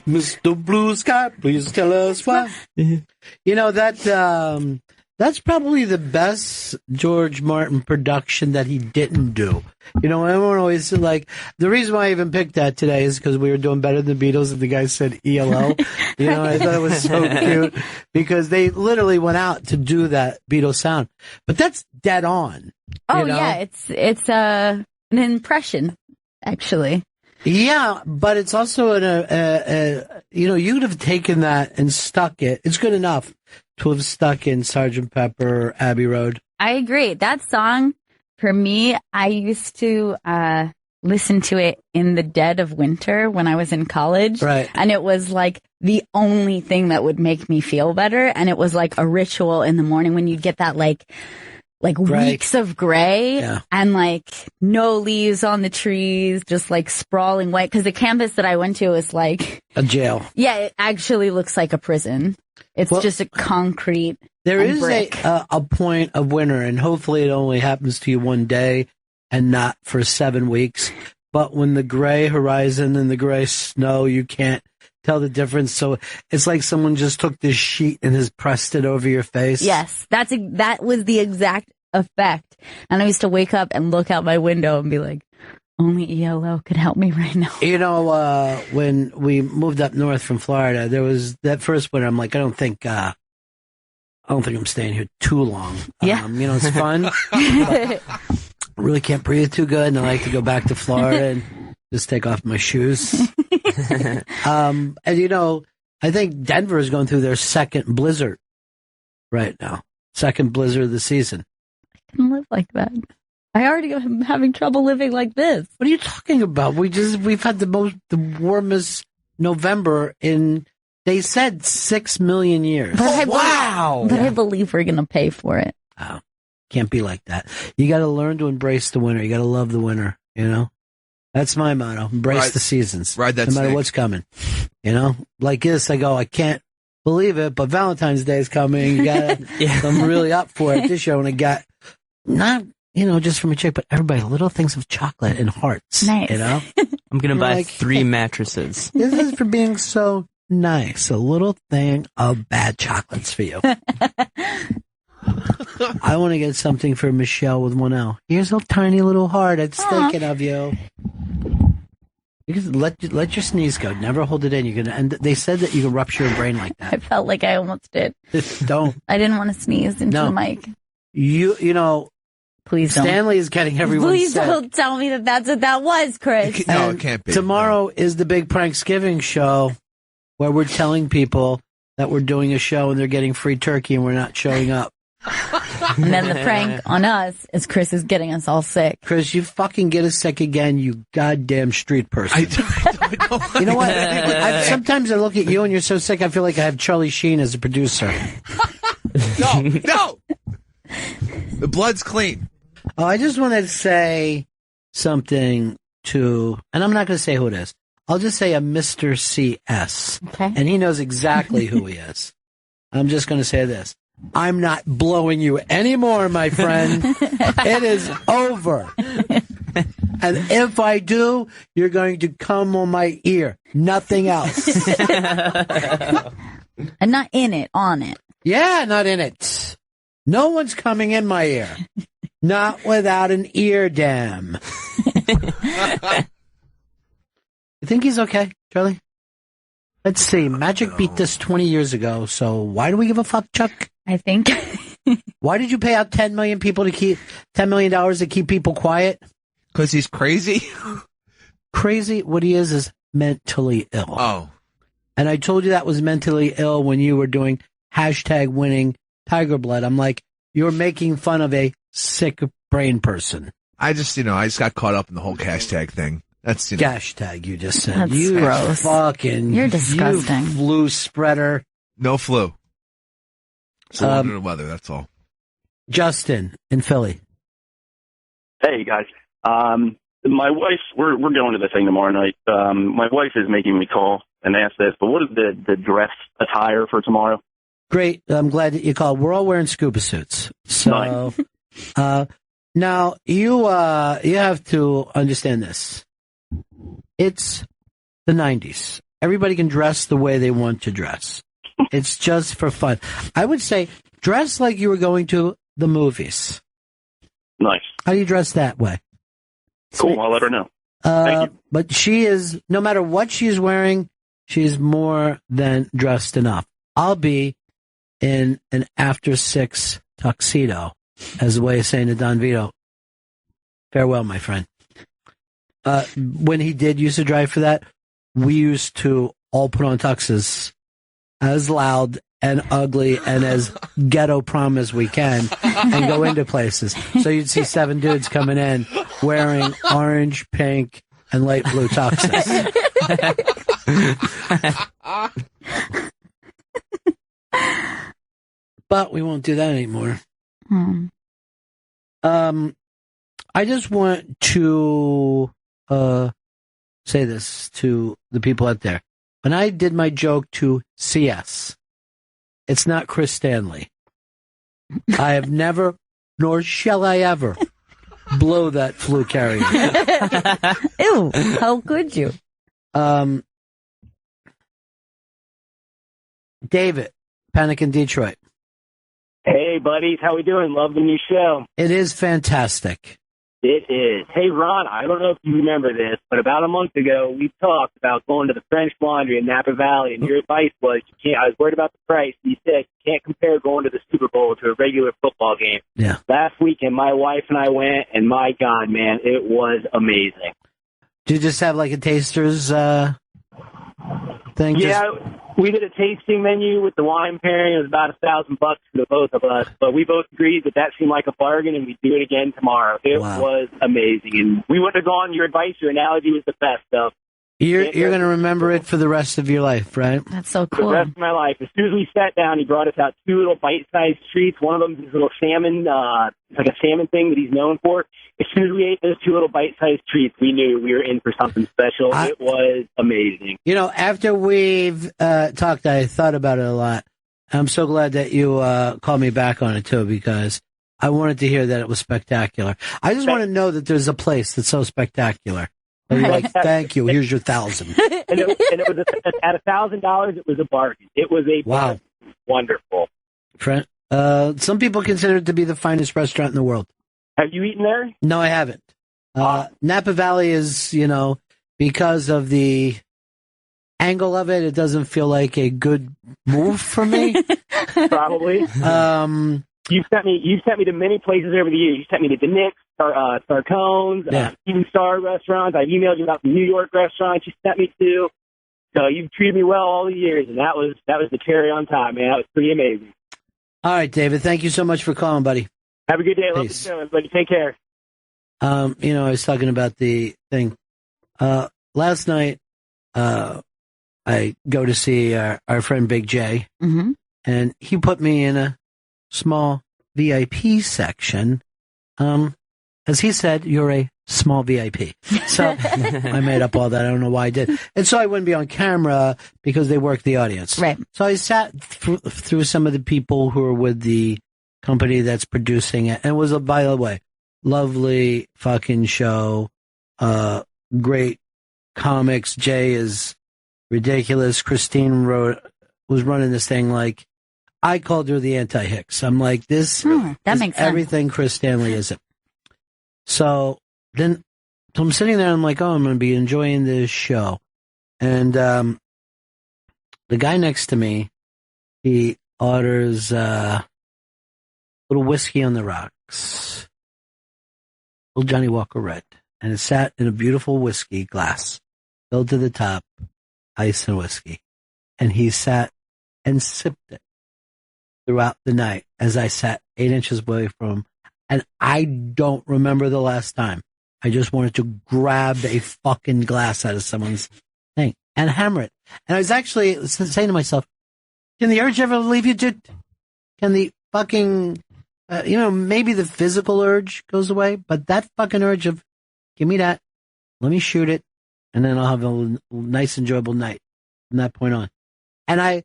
Mr. Blue Sky, please tell us why. You know, that's probably the best George Martin production that he didn't do. You know, everyone always said, like, the reason why I even picked that today is because we were doing better than the Beatles and the guy said ELO. You know, I thought it was so cute because they literally went out to do that Beatles sound. But that's dead on. Oh, you know? Yeah, it's an impression, actually. Yeah, but it's also you know, you'd have taken that and stuck it. It's good enough to have stuck in Sgt. Pepper or Abbey Road. I agree. That song, for me, I used to listen to it in the dead of winter when I was in college. Right. And it was like the only thing that would make me feel better. And it was like a ritual in the morning when you'd get that like Gray. weeks of gray Yeah. and like no leaves on the trees, just like sprawling white. Cause the campus that I went to is like A jail. Yeah, it actually looks like a prison. It's just a concrete. There is brick. a point of winter, and hopefully it only happens to you one day and not for 7 weeks. But when the gray horizon and the gray snow, you can't tell the difference. So it's like someone just took this sheet and has pressed it over your face. Yes, that was the exact effect. And I used to wake up and look out my window and be like, only ELO could help me right now. You know, when we moved up north from Florida, there was that first winter. I'm like, I don't think I'm staying here too long. Yeah. You know, it's fun. I really can't breathe too good, and I like to go back to Florida and just take off my shoes. And you know, I think Denver is going through their second blizzard right now. Second blizzard of the season. I can live like that. I already am having trouble living like this. What are you talking about? We've had the warmest November in, they said, 6 million years. Wow. But I believe we're going to pay for it. Oh, can't be like that. You got to learn to embrace the winter. You got to love the winter, you know? That's my motto. Embrace the seasons. Ride that no matter snake. what's coming. You know? Like this, I go, I can't believe it, but Valentine's Day is coming. You gotta, I'm really up for it this year when I got, not, you know, just from a chick, but everybody, little things of chocolate and hearts. Nice. You know? I'm going to buy like, 3 mattresses. This is for being so nice. A little thing of bad chocolates for you. I want to get something for Michelle with 1 L. Here's a tiny little heart. It's thinking of you. You can let your sneeze go. Never hold it in. You can. And they said that you can rupture your brain like that. I felt like I almost did. Don't. I didn't want to sneeze into the mic. You know. Please don't. Stanley is getting everyone Please sick. don't tell me that that's what that was, Chris. No, it can't be. Tomorrow is the big Pranksgiving show where we're telling people that we're doing a show and they're getting free turkey and we're not showing up. And then the prank on us is Chris is getting us all sick. Chris, you fucking get us sick again, you goddamn street person. You know what? Sometimes I look at you and you're so sick, I feel like I have Charlie Sheen as a producer. No. The blood's clean. Oh, I just wanted to say something to, and I'm not going to say who it is. I'll just say a Mr. CS. Okay. And he knows exactly who he is. I'm just going to say this. I'm not blowing you anymore, my friend. It is over. And if I do, you're going to come on my ear. Nothing else. And not in it, on it. Yeah, not in it. No one's coming in my ear. Not without an ear dam. You think he's okay, Charlie? Let's see. Magic beat this 20 years ago, so why do we give a fuck, Chuck? I think. Why did you pay out $10 million to keep people quiet? Because he's crazy? Crazy? What he is mentally ill. Oh. And I told you that was mentally ill when you were doing #winning Tiger Blood. I'm like, you're making fun of a sick brain person. I just got caught up in the whole hashtag thing. That's, Hashtag, you just said. That's you gross. You're disgusting. You flu spreader. No flu. It's under the weather, that's all. Justin in Philly. Hey, guys. My wife, we're going to the thing tomorrow night. My wife is making me call and ask this, but what is the dress attire for tomorrow? Great. I'm glad that you called. We're all wearing scuba suits. So, now you have to understand this. It's the 90s. everybody can dress the way they want to dress. It's just for fun. I would say dress like you were going to the movies. Nice. How do you dress that way? Cool. I'll let her know. Thank you. But she is, no matter what she's wearing, she's more than dressed enough. I'll be in an after 6 tuxedo as a way of saying to Don Vito, farewell, my friend. When he did used to drive for that, we used to all put on tuxes as loud and ugly and as ghetto prom as we can and go into places. So you'd see 7 dudes coming in wearing orange, pink, and light blue tuxes. But we won't do that anymore. I just want to say this to the people out there. When I did my joke to CS, it's not Chris Stanley. I have never, nor shall I ever, blow that flu carrier. Ew, how could you? David, Panic in Detroit. Hey, buddies. How we doing? Love the new show. It is fantastic. It is. Hey, Ron, I don't know if you remember this, but about a month ago, we talked about going to the French Laundry in Napa Valley, and your advice was, I was worried about the price. You said you can't compare going to the Super Bowl to a regular football game. Yeah. Last weekend, my wife and I went, and my God, man, it was amazing. Do you just have like a taster's thing? Yeah, we did a tasting menu with the wine pairing. It was about $1,000 for the both of us, but we both agreed that seemed like a bargain, and we'd do it again tomorrow. It was amazing, and we wouldn't have gone. Your advice, your analogy was the best stuff. You're going to remember it for the rest of your life, right? That's so For cool. the rest of my life. As soon as we sat down, he brought us out 2 little bite-sized treats. One of them is this little salmon, like a salmon thing that he's known for. As soon as we ate those 2 little bite-sized treats, we knew we were in for something special. It was amazing. You know, after we've talked, I thought about it a lot. I'm so glad that you called me back on it, too, because I wanted to hear that it was spectacular. I just want to know that there's a place that's so spectacular. And you're like, thank you, here's your $1,000. and it was at $1,000, it was a bargain. It was a bargain. Wonderful. Some people consider it to be the finest restaurant in the world. Have you eaten there? No, I haven't. Napa Valley is, because of the angle of it, it doesn't feel like a good move for me. Probably. You've sent me to many places over the years. You sent me to the Knicks, Sarcone's, even Star restaurants. I've emailed you about the New York restaurants you sent me to. So you've treated me well all the years, and that was the cherry on top, man. That was pretty amazing. All right, David. Thank you so much for calling, buddy. Have a good day. Love the show, everybody. Take care. I was talking about the thing. Last night, I go to see our friend Big J, and he put me in a small VIP section. As he said, you're a small VIP. So I made up all that. I don't know why I did. And so I wouldn't be on camera because they work the audience. Right. So I sat through some of the people who are with the company that's producing it. And it was, by the way, lovely fucking show. Great comics. Jay is ridiculous. Christine was running this thing like, I called her the anti-Hicks. I'm like, this that is makes sense. everything Chris Stanley isn't. So I'm sitting there, I'm like, I'm going to be enjoying this show. And the guy next to me, he orders a little whiskey on the rocks, little Johnny Walker Red. And it sat in a beautiful whiskey glass, filled to the top, ice and whiskey. And he sat and sipped it throughout the night as I sat 8 inches away from him. And I don't remember the last time. I just wanted to grab a fucking glass out of someone's thing and hammer it. And I was actually saying to myself, can the urge ever leave you, dude? Can the fucking, maybe the physical urge goes away, but that fucking urge of, give me that, let me shoot it, and then I'll have a nice, enjoyable night from that point on. And I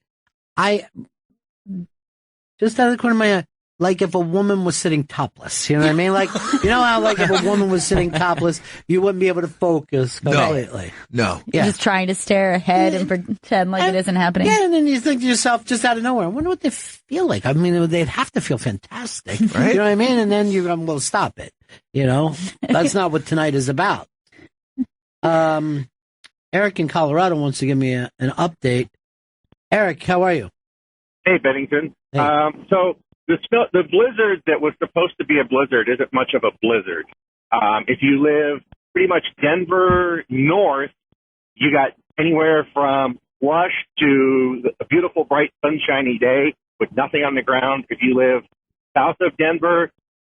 just out of the corner of my eye, like if a woman was sitting topless. You know what I mean? Like, you know how like if a woman was sitting topless, you wouldn't be able to focus completely. No. You're just trying to stare ahead and pretend like it isn't happening. Yeah, and then you think to yourself, just out of nowhere, I wonder what they feel like. I mean, they'd have to feel fantastic. Right? You know what I mean? And then you're going to stop it. You know? That's not what tonight is about. Eric in Colorado wants to give me an update. Eric, how are you? Hey, Bennington. Hey. So the blizzard that was supposed to be a blizzard isn't much of a blizzard. If you live pretty much Denver north, you got anywhere from flush to a beautiful, bright, sunshiny day with nothing on the ground. If you live south of Denver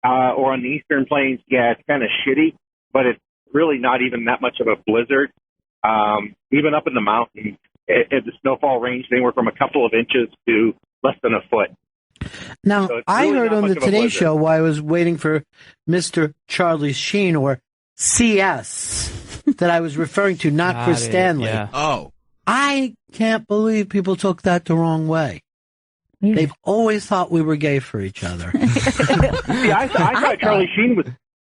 or on the Eastern Plains, yeah, it's kind of shitty, but it's really not even that much of a blizzard. Even up in the mountains, the snowfall ranged anywhere from a couple of inches to less than a foot. Now, So it's I really heard not on the much of a Today blizzard. Show while I was waiting for Mr. Charlie Sheen, or CS, that I was referring to, not Chris Stanley. Yeah. Oh. I can't believe people took that the wrong way. They've always thought we were gay for each other. See, I thought Charlie Sheen was.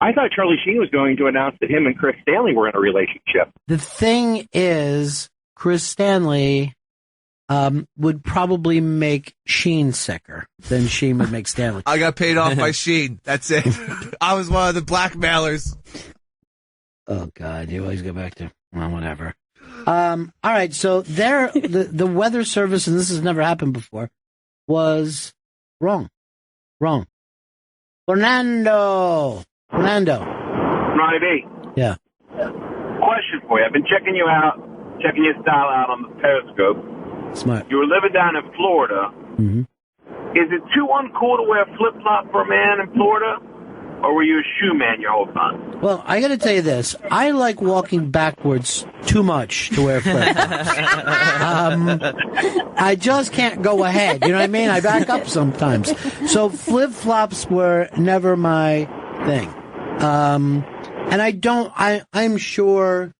I thought Charlie Sheen was going to announce that him and Chris Stanley were in a relationship. The thing is, Chris Stanley would probably make Sheen sicker than Sheen would make Stanley. I got paid off by Sheen. That's it. I was one of the blackmailers. Oh, God, you always go back to, well, whatever. All right, so the weather service, and this has never happened before, was wrong. Fernando. Ronnie B. Yeah. Question for you. I've been checking you out, checking your style out on the Periscope. Smart. You were living down in Florida. Mm-hmm. Is it too uncool to wear flip-flop for a man in Florida? Or were you a shoe man your whole time? Well, I got to tell you this. I like walking backwards too much to wear flip-flops. I just can't go ahead. You know what I mean? I back up sometimes. So flip-flops were never my thing. And I'm sure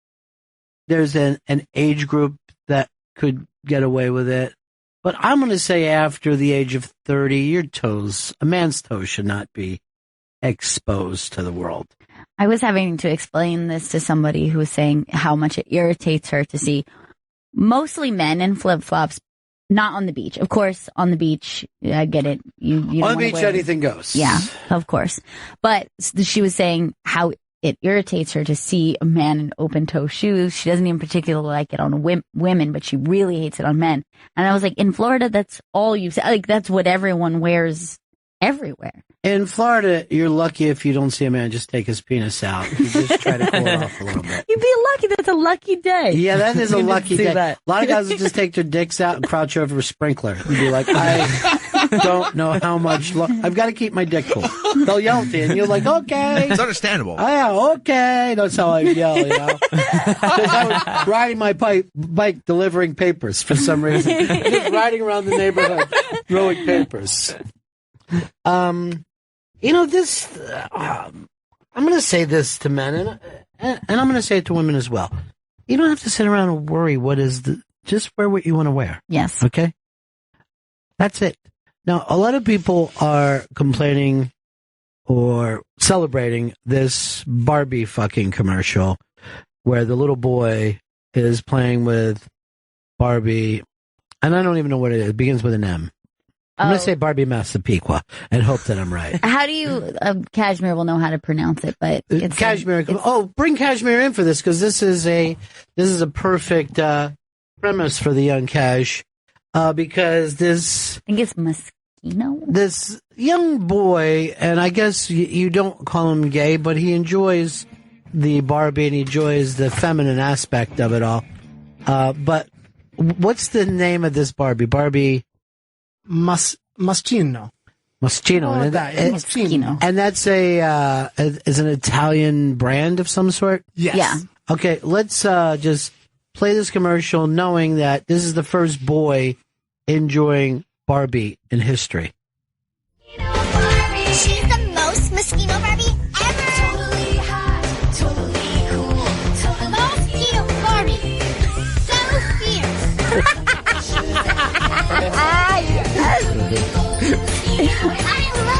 there's an age group that could get away with it. But I'm going to say after the age of 30, a man's toes should not be exposed to the world. I was having to explain this to somebody who was saying how much it irritates her to see mostly men in flip-flops, not on the beach. Of course, on the beach, I get it. You On the beach, anything goes. Yeah, of course. But she was saying how it irritates her to see a man in open-toe shoes. She doesn't even particularly like it on women, but she really hates it on men. And I was like, in Florida, that's all you see. Like, that's what everyone wears everywhere. In Florida, you're lucky if you don't see a man just take his penis out. You just try to cool it off a little bit. You'd be lucky. That's a lucky day. Yeah, that is a You lucky didn't see day. that. A lot of guys will just take their dicks out and crouch over a sprinkler and be like, I don't know how much. I've got to keep my dick cool. They'll yell at you, and you're like, okay. It's understandable. Oh, yeah, okay. That's how I yell, you know. Because I was riding my bike delivering papers for some reason. Just riding around the neighborhood throwing papers. You know, this, I'm going to say this to men, and I'm going to say it to women as well. You don't have to sit around and worry just wear what you want to wear. Yes. Okay? That's it. Now, a lot of people are complaining or celebrating this Barbie fucking commercial where the little boy is playing with Barbie, and I don't even know what it is. It begins with an M. I'm going to say Barbie Massapequa and hope that I'm right. How do you, Kashmir will know how to pronounce it, but it's Kashmir. Bring Kashmir in for this, because this is a perfect premise for the young Cash, because I think it's Moschino. This young boy, and I guess you don't call him gay, but he enjoys the Barbie and he enjoys the feminine aspect of it all. But what's the name of this Barbie? Barbie Moschino. Moschino. Moschino. And that's is an Italian brand of some sort? Yes. Yeah. Okay, let's just play this commercial knowing that this is the first boy enjoying Barbie in history. She's the most Moschino Barbie ever. Totally hot, totally cool, totally most cute Barbie. So fierce. I love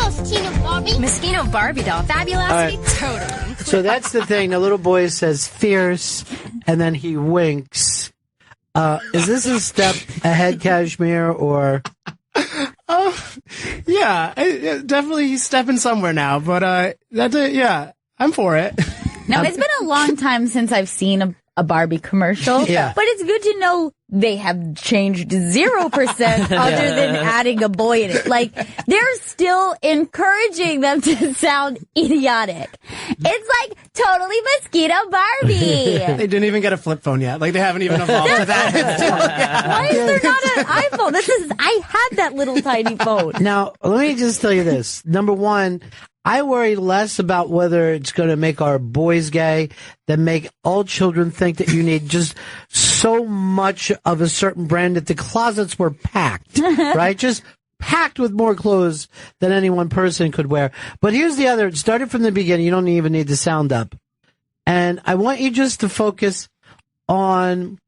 Moschino Barbie. Moschino Barbie doll. Fabulous. Right. Totally. So that's the thing. The little boy says fierce, and then he winks. Is this a step ahead, Kashmir, or? Yeah, definitely he's stepping somewhere now, but I'm for it. Now, it's been a long time since I've seen a Barbie commercial, Yeah. but it's good to know they have changed 0% other than adding a boy in it. Like, they're still encouraging them to sound idiotic. It's like totally mosquito Barbie. They didn't even get a flip phone yet. Like, they haven't even evolved to that. Why is there not an iPhone? I had that little tiny phone. Now, let me just tell you this. Number one, I worry less about whether it's going to make our boys gay than make all children think that you need just so much of a certain brand that the closets were packed, right? Just packed with more clothes than any one person could wear. But here's the other. It started from the beginning. You don't even need the sound up. And I want you just to focus on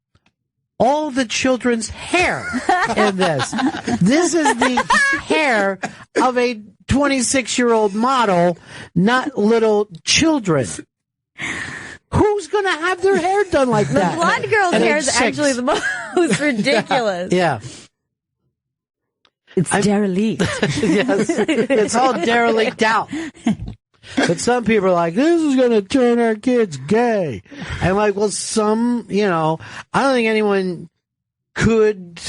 all the children's hair in this. This is the hair of a 26-year-old model, not little children. Who's going to have their hair done like that? The blonde girl's hair is actually the most ridiculous. Yeah. It's derelict. Yes, it's all derelict out. But some people are like, this is going to turn our kids gay. I'm like, well, I don't think anyone could,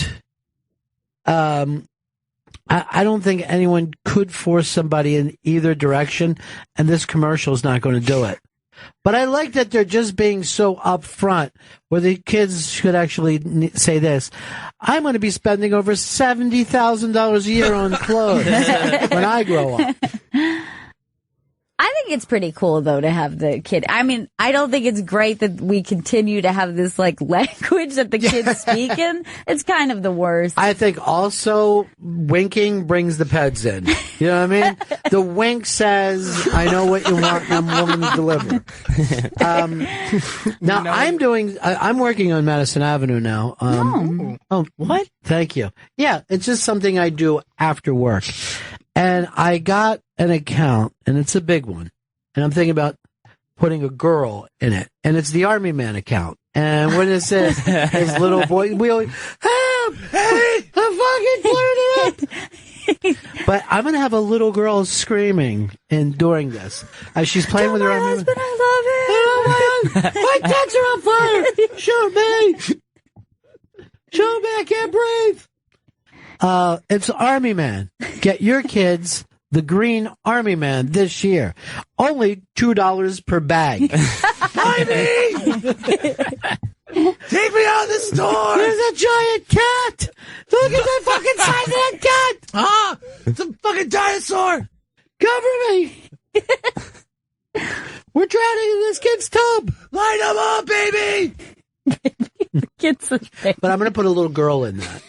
I don't think anyone could force somebody in either direction, and this commercial is not going to do it. But I like that they're just being so upfront, where the kids should actually say this: I'm going to be spending over $70,000 a year on clothes when I grow up. I think it's pretty cool, though, to have the kid. I mean, I don't think it's great that we continue to have this, like, language that the kids speak in. It's kind of the worst. I think also winking brings the peds in. You know what I mean? The wink says, I know what you want, and I'm willing to deliver. Now, I'm working on Madison Avenue now. Oh, what? Thank you. Yeah, it's just something I do after work. And I got an account, and it's a big one. And I'm thinking about putting a girl in it. And it's the Army Man account. And when it says his little boy, we always, help! Hey! I fucking blurred it up! But I'm going to have a little girl screaming during this. As she's playing with her Army Man. Husband, I love him! My tits are on fire! Shoot me! Shoot me, I can't breathe! It's Army Man. Get your kids the green Army Man this year. Only $2 per bag. Army! Take me out of the store! There's a giant cat! Look at the fucking size of that cat! Ah! It's a fucking dinosaur! Cover me! We're drowning in this kid's tub! Light him up, baby! But I'm going to put a little girl in that.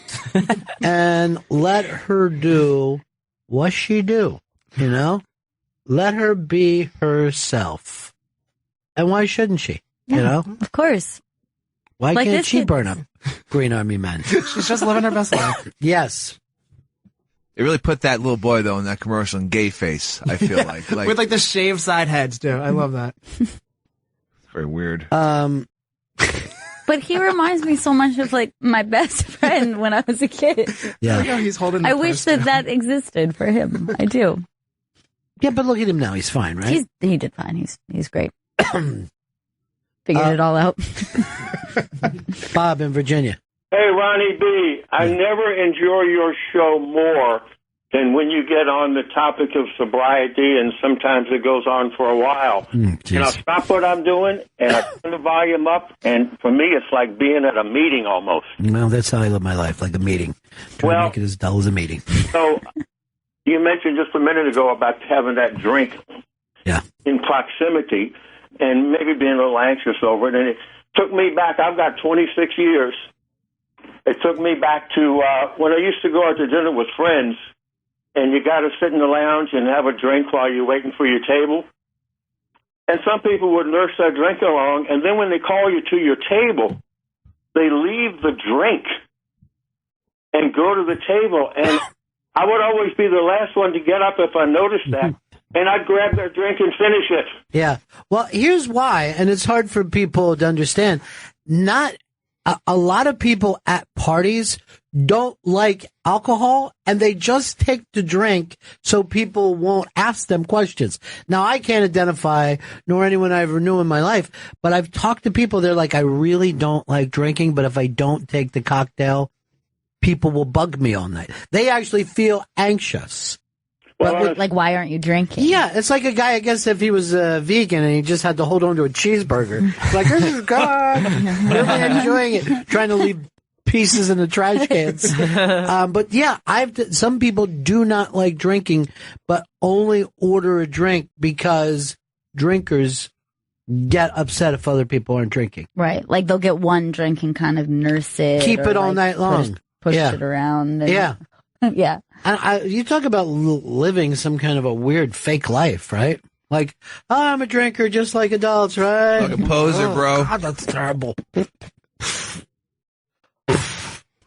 And let her do what she do, you know? Let her be herself. And why shouldn't she, you know? Of course. Why can't she burn up Green Army Men? She's just living her best life. Yes. It really put that little boy, though, in that commercial in gay face, I feel like. With, like, the shaved side heads, too. I love that. Very weird. But he reminds me so much of, like, my best friend when I was a kid. Yeah. He's holding I wish that existed for him. I do. Yeah, but look at him now. He's fine, right? He did fine. He's great. Figured it all out. Bob in Virginia. Hey, Ronnie B., I never enjoy your show more than when you get on the topic of sobriety, and sometimes it goes on for a while. And I'll stop what I'm doing, and I turn the volume up, and for me, it's like being at a meeting almost. Well, that's how I live my life, like a meeting. Try to make it as dull as a meeting. So you mentioned just a minute ago about having that drink in proximity and maybe being a little anxious over it, and it took me back. I've got 26 years. It took me back to when I used to go out to dinner with friends, and you got to sit in the lounge and have a drink while you're waiting for your table. And some people would nurse that drink along, and then when they call you to your table, they leave the drink and go to the table. And I would always be the last one to get up if I noticed that. And I'd grab their drink and finish it. Yeah. Well, here's why, and it's hard for people to understand. Not a lot of people at parties don't like alcohol, and they just take the drink so people won't ask them questions. Now, I can't identify, nor anyone I ever knew in my life, but I've talked to people, they're like, I really don't like drinking, but if I don't take the cocktail, people will bug me all night. They actually feel anxious. Well, like, why aren't you drinking? Yeah, it's like a guy, I guess, if he was a vegan and he just had to hold on to a cheeseburger. Like, this is good. Really enjoying it. Trying to leave pieces in the trash cans. But yeah, some people do not like drinking, but only order a drink because drinkers get upset if other people aren't drinking. Right. Like, they'll get one drink and kind of nurse it. Keep it all night long. Push it around. And, yeah. Yeah. You talk about living some kind of a weird fake life, right? Like, oh, I'm a drinker just like adults, right? Like a poser, bro. God, that's terrible.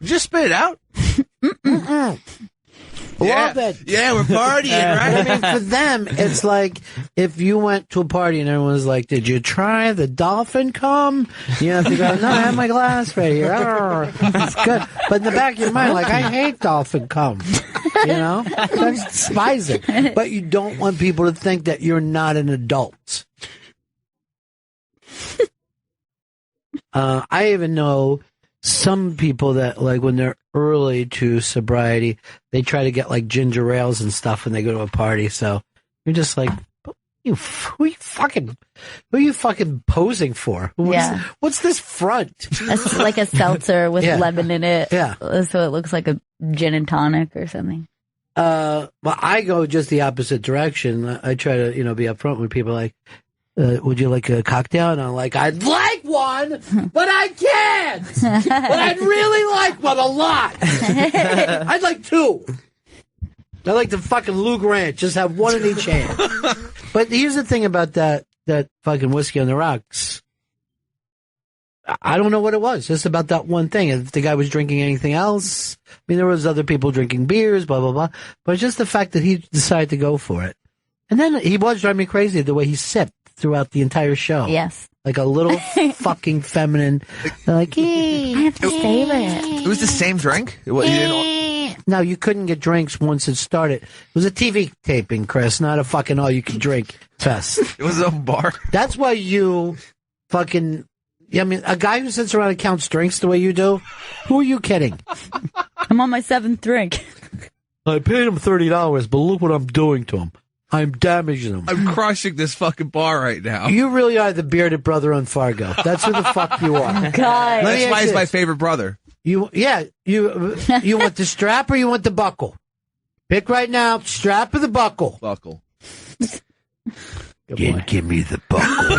Just spit it out. Love it. Yeah, we're partying, right? I mean, for them, it's like if you went to a party and everyone was like, did you try the dolphin cum? You have to go, no, I have my glass right here. It's good. But in the back of your mind, like, I hate dolphin cum. You know? I despise it. But you don't want people to think that you're not an adult. I even know some people that, like, when they're early to sobriety, they try to get, like, ginger ales and stuff when they go to a party. So you're just like, who are you fucking posing for? What's this front? It's like a seltzer with lemon in it. Yeah. So it looks like a gin and tonic or something. Well, I go just the opposite direction. I try to, be upfront with people like, would you like a cocktail? And I'm like, I'd like one, but I can't. But I'd really like one a lot. I'd like two. I like the fucking Luke Ranch. Just have one in each hand. But here's the thing about that fucking whiskey on the rocks. I don't know what it was. Just about that one thing. If the guy was drinking anything else, I mean, there was other people drinking beers, blah, blah, blah. But just the fact that he decided to go for it. And then he was driving me crazy the way he sipped throughout the entire show. Yes. Like a little fucking feminine. Like, I have to savor it. It was the same drink? No, you couldn't get drinks once it started. It was a TV taping, Chris, not a fucking all-you-can-drink fest. It was a bar. That's why you fucking... I mean, a guy who sits around and counts drinks the way you do, who are you kidding? I'm on my 7th drink. I paid him $30, but look what I'm doing to him. I'm damaging him. I'm crushing this fucking bar right now. You really are the bearded brother on Fargo. That's who the fuck you are. God. That's why he's my favorite brother. You want the strap or you want the buckle? Pick right now, strap or the buckle? Buckle. Give me the buckle.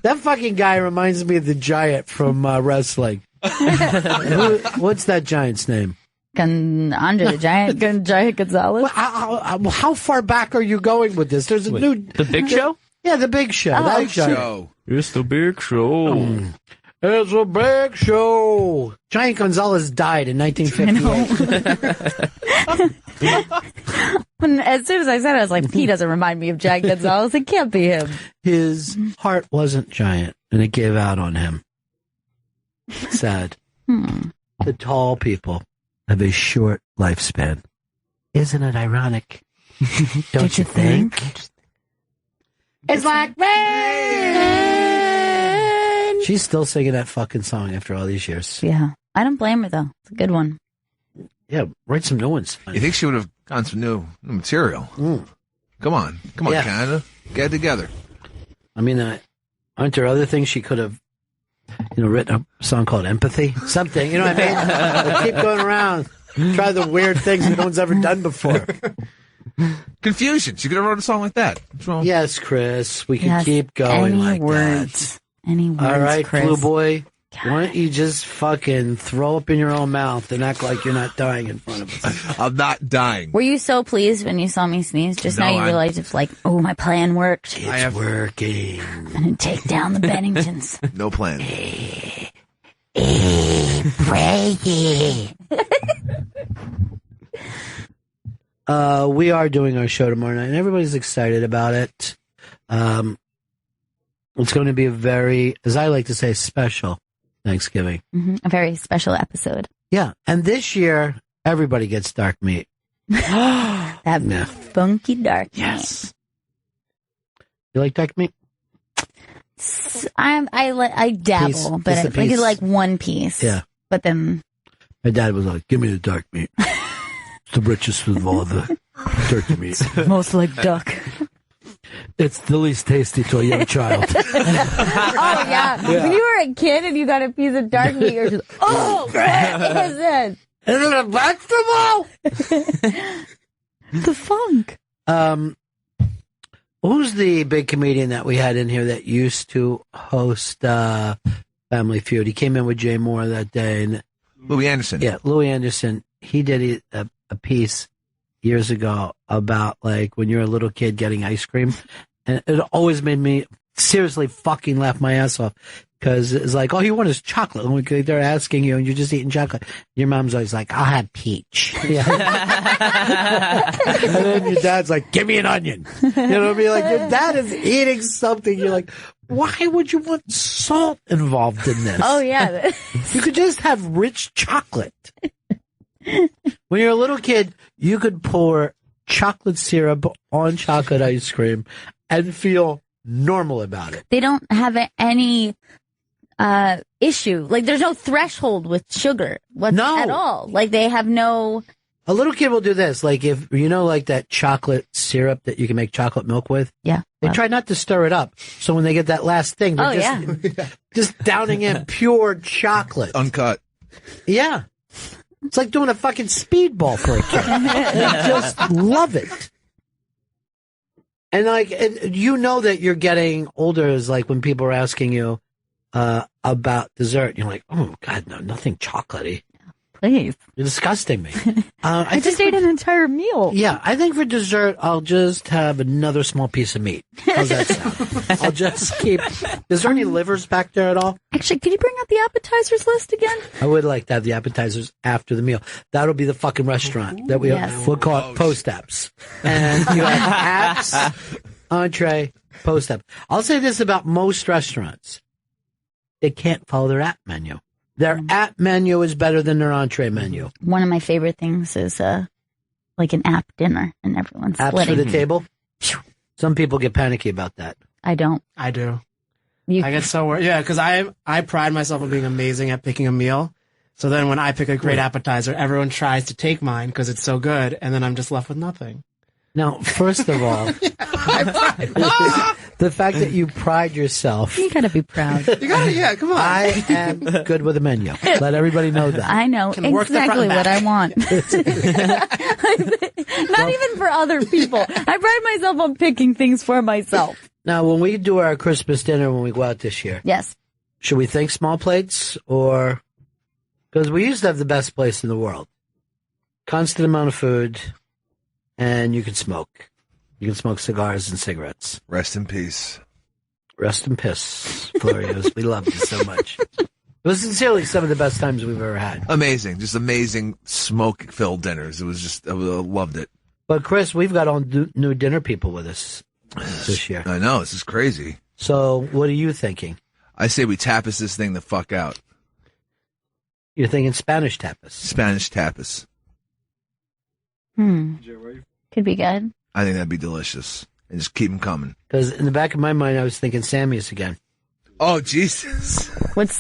That fucking guy reminds me of the giant from wrestling. What's that giant's name? Andre the Giant, Giant Gonzalez. Well, how far back are you going with this? There's The Big Show? Yeah, the Big Show. That giant. It's the Big Show. It's a big show. Giant Gonzalez died in 1958. As soon as I said it, I was like, he doesn't remind me of Giant Gonzalez. It can't be him. His heart wasn't giant, and it gave out on him. Sad. The tall people have a short lifespan. Isn't it ironic? Don't you think? It's like rain. She's still singing that fucking song after all these years. Yeah. I don't blame her, though. It's a good one. Yeah, write some new ones. You think she would have gotten some new material? Come on, Canada. Get it together. I mean, aren't there other things she could have, written a song called Empathy? Something, you know what I mean? Keep going around. Try the weird things that no one's ever done before. Confusion. She could have wrote a song like that. What's wrong? Yes, Chris. We can keep going like that. Any words, all right, Chris. Blue Boy. God. Why don't you just fucking throw up in your own mouth and act like you're not dying in front of us? I'm not dying. Were you so pleased when you saw me sneeze? Just now you realize it's like, oh, my plan worked. It's working. I'm going to take down the Benningtons. No plan. Frankie. we are doing our show tomorrow night, and everybody's excited about it. It's going to be a very, as I like to say, special Thanksgiving. A very special episode. Yeah, and this year, everybody gets dark meat. That funky dark meat. Yes. You like dark meat? I dabble, Piece, but just a I get piece. like one piece. Yeah. But then My dad was like, give me the dark meat. It's the richest of all the turkey meat. most like duck. It's the least tasty to a young child. Oh yeah. When you were a kid and you got a piece of dark meat, you're just, oh, what is this? Is it a vegetable? The funk. Who's the big comedian that we had in here that used to host Family Feud? He came in with Jay Moore that day. And, Louis Anderson. Yeah, Louis Anderson. He did a piece years ago about like when you're a little kid getting ice cream. And it always made me seriously fucking laugh my ass off. Because it's like, all you want is chocolate. And they're asking you, and you're just eating chocolate. Your mom's always like, I'll have peach. Yeah. And then your dad's like, give me an onion. You know what I mean? Like, your dad is eating something. You're like, why would you want salt involved in this? Oh, yeah. You could just have rich chocolate. When you're a little kid, you could pour chocolate syrup on chocolate ice cream and feel normal about it. They don't have any issue. Like, there's no threshold with sugar at all. Like, they have no... A little kid will do this. Like, if, you know, like that chocolate syrup that you can make chocolate milk with? Yeah. They try not to stir it up. So when they get that last thing, they're just downing in pure chocolate. Uncut. Yeah. It's like doing a fucking speedball for a kid. They just love it. And like, you know that you're getting older is like when people are asking you about dessert. You're like, oh, God, no, nothing chocolatey. Please. You're disgusting me. I just ate an entire meal. Yeah, I think for dessert, I'll just have another small piece of meat. How's that sound? I'll just keep... Is there any livers back there at all? Actually, could you bring out the appetizers list again? I would like to have the appetizers after the meal. That'll be the fucking restaurant that we'll call it post-apps. And you have apps, entree, post-app. I'll say this about most restaurants. They can't follow their app menu. Their app menu is better than their entree menu. One of my favorite things is like an app dinner, and everyone's Apps splitting. for the table? Some people get panicky about that. I don't. I do. I get so worried. Yeah, because I pride myself on being amazing at picking a meal. So then when I pick a great appetizer, everyone tries to take mine because it's so good, and then I'm just left with nothing. Now, first of all, the fact that you pride yourself. You gotta be proud. You gotta, yeah, come on. I am good with a menu. Let everybody know that. I know exactly what I want. Not even for other people. I pride myself on picking things for myself. Now, when we do our Christmas dinner when we go out this year, yes, should we think small plates or... Because we used to have the best place in the world. Constant amount of food, and you can smoke. You can smoke cigars and cigarettes. Rest in peace. Rest in peace, Florios. We loved you so much. It was sincerely some of the best times we've ever had. Amazing. Just amazing smoke-filled dinners. It was just, I loved it. But, Chris, we've got all new dinner people with us this year. I know. This is crazy. So, what are you thinking? I say we tapas this thing the fuck out. You're thinking Spanish tapas. Spanish tapas. Could be good. I think that'd be delicious. And just keep them coming. Because in the back of my mind, I was thinking Sammy's again. Oh, Jesus. What's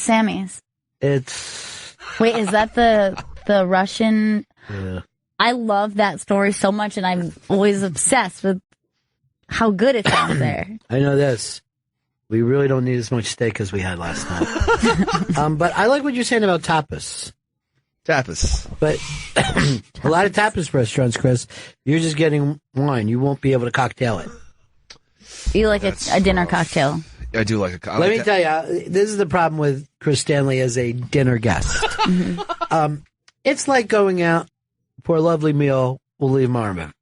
Sammy's? It's... Wait, is that the Russian... Yeah. I love that story so much, and I'm always obsessed with how good it sounds there. I know this. We really don't need as much steak as we had last time. But I like what you're saying about tapas. Tapas. But a lot of tapas restaurants, Chris, you're just getting wine. You won't be able to cocktail it. You like a dinner cocktail. I do like a Let me tell you, this is the problem with Chris Stanley as a dinner guest. It's like going out for a lovely meal with Lee Marvin.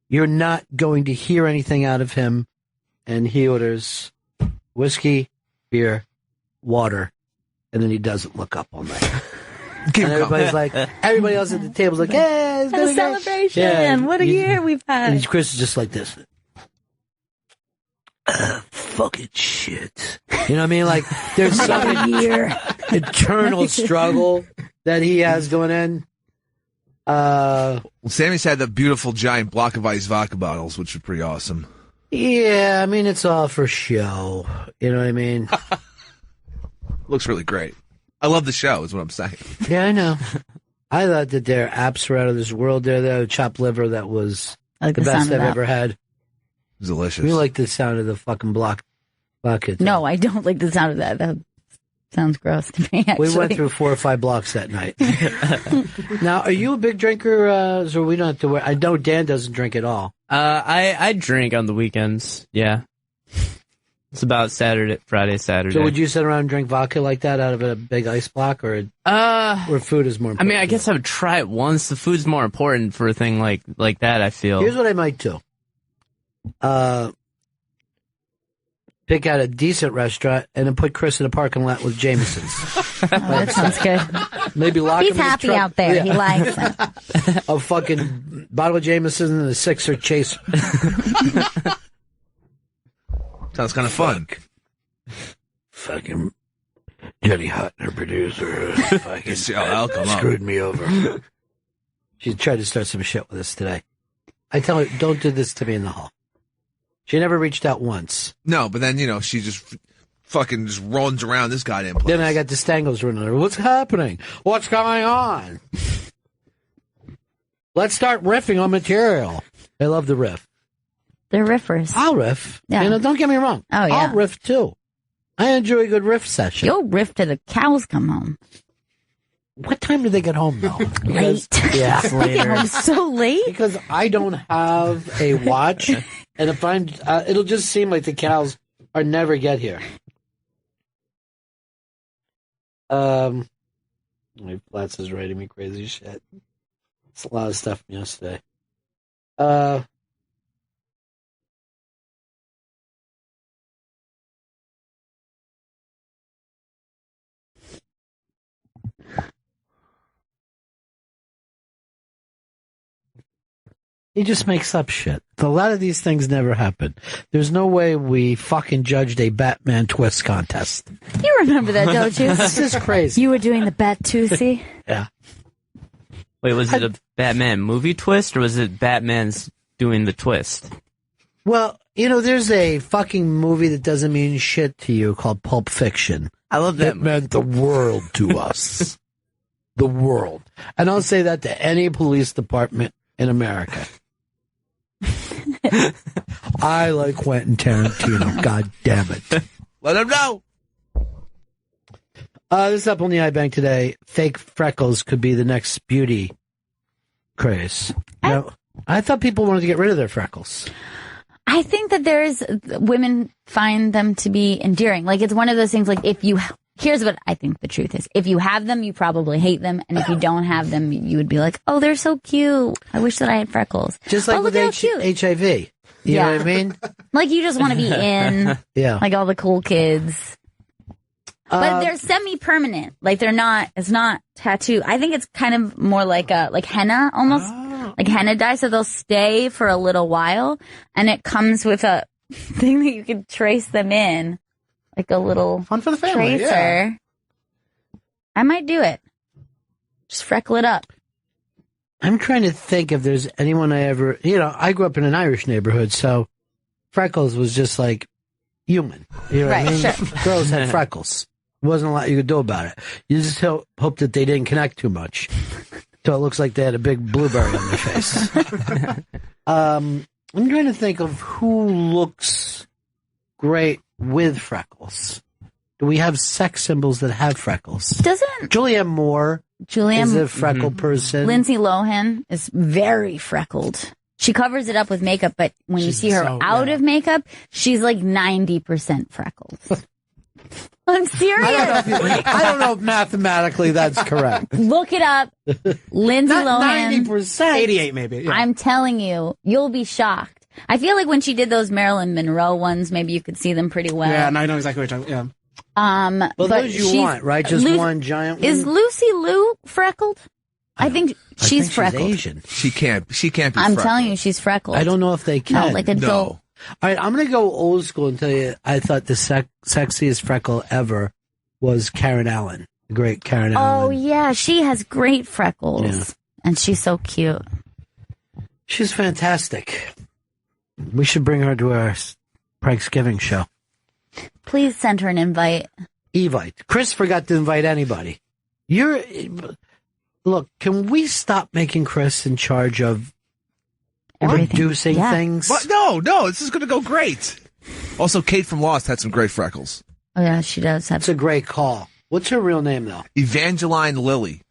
You're not going to hear anything out of him, and he orders whiskey, beer, water, and then he doesn't look up all night. and everybody's like, everybody else at the table's like, hey, it's a gonna celebration. Yeah, What a year we've had. And Chris is just like this. Fucking shit. You know what I mean? Like, there's some eternal struggle that he has going in. Sammy's had the beautiful giant block of ice vodka bottles, which are pretty awesome. Yeah, I mean, it's all for show. You know what I mean? Looks really great. I love the show, is what I'm saying. Yeah, I know. I thought that their apps were out of this world. They're the chopped liver that was like the best I've ever had. Delicious. We like the sound of the fucking block bucket. No, I don't like the sound of that. That sounds gross to me, actually. We went through 4 or 5 blocks that night. Now, are you a big drinker? So we don't have to worry. I know Dan doesn't drink at all. I drink on the weekends. Yeah. It's about Friday, Saturday. So would you sit around and drink vodka like that out of a big ice block, or food is more important? I mean, I guess I would try it once. The food's more important for a thing like that, I feel. Here's what I might do. Pick out a decent restaurant and then put Chris in a parking lot with Jameson's. That sounds good. Maybe lock him He's in his happy truck. out there. Yeah. He likes it. A fucking bottle of Jameson and a 6er chaser. Sounds kind of fun. Fucking Jenny Hutton, producer, fucking I'll come up. screwed me over. She tried to start some shit with us today. I tell her, don't do this to me in the hall. She never reached out once. No, but then, she just fucking just runs around this goddamn place. Then I got the Stangles running over. What's happening? What's going on? Let's start riffing on material. I love the riff. They're riffers. I'll riff. Yeah. Don't get me wrong. Oh, yeah. I'll riff too. I enjoy a good riff session. You'll riff till the cows come home. What time do they get home, though? Late. Yeah, They get home so late. Because I don't have a watch, and if I'm, it'll just seem like the cows are never get here. My Flats is writing me crazy shit. It's a lot of stuff from yesterday. He just makes up shit. A lot of these things never happen. There's no way we fucking judged a Batman twist contest. You remember that, don't you? This is crazy. You were doing the bat toosie. Yeah. Wait, was it a Batman movie twist, or was it Batman's doing the twist? Well, there's a fucking movie that doesn't mean shit to you called Pulp Fiction. I love that. It meant the world to us. The world. And I'll say that to any police department in America. I like Quentin Tarantino. God damn it. Let him know. This is up on the iBank today. Fake freckles could be the next beauty craze. I thought people wanted to get rid of their freckles. I think that women find them to be endearing. Like, it's one of those things, like, here's what I think the truth is. If you have them, you probably hate them. And if you don't have them, you would be like, oh, they're so cute. I wish that I had freckles. Just like with HIV. You know what I mean? Like, you just want to be in. Yeah. Like all the cool kids. But they're semi-permanent. Like, it's not tattoo. I think it's kind of more like henna almost. Like henna dye. So they'll stay for a little while. And it comes with a thing that you can trace them in. Like a little fun for the family, tracer. yeah. I might do it. Just freckle it up. I'm trying to think if there's anyone I grew up in an Irish neighborhood, so freckles was just like human. You know what I mean? Sure. Girls had freckles. There wasn't a lot you could do about it. You just hope that they didn't connect too much. So it looks like they had a big blueberry on their face. I'm trying to think of who looks great with freckles. Do we have sex symbols that have freckles? Doesn't Julianne Moore is a freckled person. Lindsay Lohan is very freckled. She covers it up with makeup, but when you see her out of makeup, she's like 90% freckles. I'm serious. I don't know if mathematically that's correct. Look it up. Lindsay Lohan. 90%. 88 maybe. Yeah. I'm telling you, you'll be shocked. I feel like when she did those Marilyn Monroe ones, maybe you could see them pretty well. Yeah, and I know exactly what you're talking about. Well, but those you want, right? Just one giant one? Is Lucy Liu freckled? I think she's freckled. Asian. She can't be I'm freckled. telling you, she's freckled. I don't know if they can. No, like adult. All right, I'm going to go old school and tell you I thought the sexiest freckle ever was Karen Allen. The great Karen Allen. Oh, yeah. She has great freckles. Yeah. And she's so cute. She's fantastic. We should bring her to our Thanksgiving show. Please send her an invite. Evite. Chris forgot to invite anybody. Look, can we stop making Chris in charge of producing things? What? No, this is going to go great. Also, Kate from Lost had some great freckles. Oh, yeah, she does have. It's a great call. What's her real name, though? Evangeline Lilly.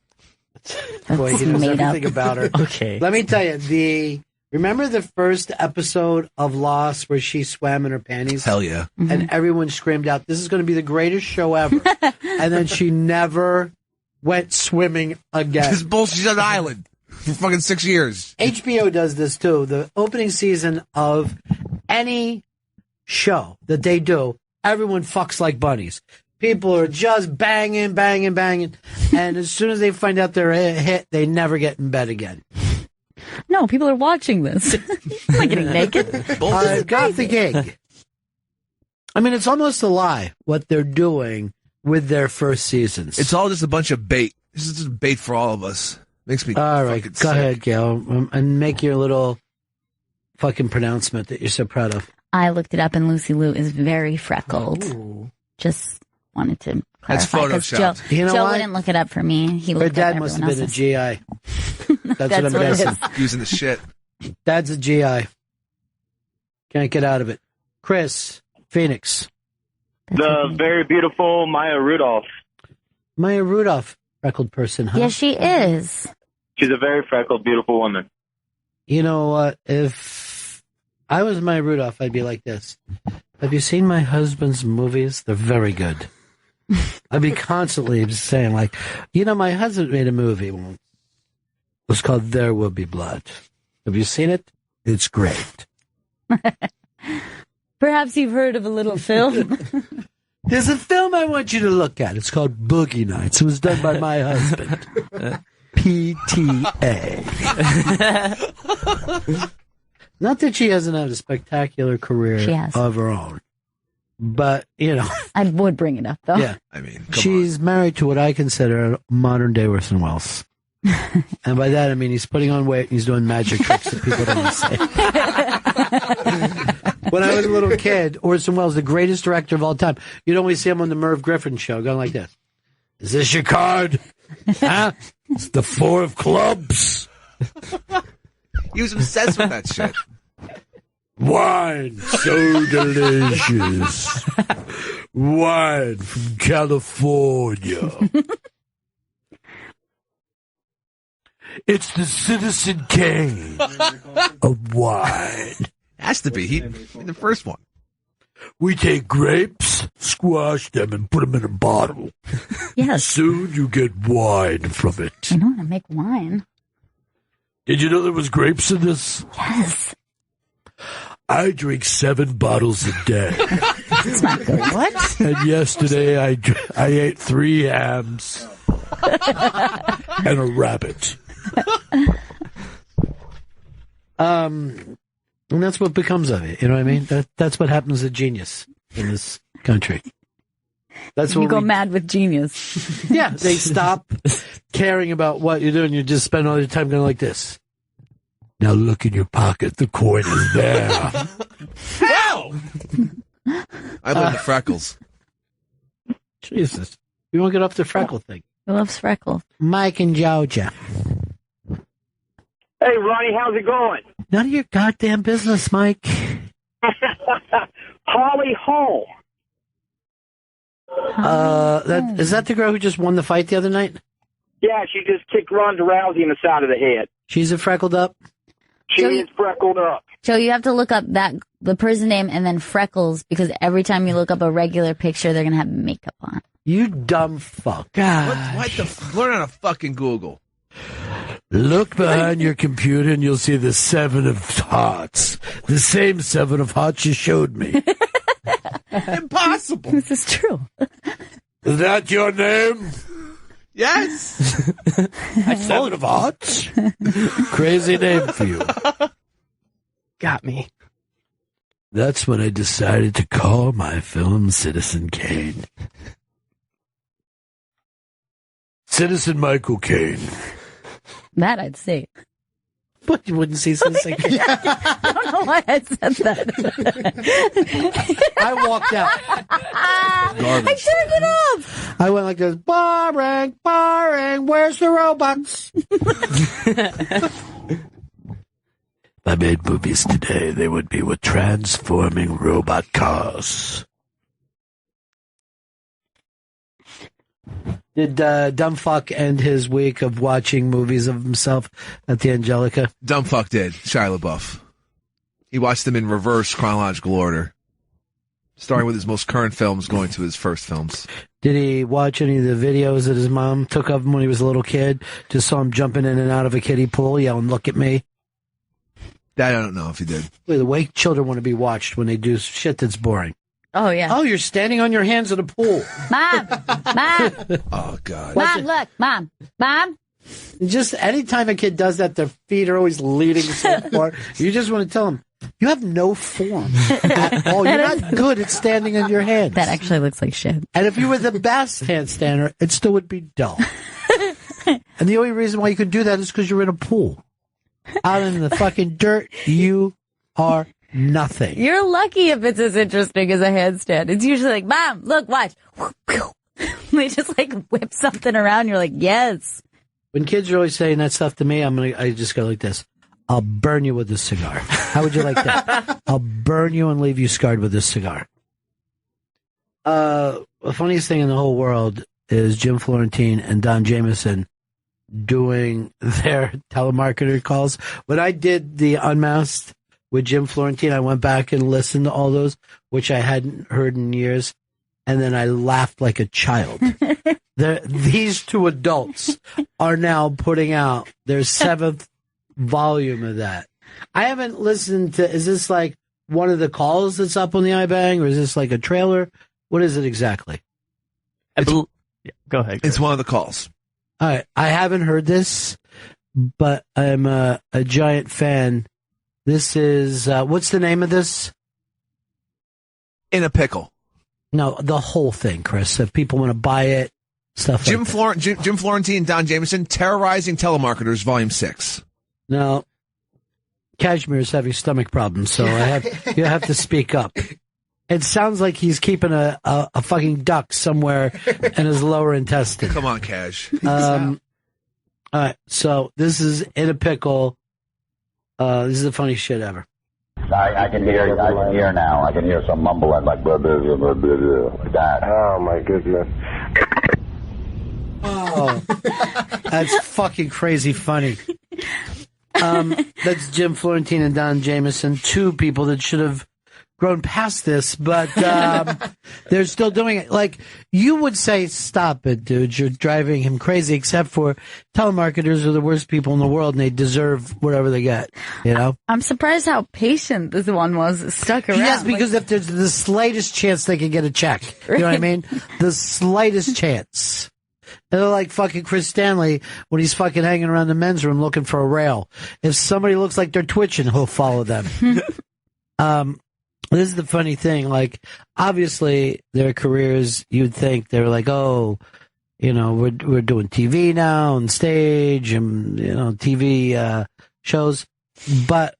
Boy, he knows everything about her. Okay. Let me tell you, remember the first episode of Lost where she swam in her panties? Hell yeah. Mm-hmm. And everyone screamed out, this is going to be the greatest show ever. And then she never went swimming again. This bullshit. She's on an island for fucking 6 years. HBO does this too. The opening season of any show that they do, everyone fucks like bunnies. People are just banging. And as soon as they find out they're a hit, they never get in bed again. No, people are watching this. I'm not getting naked. Got the gig. I mean, it's almost a lie what they're doing with their first seasons. It's all just a bunch of bait. This is just bait for all of us. Makes me all right. fucking Go sick. ahead, Gail, and make your little fucking pronouncement that you're so proud of. I looked it up, and Lucy Liu is very freckled. Ooh. Just wanted to That's clarify. 'Cause photoshopped. You know Joe what? wouldn't look it up for me. He Her looked dad up must have everyone been a else's. GI. That's what I'm what it guessing. is. Using the shit. Dad's a GI. Can't get out of it. Chris, Phoenix. The very beautiful Maya Rudolph. Maya Rudolph, freckled person, huh? Yes, she is. She's a very freckled, beautiful woman. You know what? If I was Maya Rudolph, I'd be like this. Have you seen my husband's movies? They're very good. I'd be constantly saying, like, my husband made a movie once. It was called There Will Be Blood. Have you seen it? It's great. Perhaps you've heard of a little film. There's a film I want you to look at. It's called Boogie Nights. It was done by my husband. PTA. Not that she hasn't had a spectacular career She has. of her own. But, I would bring it up, though. yeah. I mean, She's married to what I consider a modern-day Orson Welles. And by that, I mean he's putting on weight and he's doing magic tricks that people don't say. When I was a little kid, Orson Welles, the greatest director of all time, you'd always see him on the Merv Griffin show going like this. Is this your card? Huh? It's the 4 of clubs. He was obsessed with that shit. Wine, so delicious. Wine from California. It's the Citizen Kane of wine. Has to be. He the first one. We take grapes, squash them, and put them in a bottle. Yes. Soon you get wine from it. I know how to make wine. Did you know there was grapes in this? Yes. I drink 7 bottles a day. That's not good. What? And yesterday I ate 3 hams and a rabbit. And that's what becomes of it. You know what I mean? That's what happens to genius in this country. That's You what go mad with genius. Yeah, they stop caring about what you're doing. You just spend all your time going like this. Now look in your pocket. The coin is there. Hell! I love the freckles. Jesus. You won't get off the freckle thing. He loves freckles. Mike in Georgia. Hey, Ronnie, how's it going? None of your goddamn business, Mike. Holly Hall. Is that the girl who just won the fight the other night? Yeah, she just kicked Ronda Rousey in the side of the head. She's a freckled up? She is freckled up. Joe, you have to look up the person name and then freckles, because every time you look up a regular picture, they're going to have makeup on. You dumb fuck. What learn how to fucking Google. Look behind your computer and you'll see the 7 of hearts. The same 7 of hearts you showed me. Impossible. This is true. Is that your name? Yes. I told of hearts. Crazy name for you. Got me. That's when I decided to call my film Citizen Kane. Citizen Michael Caine. That I'd say. But you wouldn't see Citizen Kane. I don't know why I said that. I walked out. I turned it off. I went like this. Boring, where's the robots? If I made movies today, they would be with transforming robot cars. Did Dumbfuck end his week of watching movies of himself at the Angelica? Dumbfuck did. Shia LaBeouf. He watched them in reverse chronological order, starting with his most current films, going to his first films. Did he watch any of the videos that his mom took of him when he was a little kid? Just saw him jumping in and out of a kiddie pool, yelling, "Look at me." That I don't know if he did. The way children want to be watched when they do shit that's boring. Oh, yeah. Oh, you're standing on your hands in a pool. Mom! Oh, God. Mom, look! Mom! Just anytime a kid does that, their feet are always leading so far. You just want to tell them, you have no form at all. You're not good at standing on your hands. That actually looks like shit. And if you were the best handstander, it still would be dull. And the only reason why you could do that is because you're in a pool. Out in the fucking dirt, you are nothing. You're lucky if it's as interesting as a handstand. It's usually like, Mom, look, watch. They just like whip something around. You're like, yes. When kids are always saying that stuff to me, I just go like this. I'll burn you with this cigar. How would you like that? I'll burn you and leave you scarred with this cigar. The funniest thing in the whole world is Jim Florentine and Don Jamieson doing their telemarketer calls. When I did the Unmasked with Jim Florentine, I went back and listened to all those, which I hadn't heard in years, and then I laughed like a child. These two adults are now putting out their 7th volume of that. I haven't listened to, is this like one of the calls that's up on the iBang, or is this like a trailer? What is it exactly? Go ahead. It's one of the calls. All right. I haven't heard this, but I'm a giant fan. This is, what's the name of this? In a Pickle. No, the whole thing, Chris. If people want to buy it, stuff Jim like that. Jim Florentine, Don Jamieson, Terrorizing Telemarketers, Volume 6. No. Cashmere's having stomach problems, so you have to speak up. It sounds like he's keeping a fucking duck somewhere in his lower intestine. Come on, Cash. All right, so this is In a Pickle. This is the funniest shit ever. I can hear now. I can hear some mumbling like blah, blah, blah, blah, blah, like that. Oh, my goodness. Oh, that's fucking crazy funny. That's Jim Florentine and Don Jamieson, two people that should have grown past this, but they're still doing it. Like, you would say, stop it, dude. You're driving him crazy, except for telemarketers are the worst people in the world, and they deserve whatever they get, you know? I'm surprised how patient this one was, stuck around. Yes, because if there's the slightest chance they could get a check, you know what I mean? The slightest chance. And they're like fucking Chris Stanley when he's fucking hanging around the men's room looking for a rail. If somebody looks like they're twitching, he'll follow them. This is the funny thing. Like, obviously, their careers, you'd think they were like, oh, you know, we're doing TV now and stage and, you know, TV shows. But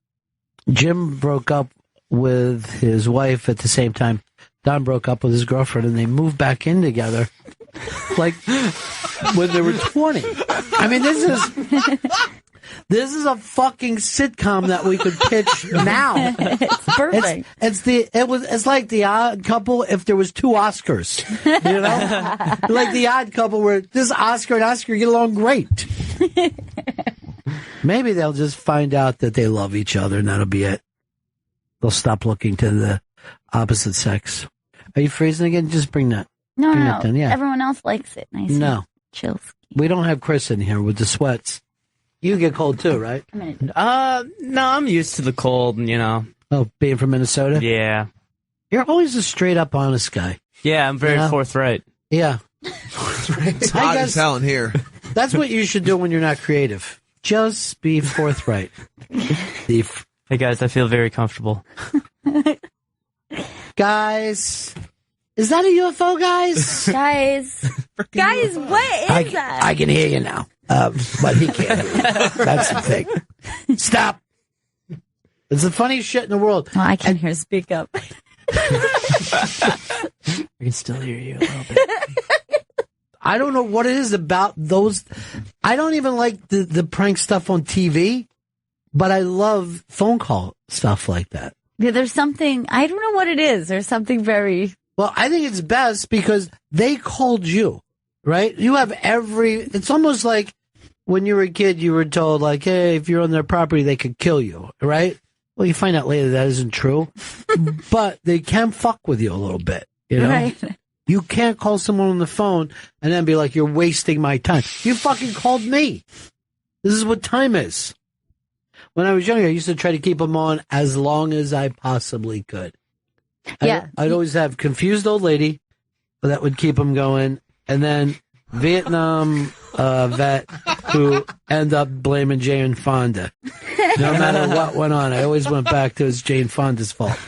Jim broke up with his wife at the same time. Don broke up with his girlfriend, and they moved back in together, like when they were 20. I mean, this is a fucking sitcom that we could pitch now. It's perfect. It's like The Odd Couple if there was two Oscars, you know, like The Odd Couple where this Oscar and Oscar get along great. Maybe they'll just find out that they love each other, and that'll be it. They'll stop looking to the opposite sex. Are you freezing again? Just bring that. No, bring no. that down. Yeah. Everyone else likes it. Nice. No. Chill. We don't have Chris in here with the sweats. You get cold too, right? No, I'm used to the cold, you know. Oh, being from Minnesota? Yeah. You're always a straight up honest guy. Yeah, I'm very forthright. Yeah. It's hot as hell in here. That's what you should do when you're not creative. Just be forthright. Hey guys, I feel very comfortable. Guys, is that a UFO, guys? Guys, what is that? I can hear you now, but he can't hear you. That's the thing. Stop. It's the funniest shit in the world. Well, I can't hear. Speak up. I can still hear you a little bit. I don't know what it is about those. I don't even like the prank stuff on TV, but I love phone call stuff like that. Yeah, there's something, I don't know what it is. There's something very... Well, I think it's best because they called you, right? You have it's almost like when you were a kid, you were told like, hey, if you're on their property, they could kill you, right? Well, you find out later that isn't true, but they can fuck with you a little bit, you know? Right. You can't call someone on the phone and then be like, you're wasting my time. You fucking called me. This is what time is. When I was younger, I used to try to keep them on as long as I possibly could. Yeah. I'd always have confused old lady that would keep them going. And then Vietnam vet who end up blaming Jane Fonda. No matter what went on, I always went back to it's Jane Fonda's fault.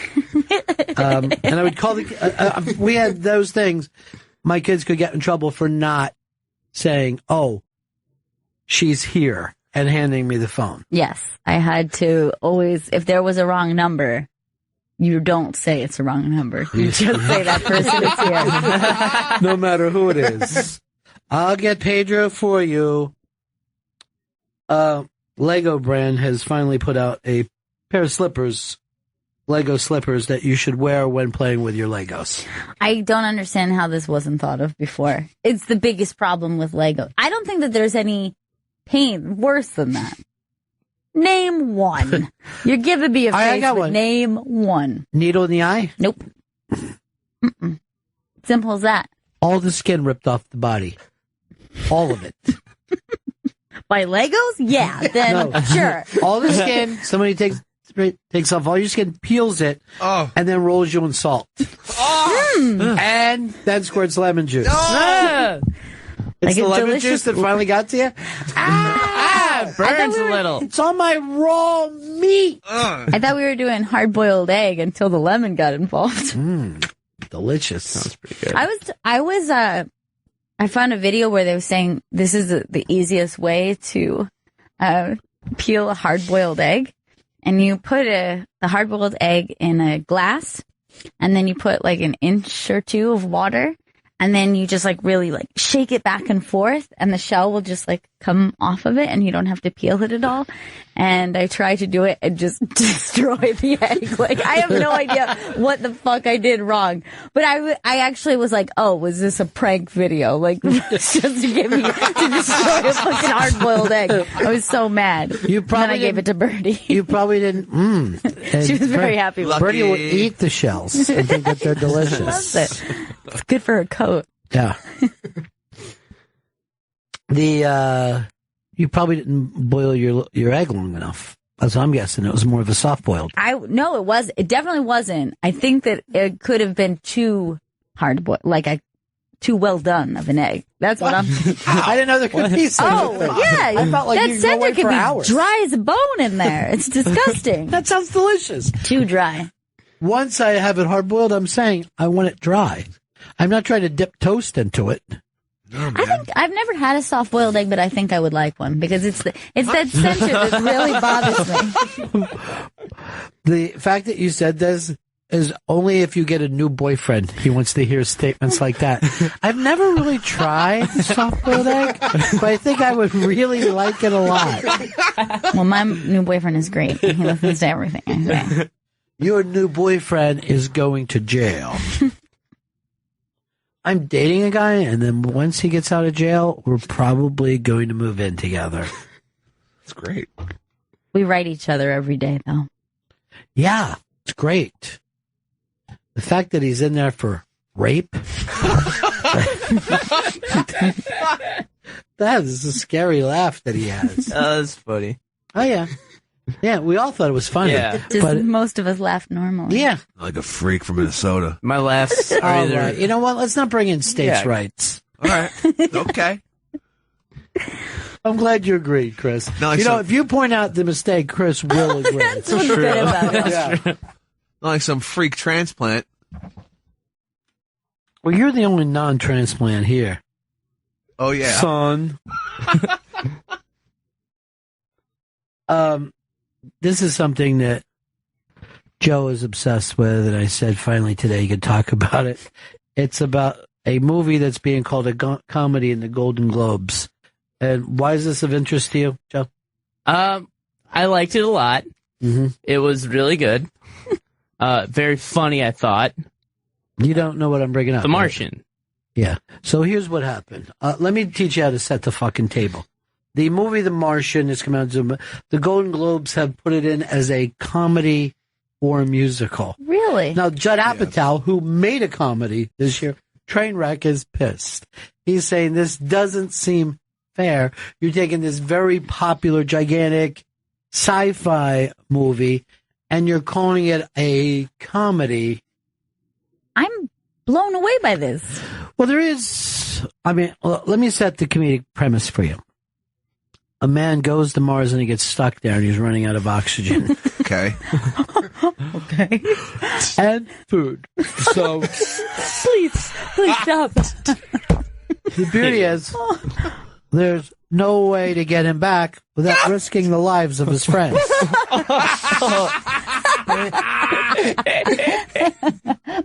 And I would call we had those things. My kids could get in trouble for not saying, oh, she's here, and handing me the phone. Yes. I had to always, if there was a wrong number, you don't say it's a wrong number. You just say that person is here. No matter who it is. I'll get Pedro for you. Lego brand has finally put out a pair of slippers, Lego slippers, that you should wear when playing with your Legos. I don't understand how this wasn't thought of before. It's the biggest problem with Lego. I don't think that there's any pain worse than that. Name one. You're giving me a face, I got but one. Name one. Needle in the eye? Nope. Mm-mm. Simple as that. All the skin ripped off the body. All of it. By Legos? Yeah, then No. sure. All the skin, somebody takes off all your skin, peels it, and then rolls you in salt. And then squirts lemon juice. It's the lemon juice that finally got to you? Burns a little. It's on my raw meat. I thought we were doing hard-boiled egg until the lemon got involved. Delicious. Sounds pretty good. I found a video where they were saying this is the easiest way to peel a hard-boiled egg. And you put the hard-boiled egg in a glass, and then you put like an inch or two of water, and then you just like really like shake it back and forth, and the shell will just like come off of it, and you don't have to peel it at all. And I tried to do it and just destroy the egg. Like I have no idea what the fuck I did wrong. But I actually was like, oh, was this a prank video? Like just to get me to destroy a fucking hard-boiled egg. I was so mad. You And then I gave it to Birdie. You probably didn't. She was very happy with it. Birdie would eat the shells and think that they're delicious. Loves it. It's good for her coat. Yeah. You probably didn't boil your egg long enough. That's what I'm guessing. It was more of a soft boiled. No, it was. It definitely wasn't. I think that it could have been too hard boiled, too well done of an egg. That's what I'm. I didn't know there could be such a thing. Yeah, I felt like that you could center wait could for be hours. dry as a bone in there. It's disgusting. That sounds delicious. Too dry. Once I have it hard boiled, I'm saying I want it dry. I'm not trying to dip toast into it. Oh, I think I've never had a soft boiled egg, but I think I would like one because it's that center that really bothers me. The fact that you said this is only if you get a new boyfriend. He wants to hear statements like that. I've never really tried soft boiled egg, but I think I would really like it a lot. Well, my new boyfriend is great. He listens to everything I say. Your new boyfriend is going to jail. I'm dating a guy, and then once he gets out of jail, we're probably going to move in together. That's great. We write each other every day, though. Yeah, it's great. The fact that he's in there for rape. That is a scary laugh that he has. Oh, that's funny. Oh, yeah. Yeah, we all thought it was funny. Yeah. Just But most of us laugh normally. yeah. Like a freak from Minnesota. My laughs are All either. right. You know what? Let's not bring in states' Yeah. rights. All right. Okay. I'm glad you agreed, Chris. No, like if you point out the mistake, Chris will agree. That's what's good about it. Yeah. Not like some freak transplant. Well, you're the only non-transplant here. Oh, yeah. Son. This is something that Joe is obsessed with, and I said finally today you could talk about it. It's about a movie that's being called a comedy in the Golden Globes. And why is this of interest to you, Joe? I liked it a lot. Mm-hmm. It was really good. Very funny, I thought. You don't know what I'm bringing up. The Martian. Right? Yeah. So here's what happened. Let me teach you how to set the fucking table. The movie The Martian is coming out soon. The Golden Globes have put it in as a comedy or a musical. Really? Now, Judd Apatow, who made a comedy this year, Trainwreck, is pissed. He's saying this doesn't seem fair. You're taking this very popular, gigantic sci-fi movie, and you're calling it a comedy. I'm blown away by this. Well, there is, let me set the comedic premise for you. A man goes to Mars and he gets stuck there and he's running out of oxygen. Okay. Okay. And food. So, please stop. the beauty is, there's no way to get him back without risking the lives of his friends.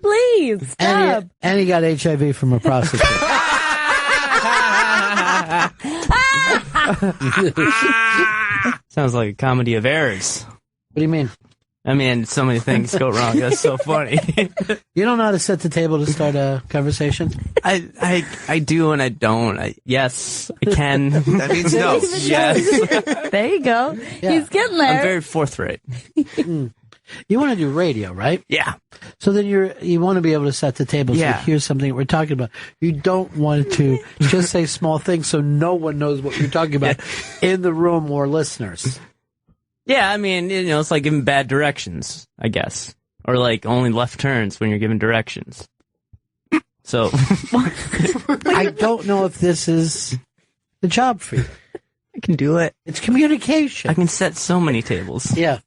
Please stop. And he got HIV from a prostitute. Sounds like a comedy of errors. What do you mean? I mean, so many things go wrong. That's so funny. You don't know how to set the table to start a conversation? I do and I don't. Yes, I can. That means no. Yes. There you go. Yeah. He's getting there. I'm very forthright. You want to do radio, right? Yeah. So then you want to be able to set the table. So Yeah. here's something that we're talking about. You don't want to just say small things so no one knows what you're talking about in the room or listeners. Yeah, I mean, it's like giving bad directions, I guess. Or like only left turns when you're giving directions. So. I don't know if this is the job for you. I can do it. It's communication. I can set so many tables. Yeah.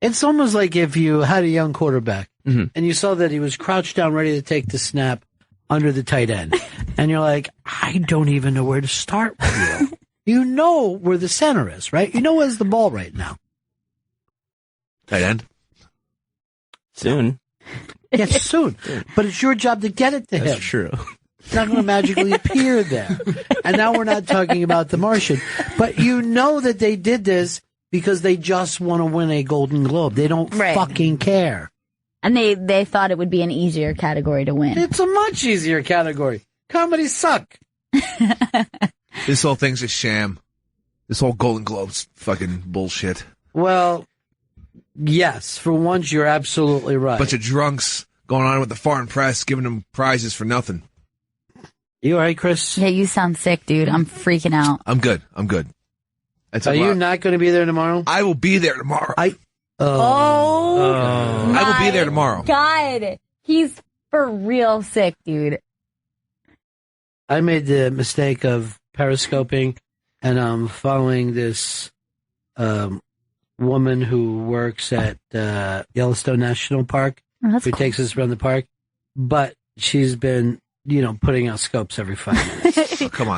It's almost like if you had a young quarterback and you saw that he was crouched down ready to take the snap under the tight end. And you're like, I don't even know where to start with you. You know where the center is, right? You know where's the ball right now. Tight end? Soon. Yes, soon. But it's your job to get it to him. That's true. It's not going to magically appear there. And now we're not talking about The Martian. But you know that they did this because they just want to win a Golden Globe. They don't fucking care. And they thought it would be an easier category to win. It's a much easier category. Comedies suck. This whole thing's a sham. This whole Golden Globes fucking bullshit. Well, yes, for once you're absolutely right. Bunch of drunks going on with the foreign press, giving them prizes for nothing. You all right, Chris? Yeah, you sound sick, dude. I'm freaking out. I'm good. That's Are you not going to be there tomorrow? I will be there tomorrow. I will be there tomorrow. God, he's for real sick, dude. I made the mistake of periscoping, and I'm following this woman who works at Yellowstone National Park, who takes us around the park. But she's been, putting out scopes every 5 minutes. Oh, come on.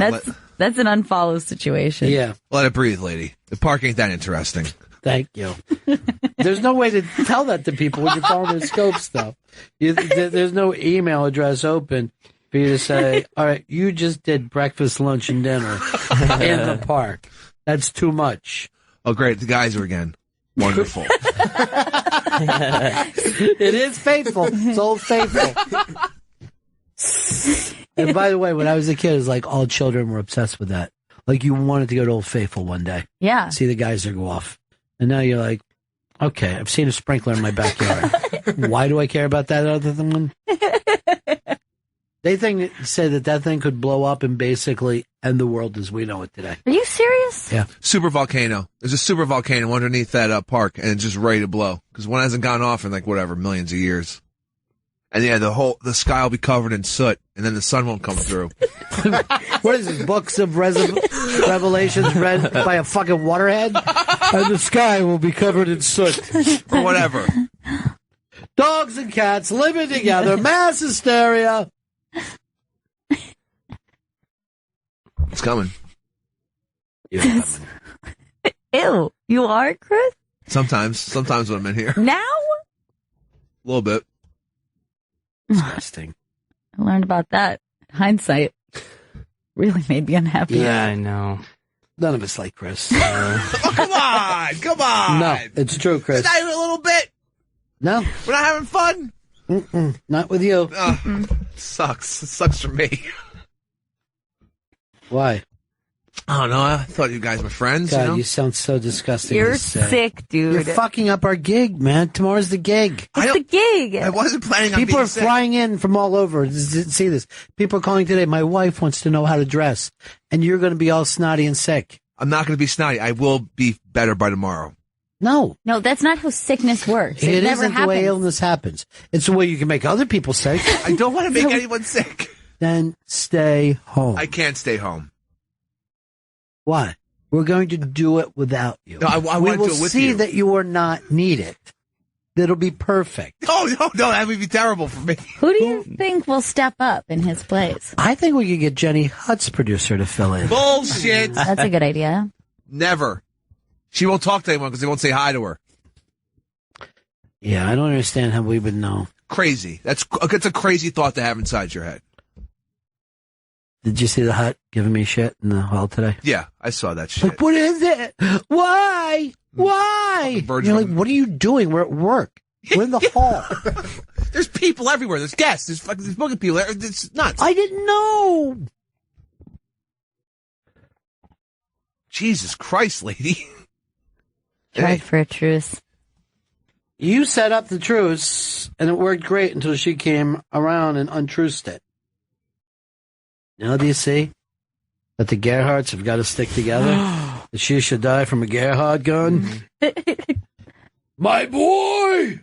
That's an unfollow situation. Yeah. Let it breathe, lady. The park ain't that interesting. Thank you. There's no way to tell that to people when you're following their scopes, though. There's no email address open for you to say, all right, you just did breakfast, lunch, and dinner in the park. That's too much. Oh, great. The geyser again. Wonderful. It is faithful. It's Old Faithful. And by the way, when I was a kid, it was like all children were obsessed with that. Like you wanted to go to Old Faithful one day. Yeah. See the geyser go off. And now you're like, okay, I've seen a sprinkler in my backyard. Why do I care about that other than one? They say that thing could blow up and basically end the world as we know it today. Are you serious? Yeah. Super volcano. There's a super volcano underneath that park, and it's just ready to blow because one hasn't gone off in like whatever millions of years. And yeah, the sky will be covered in soot, and then the sun won't come through. What is this? Books of Revelations read by a fucking waterhead? And the sky will be covered in soot. Or whatever. Dogs and cats living together. Mass hysteria. It's coming. Yeah. Ew. You are, Chris? Sometimes when I'm in here. Now? A little bit. Disgusting. I learned about that. Hindsight really made me unhappy. Yeah, I know. None of us like Chris. Oh, come on. No, it's true, Chris. Not even a little bit. No. We're not having fun. Not with you. Sucks. It sucks for me. Why? I don't know. I thought you guys were friends. God, you sound so disgusting. You're sick, dude. You're fucking up our gig, man. Tomorrow's the gig. It's the gig. I wasn't planning on People being are sick. flying in from all over to see this. People are calling today. My wife wants to know how to dress, and you're going to be all snotty and sick. I'm not going to be snotty. I will be better by tomorrow. No. No, that's not how sickness works. It never isn't happens. the way illness happens. It's the way you can make other people sick. I don't want to make anyone sick. Then stay home. I can't stay home. Why? We're going to do it without you. No, I we want to will do it with see you. that you are not needed. That'll be perfect. No, that would be terrible for me. Who do you think will step up in his place? I think we could get Jenny Hutt's producer to fill in. Bullshit. That's a good idea. Never. She won't talk to anyone because they won't say hi to her. Yeah, I don't understand how we would know. Crazy. That's a crazy thought to have inside your head. Did you see the Hut giving me shit in the hall today? Yeah, I saw that shit. Like, what is it? Why? Why? You're like, what are you doing? We're at work. We're in the hall. There's people everywhere. There's guests. There's fucking people. It's nuts. I didn't know. Jesus Christ, lady. Tried for a truce. You set up the truce, and it worked great until she came around and untruced it. Now do you see that the Gerhardts have got to stick together? That she should die from a Gerhard gun? My boy!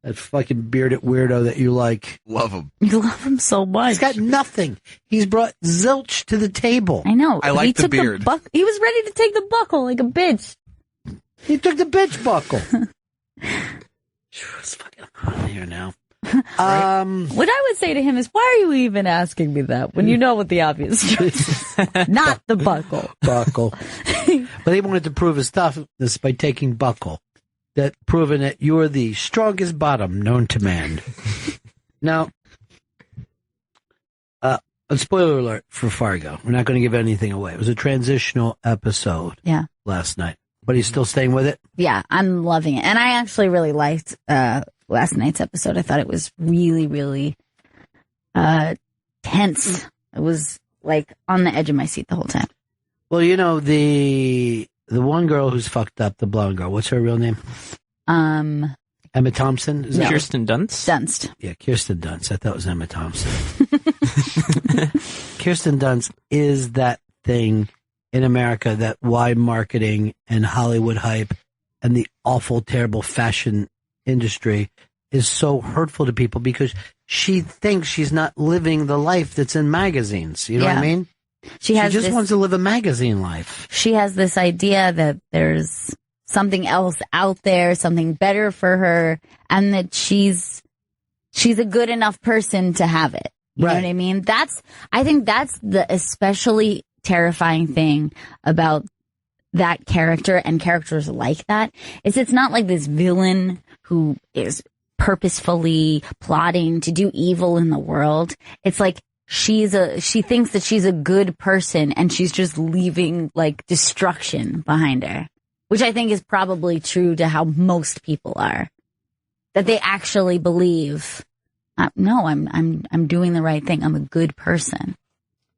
That fucking bearded weirdo that you like. Love him. You love him so much. He's got nothing. He's brought zilch to the table. I know. I like he the took beard. He was ready to take the buckle like a bitch. He took the bitch buckle. It's fucking hot in here now. What I would say to him is, why are you even asking me that when you know what the obvious choice is? Not the buckle. Buckle. But he wanted to prove his toughness by taking buckle. That proving that you're the strongest bottom known to man. Now, a spoiler alert for Fargo. We're not going to give anything away. It was a transitional episode last night. But he's still staying with it? Yeah, I'm loving it. And I actually really liked last night's episode. I thought it was really, really tense. It was like on the edge of my seat the whole time. Well, you know, the one girl who's fucked up, the blonde girl, what's her real name? Emma Thompson? Is that Kirsten Dunst? Dunst. Yeah, Kirsten Dunst. I thought it was Emma Thompson. Kirsten Dunst is that thing in America that why marketing and Hollywood hype and the awful, terrible fashion industry is so hurtful to people because she thinks she's not living the life that's in magazines. You know what I mean? She just wants to live a magazine life. She has this idea that there's something else out there, something better for her, and that she's a good enough person to have it. You know what I mean? I think that's the especially terrifying thing about that character and characters like that is it's not like this villain who is purposefully plotting to do evil in the world. It's like she thinks that she's a good person and she's just leaving like destruction behind her, which I think is probably true to how most people are, that they actually believe, no, I'm doing the right thing. I'm a good person.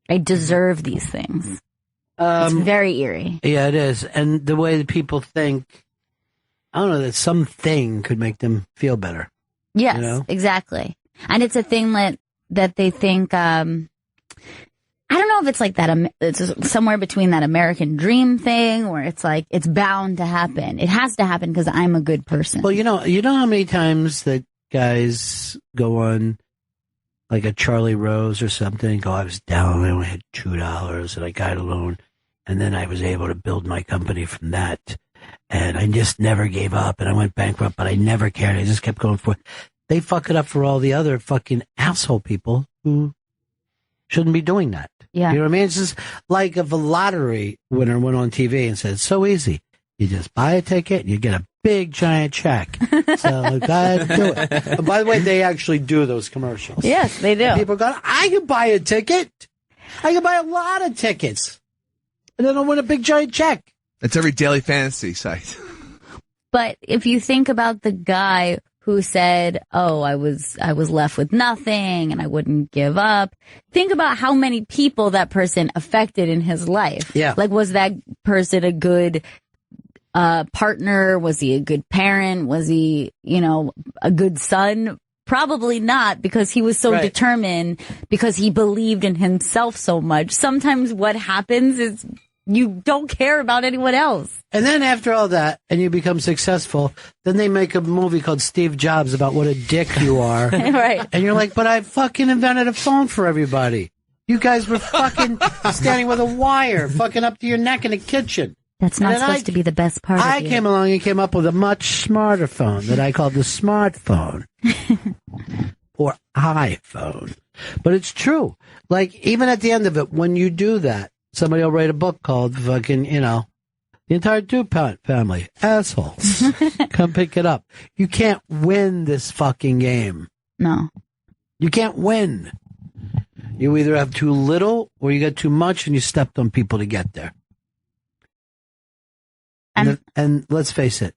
I deserve these things. It's very eerie. Yeah, it is. And the way that people think, I don't know, that something could make them feel better. Yes, you know? exactly. And it's a thing that that they think, I don't know if it's like that, it's somewhere between that American dream thing where it's like, it's bound to happen. It has to happen because I'm a good person. Well, you know how many times that guys go on like a Charlie Rose or something, I was down, I only had $2 and I got a loan. And then I was able to build my company from that. And I just never gave up and I went bankrupt, but I never cared. I just kept going for it. They fuck it up for all the other fucking asshole people who shouldn't be doing that. Yeah. You know what I mean? It's just like if a lottery winner went on TV and said, it's so easy. You just buy a ticket and you get a big giant check. So go ahead and do it. And by the way, they actually do those commercials. Yes, they do. And people go, I can buy a ticket. I can buy a lot of tickets. And then I'll win a big giant check. That's every daily fantasy site. But if you think about the guy who said, oh, I was left with nothing and I wouldn't give up. Think about how many people that person affected in his life. Yeah. Like, was that person a good partner? Was he a good parent? Was he, a good son? Probably not, because he was so determined, because he believed in himself so much. Sometimes what happens is you don't care about anyone else. And then after all that, and you become successful, then they make a movie called Steve Jobs about what a dick you are. Right. And you're like, but I fucking invented a phone for everybody. You guys were fucking standing with a wire, fucking up to your neck in a kitchen. That's not supposed to be the best part I of you. came along and came up with a much smarter phone that I called the smartphone. Or iPhone. But it's true. Like, even at the end of it, when you do that, somebody will write a book called fucking, the entire DuPont family. Assholes. Come pick it up. You can't win this fucking game. No. You can't win. You either have too little or you got too much and you stepped on people to get there. And let's face it,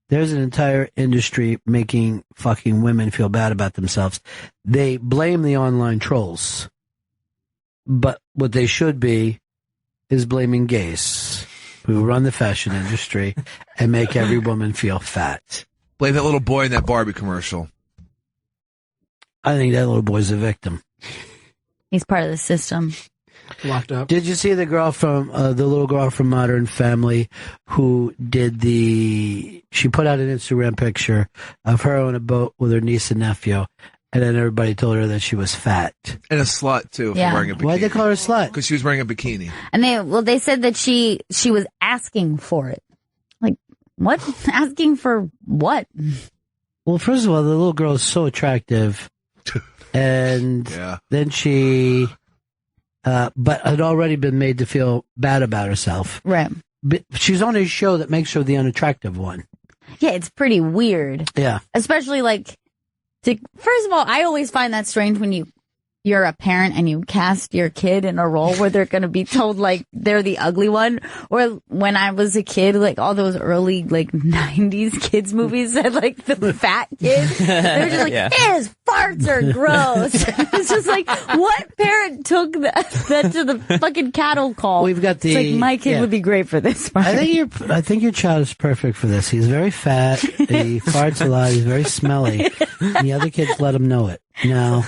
there's an entire industry making fucking women feel bad about themselves. They blame the online trolls. But what they should be is blaming gays who run the fashion industry and make every woman feel fat. Blame that little boy in that Barbie commercial. I think that little boy's a victim. He's part of the system. Locked up. Did you see the girl from the little girl from Modern Family who did she put out an Instagram picture of her on a boat with her niece and nephew, and then everybody told her that she was fat And a slut, too, Yeah. for wearing a bikini. Why'd they call her a slut? Because she was wearing a bikini. And they said that she was asking for it. Like, what? Asking for what? Well, first of all, the little girl is so attractive, and then she, but had already been made to feel bad about herself. Right. But she's on a show that makes her the unattractive one. Yeah, it's pretty weird. Yeah. Especially first of all, I always find that strange when you're a parent and you cast your kid in a role where they're going to be told like they're the ugly one. Or when I was a kid, like all those early like 90s kids movies had like the fat kid. They were just like, his farts are gross. It's just like, what parent took that to the fucking cattle call? We've got It's like, my kid would be great for this part. I think your child is perfect for this. He's very fat. He farts a lot. He's very smelly. And the other kids let him know it. Now,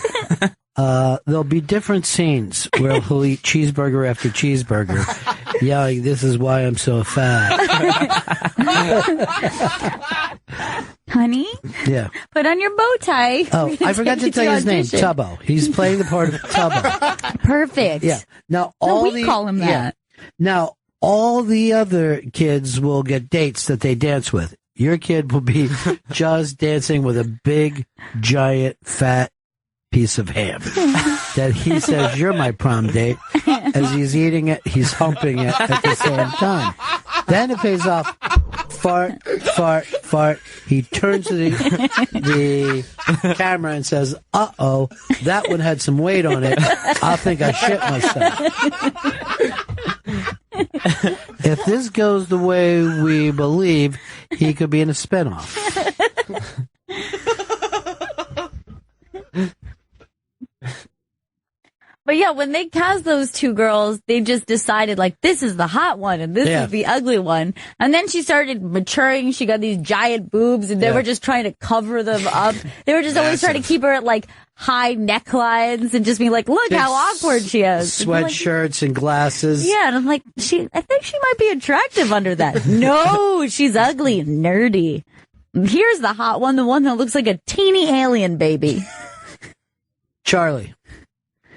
there'll be different scenes where he'll eat cheeseburger after cheeseburger, yelling, "This is why I'm so fat." Honey? Yeah. Put on your bow tie. Oh, I forgot to tell you his name, audition. Tubbo. He's playing the part of Tubbo. Perfect. Yeah. Now, we call him that. Now, all the other kids will get dates that they dance with. Your kid will be just dancing with a big, giant, fat piece of ham that he says, "You're my prom date." As he's eating it, he's humping it at the same time. Then it pays off. Fart, fart, fart. He turns to the camera and says, "Uh-oh, that one had some weight on it. I think I shit myself." If this goes the way we believe, he could be in a spinoff. But Yeah, when they cast those two girls, they just decided, like, this is the hot one and this is the ugly one. And then she started maturing. She got these giant boobs, and they were just trying to cover them up. They were just always trying to keep her at, like, high necklines and just be like, look how awkward she is. Sweatshirts and glasses. Yeah, and I'm like, I think she might be attractive under that. No, she's ugly and nerdy. Here's the hot one, the one that looks like a teeny alien baby. Charlie.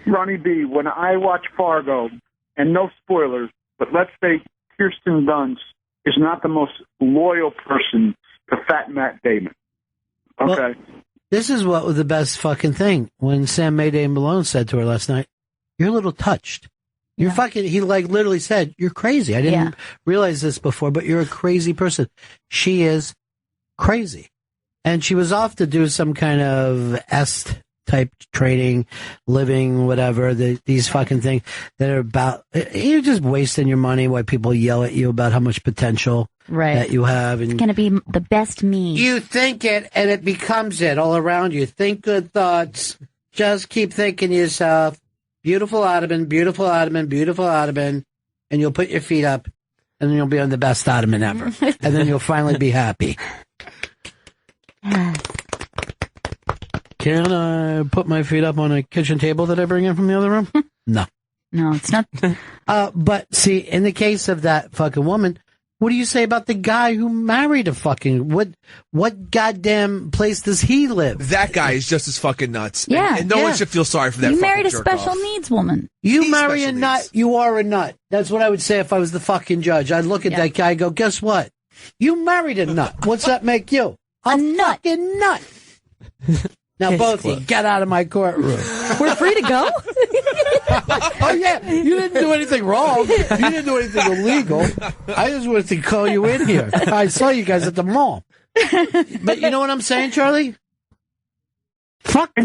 Ronnie B, when I watch Fargo, and no spoilers, but let's say Kirsten Dunst is not the most loyal person to Fat Matt Damon. Okay? Well, this is what was the best fucking thing. When Sam Mayday Malone said to her last night, you're a little touched. You're fucking, he like literally said, you're crazy. I didn't realize this before, but you're a crazy person. She is crazy. And she was off to do some kind of type training, living, whatever, these fucking things that are about, you're just wasting your money while people yell at you about how much potential that you have. And it's going to be the best me. You think it, and it becomes it all around you. Think good thoughts. Just keep thinking to yourself, beautiful ottoman, beautiful ottoman, beautiful ottoman, and you'll put your feet up, and then you'll be on the best ottoman ever. And then you'll finally be happy. Can I put my feet up on a kitchen table that I bring in from the other room? No. No, it's not. But see, in the case of that fucking woman, what do you say about the guy who married a fucking, what goddamn place does he live? That guy is just as fucking nuts. Yeah. And no one should feel sorry for that. You married a jerk special off. needs woman. You marry a nut, you are a nut. That's what I would say if I was the fucking judge. I'd look at that guy and go, guess what? You married a nut. What's that make you? A fucking nut. Now, both of you, get out of my courtroom. We're free to go? Oh, yeah. You didn't do anything wrong. You didn't do anything illegal. I just wanted to call you in here. I saw you guys at the mall. But you know what I'm saying, Charlie? Fuck I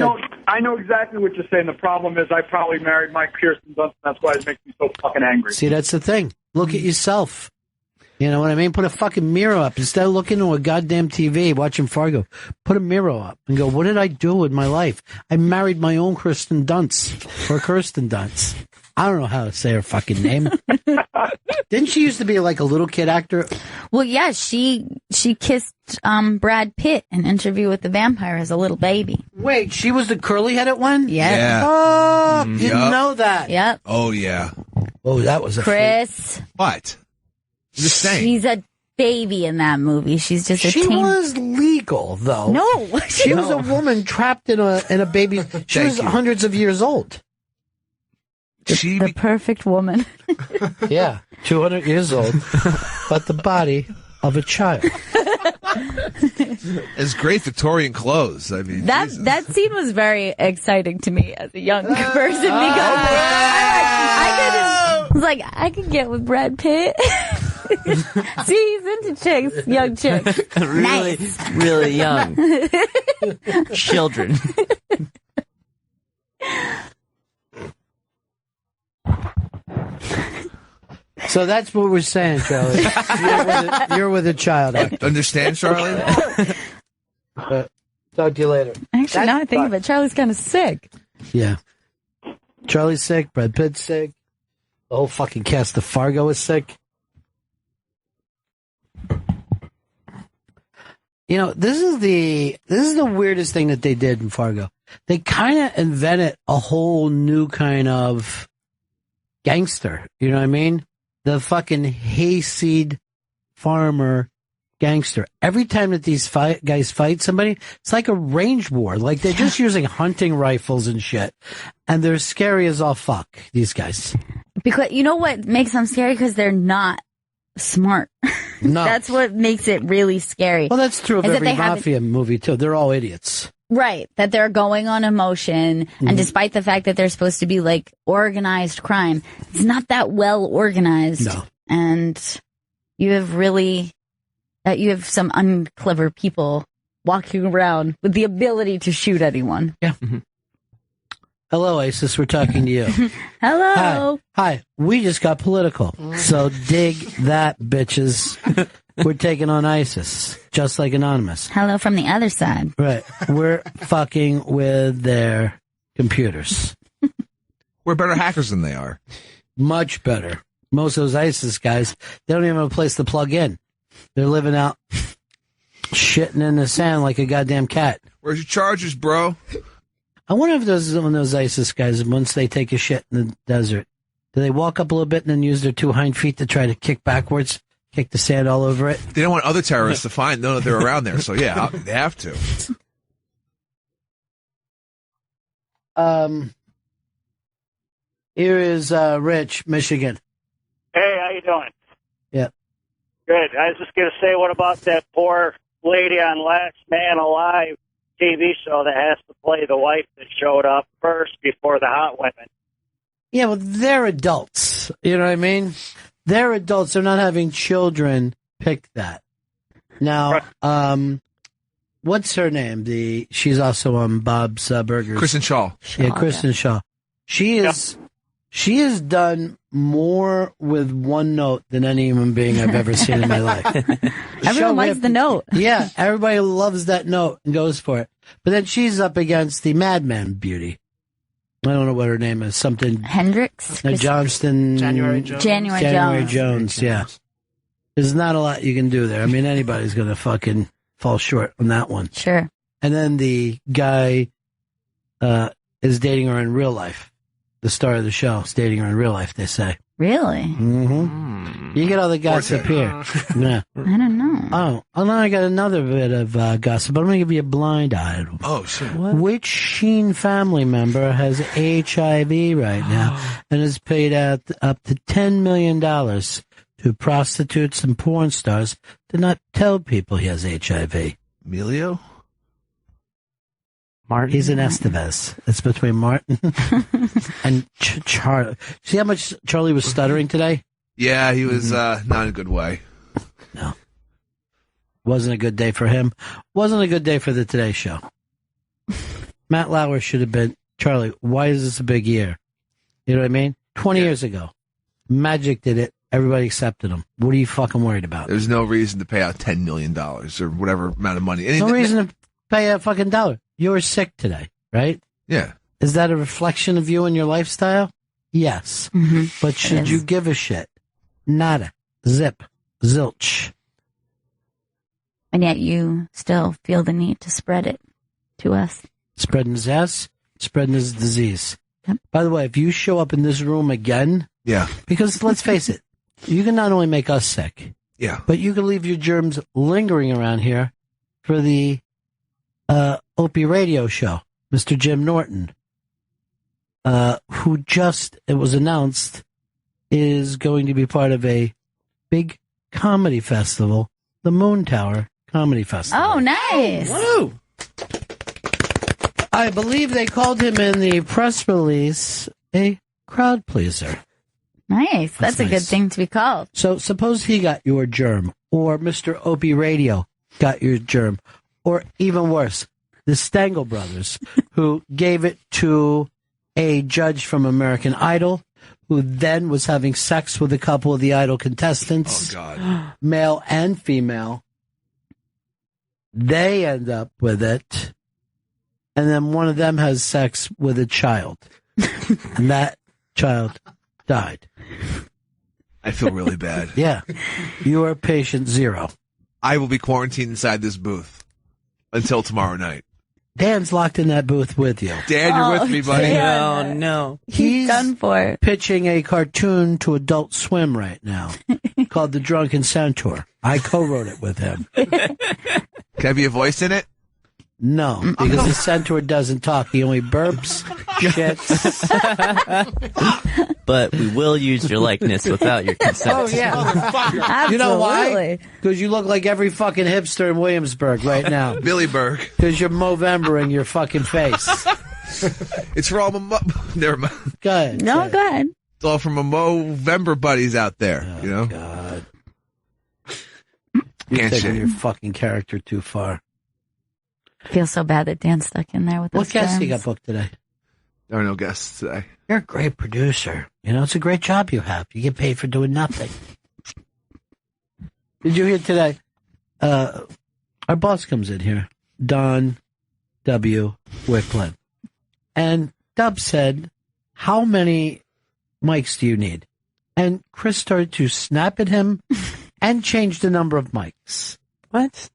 know exactly what you're saying. The problem is I probably married Mike Kirsten Dunst, and that's why it makes me so fucking angry. See, that's the thing. Look at yourself. You know what I mean? Put a fucking mirror up. Instead of looking at a goddamn TV, watching Fargo, put a mirror up and go, what did I do with my life? I married my own Kirsten Dunst. Or Kirsten Dunst. I don't know how to say her fucking name. Didn't she used to be like a little kid actor? Well, yeah, she kissed Brad Pitt in Interview with the Vampire as a little baby. Wait, she was the curly-headed one? Yeah. Oh, didn't know that. Yep. Oh, yeah. Oh, that was a Chris. What? Just saying. She's a baby in that movie. She's just a She teen. was legal, though. No. She was a woman trapped in a baby. She was hundreds of years old. The perfect woman. Yeah, 200 years old, but the body of a child. It's great Victorian clothes. I mean, that scene was very exciting to me as a young person because I could get with Brad Pitt. See, he's into chicks, young chicks. Really, really young. Children. So that's what we're saying, Charlie. You're with a child actor. Understand, Charlie? Talk to you later. Actually, now I think of it, Charlie's kind of sick. Yeah. Charlie's sick. Brad Pitt's sick. The whole fucking cast of Fargo is sick. You know, this is the weirdest thing that they did in Fargo. They kind of invented a whole new kind of gangster. You know what I mean? The fucking hayseed farmer gangster. Every time that these guys fight somebody, it's like a range war. Like they're just using hunting rifles and shit. And they're scary as all fuck, these guys. Because you know what makes them scary? Because they're not smart. No. That's what makes it really scary. Well, that's true of every mafia movie, too. They're all idiots. Right. That they're going on emotion. And despite the fact that they're supposed to be like organized crime, it's not that well organized. No. And you have some unclever people walking around with the ability to shoot anyone. Yeah. Mm-hmm. Hello, ISIS. We're talking to you. Hello. Hi. We just got political. So dig that, bitches. We're taking on ISIS, just like Anonymous. Hello from the other side. Right. We're fucking with their computers. We're better hackers than they are. Much better. Most of those ISIS guys, they don't even have a place to plug in. They're living out shitting in the sand like a goddamn cat. Where's your chargers, bro? I wonder if those one of those ISIS guys, once they take a shit in the desert, do they walk up a little bit and then use their 2 hind feet to try to kick backwards, kick the sand all over it? They don't want other terrorists to know that they're around there, so yeah, they have to. Here is Rich, Michigan. Hey, how you doing? Yeah. Good. I was just going to say, what about that poor lady on Last Man Alive TV show that has to play the wife that showed up first before the hot women? Yeah, well, they're adults. You know what I mean? They're adults. They're not having children pick that. Now, what's her name? She's also on Bob's Burgers. Kristen Shaw. Yeah, Kristen Shaw. She has done more with one note than any human being I've ever seen in my life. Everyone likes the note. Yeah, everybody loves that note and goes for it. But then she's up against the Madman beauty. I don't know what her name is. Something Hendricks? Johnston. January Jones. January Jones, yeah. There's not a lot you can do there. I mean, anybody's going to fucking fall short on that one. Sure. And then the guy is dating her in real life. The star of the show is dating her in real life, they say. Really? Mm-hmm. You get all the gossip here. Yeah. I don't know. Oh, now I got another bit of gossip, but I'm going to give you a blind item. Oh, shit. What? Which Sheen family member has HIV right now and has paid out up to $10 million to prostitutes and porn stars to not tell people he has HIV? Emilio? Martin? He's an Estevez. It's between Martin and Charlie. See how much Charlie was stuttering today? Yeah, he was not in a good way. No. Wasn't a good day for him. Wasn't a good day for the Today Show. Matt Lauer should have been, Charlie, why is this a big year? You know what I mean? 20 years ago, Magic did it. Everybody accepted him. What are you fucking worried about? There's no reason to pay out $10 million or whatever amount of money. No reason to pay a fucking dollar. You were sick today, right? Yeah. Is that a reflection of you and your lifestyle? Yes. Mm-hmm. But should you give a shit? Nada. Zip. Zilch. And yet you still feel the need to spread it to us. Spreading his ass, spreading his disease. Yep. By the way, if you show up in this room again, yeah, because let's face it, you can not only make us sick, yeah, but you can leave your germs lingering around here for the Opie radio show, Mr. Jim Norton, who just, it was announced, is going to be part of a big comedy festival, the Moon Tower Comedy Festival. Oh, nice. Woo! I believe they called him in the press release a crowd pleaser. Nice. That's a good thing to be called. So suppose he got your germ, or Mr. Opie Radio got your germ, or even worse, the Stengel brothers, who gave it to a judge from American Idol, who then was having sex with a couple of the Idol contestants, male and female. They end up with it, and then one of them has sex with a child, and that child died. I feel really bad. Yeah. You are patient zero. I will be quarantined inside this booth until tomorrow night. Dan's locked in that booth with you. Dan, you're with me, buddy. Dan. Oh, no. He's done for. Pitching a cartoon to Adult Swim right now called The Drunken Centaur. I co-wrote it with him. Can I be a voice in it? No, because the centaur doesn't talk. He only burps, shits. But we will use your likeness without your consent. Oh, yeah. You know why? Because you look like every fucking hipster in Williamsburg right now. Billy Berg. Because you're Movembering your fucking face. It's for all my never mind. Go ahead. No, go ahead. It's all for my Movember buddies out there. Oh, you know? God. You're taking your fucking character too far. I feel so bad that Dan's stuck in there with What us. guests you got booked today? There are no guests today. You're a great producer. You know, it's a great job you have. You get paid for doing nothing. Did you hear today? Our boss comes in here, Don W. Wicklund. And Dub said, how many mics do you need? And Chris started to snap at him and change the number of mics. What?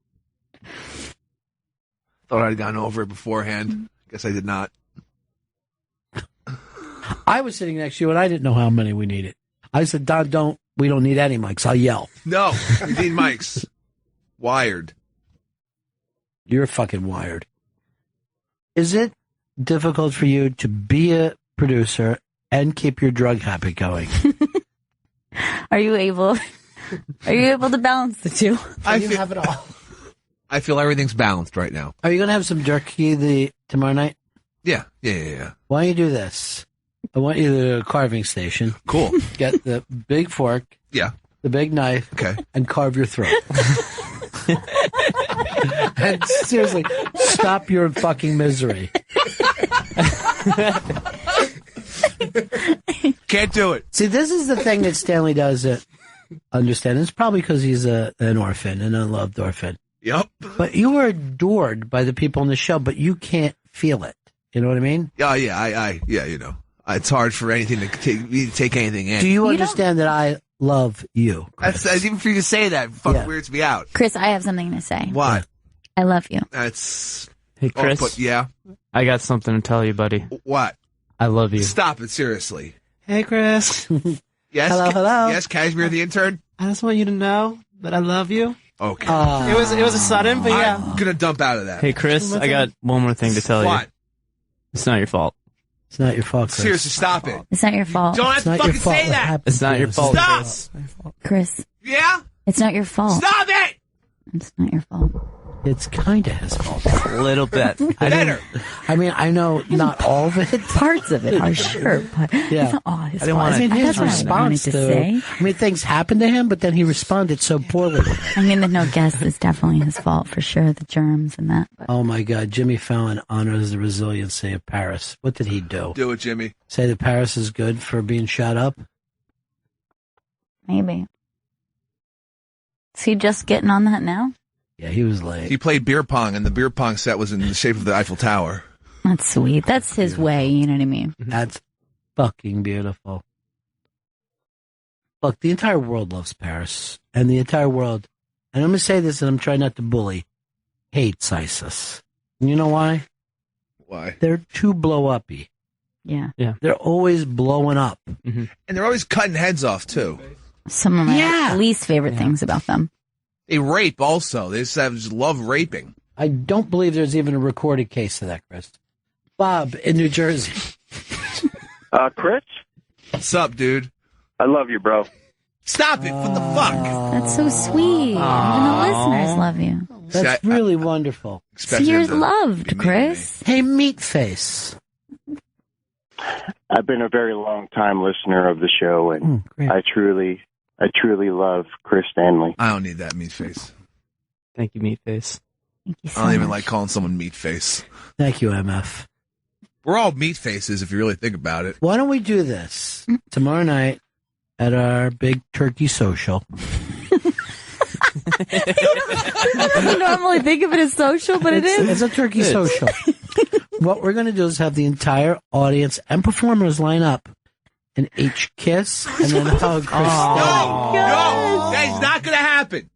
Thought I'd gotten over it beforehand. Guess I did not. I was sitting next to you and I didn't know how many we needed. I said, Don, we don't need any mics. I'll yell. No, we need mics. Wired. You're fucking wired. Is it difficult for you to be a producer and keep your drug habit going? Are you able to balance the two? I have it all. I feel everything's balanced right now. Are you going to have some jerky tomorrow night? Yeah. Why don't you do this? I want you to the carving station. Cool. Get the big fork. Yeah. The big knife. Okay. And carve your throat. And seriously, stop your fucking misery. Can't do it. See, this is the thing that Stanley doesn't understand. It's probably because he's an orphan, an unloved orphan. Yep. But you are adored by the people on the show, but you can't feel it. You know what I mean? Yeah, you know. It's hard for anything to take anything in. Do you understand that I love you, Chris? That's even for you to say that weirds me out. Chris, I have something to say. Why? I love you. That's... Hey, Chris. but yeah? I got something to tell you, buddy. What? I love you. Stop it, seriously. Hey, Chris. Yes? Hello. Yes, Cashmere the intern? I just want you to know that I love you. Okay. It was a sudden, but yeah. I'm gonna dump out of that. Hey, Chris, I got one more thing to tell you. What? It's not your fault. It's not your fault, Chris. Seriously, stop it. It's not your fault. Don't have to fucking say that. It's not your fault. Stop! Chris. Yeah? It's not your fault. Stop it! It's not your fault. It's kind of his fault. A little bit. Better. I mean, I know not all of it. Parts of it are sure, but Yeah. it's not all his I didn't fault. want his That's what I response wanted to say. I mean, things happened to him, but then he responded so poorly. I mean, the no guess is definitely his fault for sure. The germs and that. But Oh my God, Jimmy Fallon honors the resiliency of Paris. What did he do? Do it, Jimmy. Say that Paris is good for being shot up? maybe. Is he just getting on that now? Yeah, he was late. He played beer pong, and the beer pong set was in the shape of the Eiffel Tower. That's sweet. That's his way. You know what I mean? That's fucking beautiful. Look, the entire world loves Paris. And the entire world, and I'm going to say this, and I'm trying not to bully, hates ISIS. And you know why? Why? They're too blow-uppy. Yeah. They're always blowing up. Mm-hmm. And they're always cutting heads off, too. Some of my least favorite things about them. They rape also. They just love raping. I don't believe there's even a recorded case of that, Chris. Bob in New Jersey. Chris? What's up, dude? I love you, bro. Stop it. What the fuck? That's so sweet. Even the listeners love you. That's really wonderful. So you're loved, Chris. Hey, meat face. I've been a very long time listener of the show, and I truly love Chris Stanley. I don't need that meat face. Thank you, meat face. Thank you I don't even like calling someone meat face. Thank you, MF. We're all meat faces if you really think about it. Why don't we do this tomorrow night at our big turkey social? I don't normally think of it as social, but It's a turkey social. What we're going to do is have the entire audience and performers line up and each kiss and then hug Chris. No, that's not going to happen.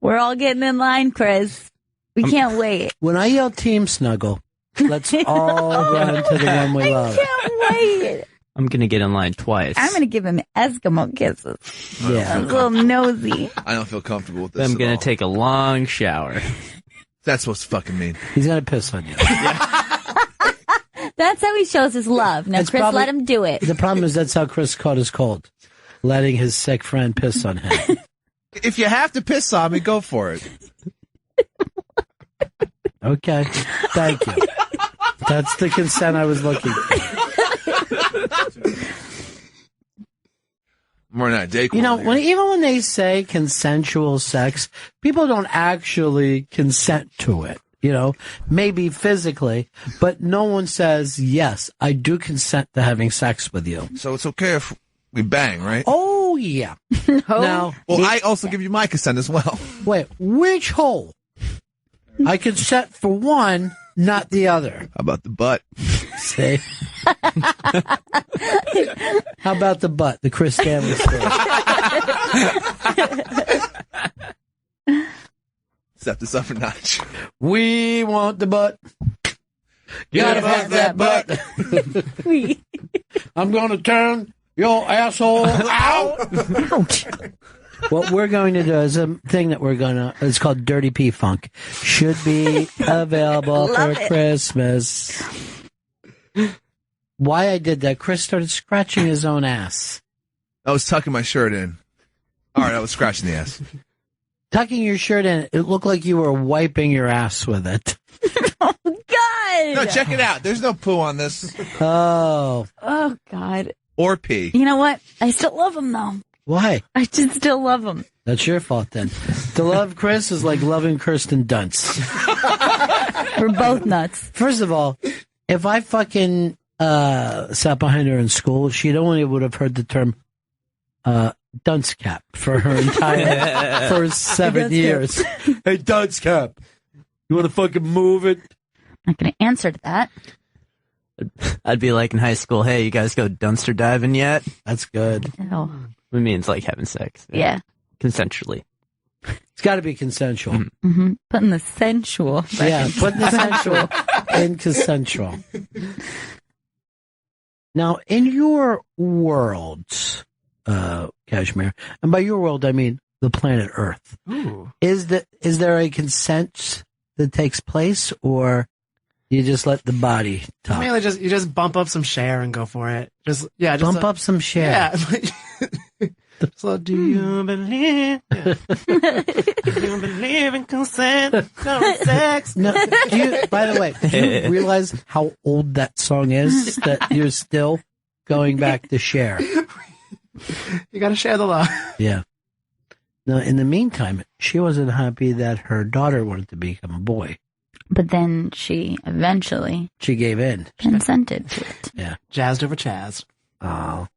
We're all getting in line, Chris. We can't wait. When I yell team snuggle, let's all run to the one we love. Can't wait. I'm going to get in line twice. I'm going to give him Eskimo kisses. Yeah. I'm a little nosy. I don't feel comfortable with this. I'm going to take a long shower. That's what's fucking mean. He's going to piss on you. That's how he shows his love. Now, It's Chris, probably- let him do it. The problem is that's how Chris caught his cold, letting his sick friend piss on him. If you have to piss on me, go for it. Okay. Thank you. That's the consent I was looking for. More than that, Dayquil. You know, even when they say consensual sex, people don't actually consent to it. You know, maybe physically, but no one says, yes, I do consent to having sex with you. So it's okay if we bang, right? Oh, yeah. Now, well, I also give you my consent as well. Wait, which hole? I consent for one, not the other. How about the butt? See? How about the butt? The Chris Stanley story. Step this up a notch. We want the butt. Gotta have that butt. I'm gonna turn your asshole out. Ouch. What we're going to do is a thing that it's called Dirty P-Funk. Should be available for Christmas. Why I did that, Chris started scratching his own ass. I was tucking my shirt in. All right, I was scratching the ass. Tucking your shirt in, it looked like you were wiping your ass with it. Oh, God. No, check it out. There's no poo on this. Oh. Oh, God. Or pee. You know what? I still love him, though. Why? I just still love him. That's your fault, then. To love Chris is like loving Kirsten Dunst. We're both nuts. First of all, if I fucking sat behind her in school, she only would have heard the term dunce cap for her entire first 7 years. Hey, dunce cap. You want to fucking move it? I'm not going to answer to that. I'd be like in high school, hey, you guys go dumpster diving yet? That's good. Ew. It means like having sex. Yeah. Consensually. It's got to be consensual. Mm-hmm. Putting the sensual. Yeah, putting the sensual in consensual. Now, in your world, Kashmir, and by your world, I mean the planet Earth, is there a consent that takes place, or you just let the body talk? Mainly you just bump up some share and go for it. Just bump up some share. Yeah. So do you believe? Do you believe in consent? No sex? No. By the way, do you realize how old that song is? That you're still going back to share. You got to share the love. Yeah. Now, in the meantime, she wasn't happy that her daughter wanted to become a boy. But then she eventually gave in. Consented to it. Yeah. Jazzed over Chaz. Oh.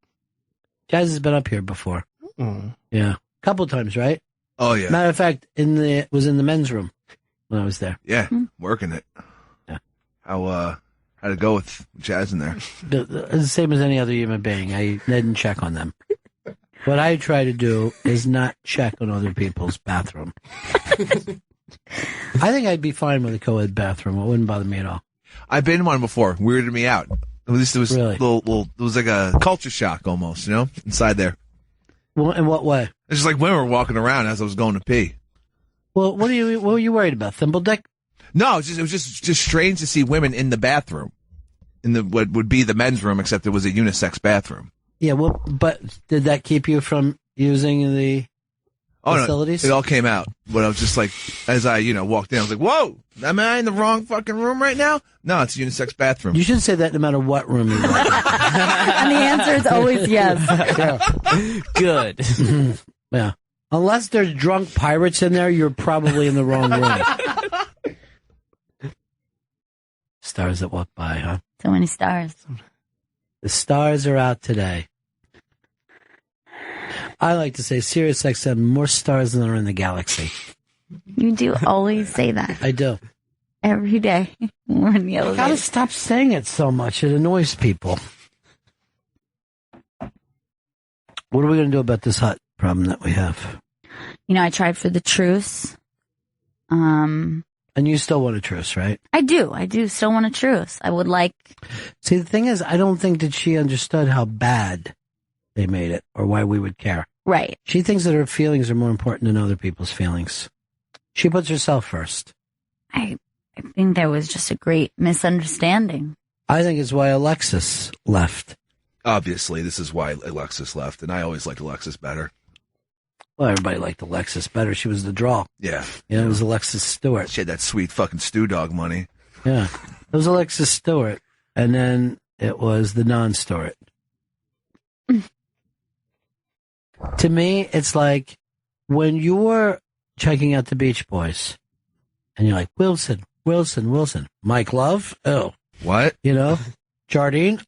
Jazz has been up here before. Mm. Yeah. A couple times, right? Oh, yeah. Matter of fact, was in the men's room when I was there. Yeah, working it. Yeah. How'd it go with Jazz in there? The same as any other human being. I didn't check on them. What I try to do is not check on other people's bathroom. I think I'd be fine with a co-ed bathroom. It wouldn't bother me at all. I've been in one before. Weirded me out. At least it was Really? it was like a culture shock almost, inside there. Well, in what way? It's just like women were walking around as I was going to pee. Well, what were you worried about? Thimble dick? No, it was just strange to see women in the bathroom, in what would be the men's room, except it was a unisex bathroom. Yeah, well, but did that keep you from using the facilities? No, it all came out. But I was just like, as I walked in, I was like, "Whoa, am I in the wrong fucking room right now?" No, it's a unisex bathroom. You should say that no matter what room you walk in. And the answer is always yes. Yeah. Good. Yeah. Unless there's drunk pirates in there, you're probably in the wrong room. Stars that walk by, huh? So many stars. The stars are out today. I like to say Sirius XM more stars than are in the galaxy. You do always say that. I do. Every day. We're in the I elevator. gotta stop saying it so much. It annoys people. What are we gonna do about this hot problem that we have? I tried for the truce. And you still want a truce, right? I do still want a truce. I would like... See, the thing is, I don't think that she understood how bad they made it or why we would care. Right. She thinks that her feelings are more important than other people's feelings. She puts herself first. I think there was just a great misunderstanding. I think it's why Alexis left. Obviously, this is why Alexis left, and I always liked Alexis better. Well, everybody liked Alexis better. She was the draw. Yeah. It was Alexis Stewart. She had that sweet fucking stew dog money. Yeah. It was Alexis Stewart, and then it was the non-Stewart. To me, it's like when you're checking out the Beach Boys, and you're like, Wilson, Mike Love, oh. What? Jardine,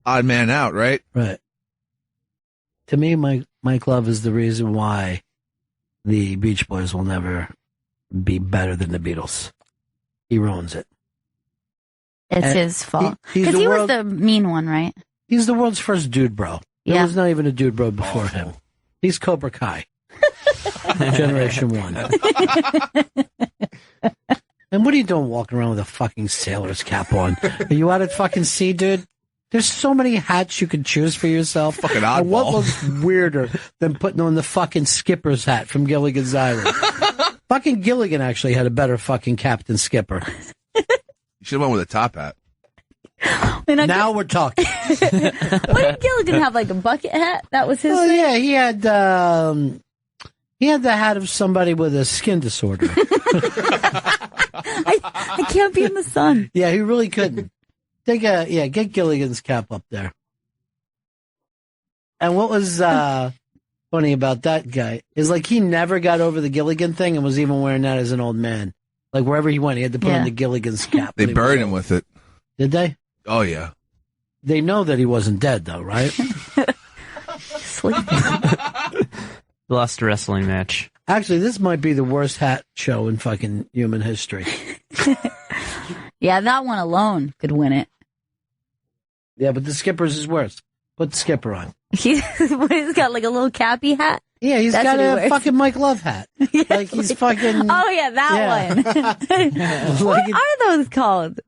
Odd man out, right? Right. To me, Mike Love is the reason why the Beach Boys will never be better than the Beatles. He ruins it. It's And his fault. he's Because the he was world- the mean one, right? He's the world's first dude bro. There Yeah. was not even a dude bro before him. He's Cobra Kai. Generation 1. And what are you doing walking around with a fucking sailor's cap on? Are you out at fucking sea, dude? There's so many hats you can choose for yourself. Fucking And what oddball. looks weirder than putting on the fucking skipper's hat from Gilligan's Island? Fucking Gilligan actually had a better fucking Captain Skipper. You should have went with a top hat. Now we're talking. What did Gilligan have, like a bucket hat? That was his Oh thing? yeah, he had the hat of somebody with a skin disorder. I can't be in the sun. Yeah, he really couldn't. Get Gilligan's cap up there. And what was funny about that guy is like he never got over the Gilligan thing and was even wearing that as an old man. Like wherever he went, he had to put on the Gilligan's cap. They buried him with it. Did they? Oh, yeah. They know that he wasn't dead though, right? Lost a wrestling match. Actually, this might be the worst hat show in fucking human history. Yeah, that one alone could win it. Yeah, but the Skipper's is worse. Put the Skipper on. He's got like a little cappy hat. Yeah, he's That's got what he a wears. fucking Mike Love hat. Like he's fucking. Oh yeah, that one. What are those called?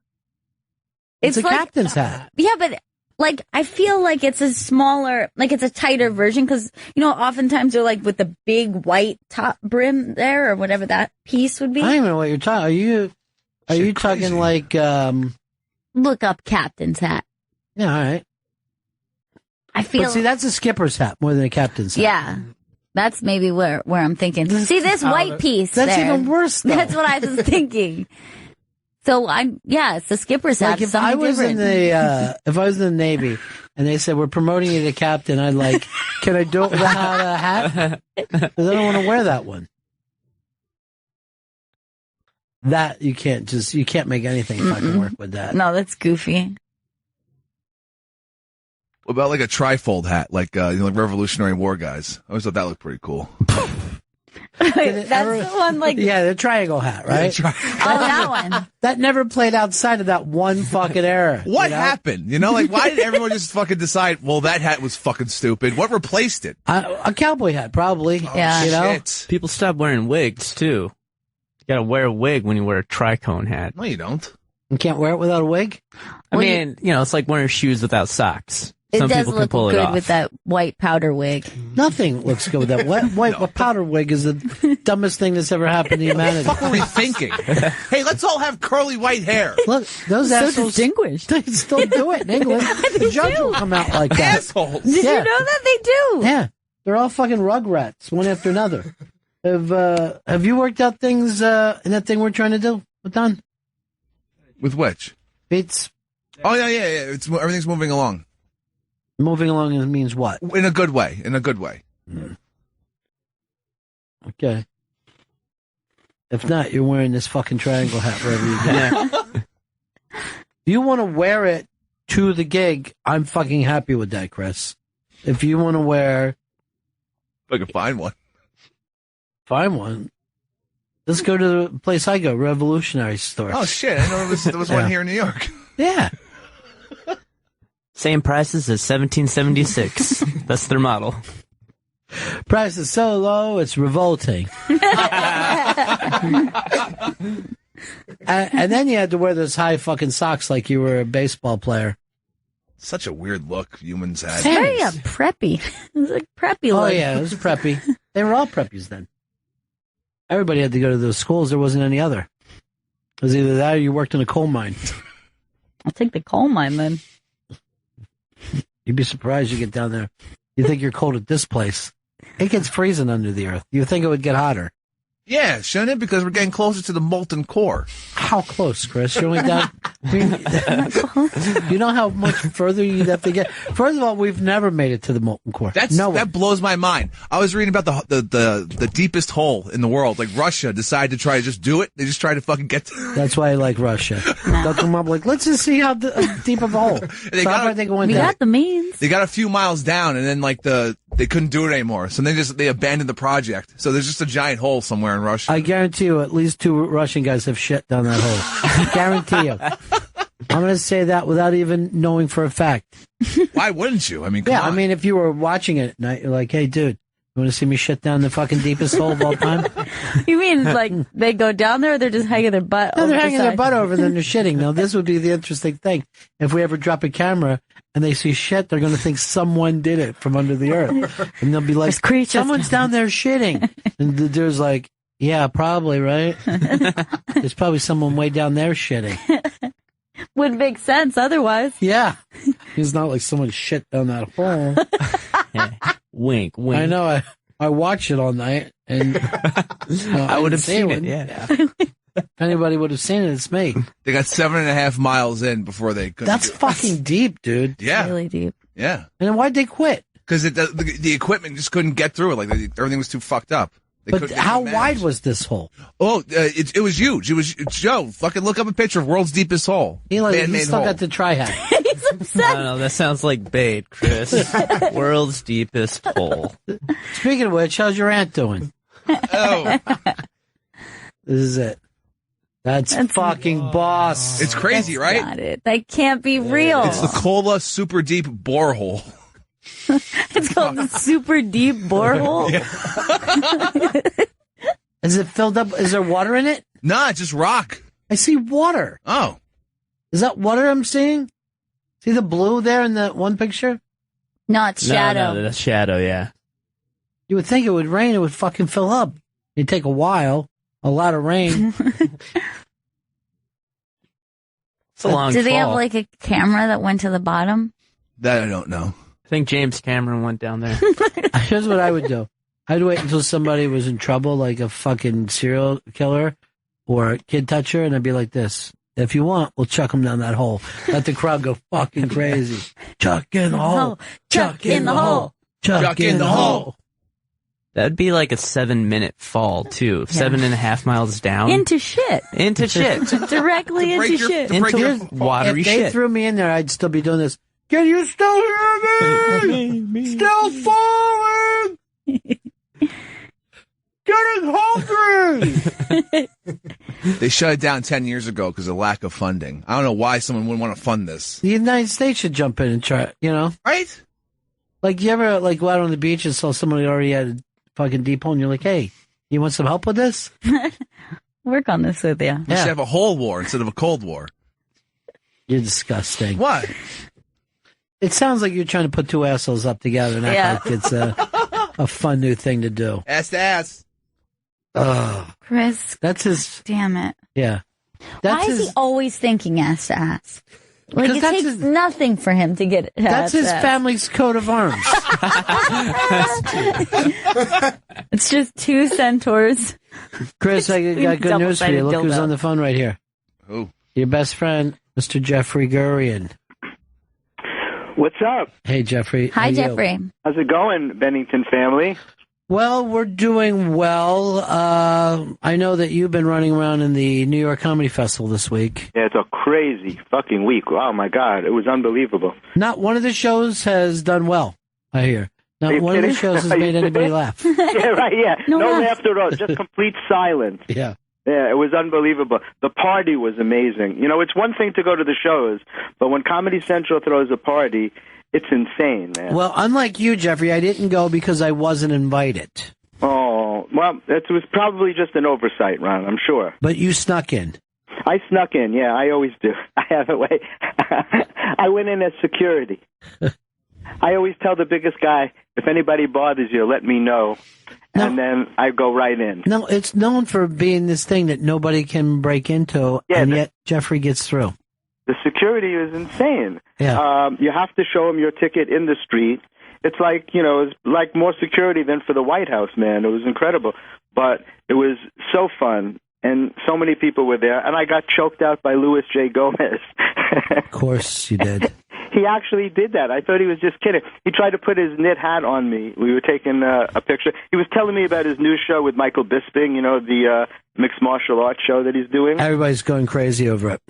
It's a like- captain's hat. Yeah, but like I feel like it's a smaller, like it's a tighter version because oftentimes they're like with the big white top brim there or whatever that piece would be. I don't even know what you're talking. Are you talking like? Look up captain's hat. Yeah, all right. I feel. But see, that's a skipper's hat more than a captain's hat. Yeah. That's maybe where I'm thinking. See this white piece. That's there. even worse, though. That's what I was thinking. So it's the skipper's hat. Like if something I was different. if I was in the Navy and they said we're promoting you to captain, I'd like, can I do it without a hat? Because I don't want to wear that one. That you can't make anything fucking work with that. No, that's goofy. What about like a trifold hat, like like Revolutionary War guys? I always thought that looked pretty cool. That's the one like Yeah, the triangle hat, right? that one. That never played outside of that one fucking era. What happened? Like, why did everyone just fucking decide, well, that hat was fucking stupid? What replaced it? A cowboy hat, probably. Yeah. Shit. People stopped wearing wigs, too. You gotta wear a wig when you wear a tricone hat. No, you don't. You can't wear it without a wig? I mean, it's like wearing shoes without socks. It Some does people can look pull it good off. with that white powder wig. Nothing looks good with that. White powder wig is the dumbest thing that's ever happened to humanity. What the fuck were we thinking? Hey, let's all have curly white hair. Look, those So assholes distinguished. They still do it in England. The judge will come out like that. Assholes. Did you know that they do? Yeah, they're all fucking rugrats, one after another. Have you worked out things in that thing we're trying to do with Don? With which? It's Oh, yeah. Everything's moving along. moving along means what? In a good way. Okay. If not, you're wearing this fucking triangle hat wherever you go. If you want to wear it to the gig, I'm fucking happy with that, Chris. If you want to wear... If I can find one. Find one. Let's go to the place I go, Revolutionary Store. Oh, shit. I know there was one here in New York. Yeah. Same prices as 1776. That's their model. Price is so low, it's revolting. And then you had to wear those high fucking socks like you were a baseball player. Such a weird look humans had. Very preppy. It was like preppy Oh, look. yeah, it was preppy. They were all preppies then. Everybody had to go to those schools. There wasn't any other. It was either that or you worked in a coal mine. I'll take the coal mine then. You'd be surprised you get down there. You think you're cold at this place. It gets freezing under the earth. You think it would get hotter. Yeah, shouldn't it? Because we're getting closer to the molten core. How close, Chris? You're only down. You know how much further you'd have to get? First of all, we've never made it to the molten core. That blows my mind. I was reading about the deepest hole in the world. Like Russia decided to try to just do it. They just tried to fucking get to That's why I like Russia. They'll come up like, let's just see how deep of a hole. They So got how a- about they go in We there? got the means. They got a few miles down, and then like they couldn't do it anymore. So they abandoned the project. So there's just a giant hole somewhere in Russia. I guarantee you, at least 2 Russian guys have shit down that hole. Guarantee you. I'm going to say that without even knowing for a fact. Why wouldn't you? I mean, come Yeah, on. I mean, if you were watching it at night, you're like, hey, dude, you want to see me shit down the fucking deepest hole of all time? You mean like they go down there or they're just hanging their butt No, over they're the hanging their side? butt over, then they're shitting. Now, this would be the interesting thing. If we ever drop a camera and they see shit, they're going to think someone did it from under the earth. And they'll be like, someone's down there shitting. And the dude's like, yeah, probably, right? There's probably someone way down there shitting. Would make sense otherwise. Yeah. It's not like someone shit down that hole. Wink, wink. I know. I watched it all night, and I would have seen it. Yeah. If anybody would have seen it, it's me. They got 7.5 miles in before they could. That's fucking deep, dude. Yeah. Really deep. Yeah. And then why'd they quit? Because the equipment just couldn't get through it. Like everything was too fucked up. But how wide was this hole? Oh, it was huge. It was Joe. Fucking look up a picture of world's deepest hole. He Man-made still hole. got the tri-hat. He's upset. I don't know. That sounds like bait, Chris. World's deepest hole. Speaking of which, how's your aunt doing? Oh, This is it. That's fucking boss. it's crazy, right? Got it. That can't be real. It's the Cola super deep borehole. It's called the super deep borehole. Is it filled up? Is there water in it? Nah, it's just rock. I see water. Oh, Is that water I'm seeing? See the blue there in the one picture? No, it's shadow. No, that's shadow, yeah. You would think it would rain, it would fucking fill up. It'd take a while, a lot of rain. It's a long Do they have fall. like a camera that went to the bottom? that I don't know. I think James Cameron went down there. Here's what I would do. I'd wait until somebody was in trouble, like a fucking serial killer or a kid toucher, and I'd be like this. If you want, we'll chuck them down that hole. Let the crowd go fucking crazy. Chuck in the hole. Chuck in the hole. Chuck in the hole. That'd be like a 7-minute fall, too. 7.5 miles down. Into shit. Into shit. Directly into shit. Into watery If they shit. threw me in there, I'd still be doing this. Can you still hear me? Still falling. Getting hungry. They shut it down 10 years ago because of lack of funding. I don't know why someone wouldn't want to fund this. The United States should jump in and try, Right? Like, you ever, go out on the beach and saw somebody already had a fucking deep hole, and you're like, hey, you want some help with this? Work on this with you. We should have a whole war instead of a cold war. You're disgusting. What? It sounds like you're trying to put two assholes up together and act like it's a fun new thing to do. Ass to ass. Ugh. Chris. That's his. Damn it. Yeah. Why is he always thinking ass to ass? Like, Because it that's takes nothing for him to get That's his family's coat of arms. It's just two centaurs. Chris, I got good news for you. Double-sided Look who's dildo. on the phone right here. Who? Your best friend, Mr. Jeffrey Gurian. What's up? Hey, Jeffrey. Hi, How you? Jeffrey. How's it going, Bennington family? Well, we're doing well. I know that you've been running around in the New York Comedy Festival this week. Yeah, it's a crazy fucking week. Oh, my God. It was unbelievable. Not one of the shows has done well, I hear. Are Not you one of the kidding? shows has Are you made anybody kidding? laugh. Yeah, right, yeah. No No laughs. laughter at all. Just complete silence. Yeah. Yeah, it was unbelievable. The party was amazing. You know, it's one thing to go to the shows, but when Comedy Central throws a party, it's insane, man. Well, unlike you, Jeffrey, I didn't go because I wasn't invited. Oh, well, it was probably just an oversight, Ron, I'm sure. But you snuck in. I snuck in, yeah, I always do. I have a way. I went in as security. I always tell the biggest guy, if anybody bothers you, let me know. And then I go right in. No, it's known for being this thing that nobody can break into, and yet Jeffrey gets through. The security is insane. Yeah. You have to show them your ticket in the street. It's like, you know, it's like more security than for the White House, man. It was incredible. But it was so fun, and so many people were there, and I got choked out by Louis J. Gomez. Of course you did. He actually did that. I thought he was just kidding. He tried to put his knit hat on me. We were taking a picture. He was telling me about his new show with Michael Bisping, you know, the mixed martial arts show that he's doing. Everybody's going crazy over it.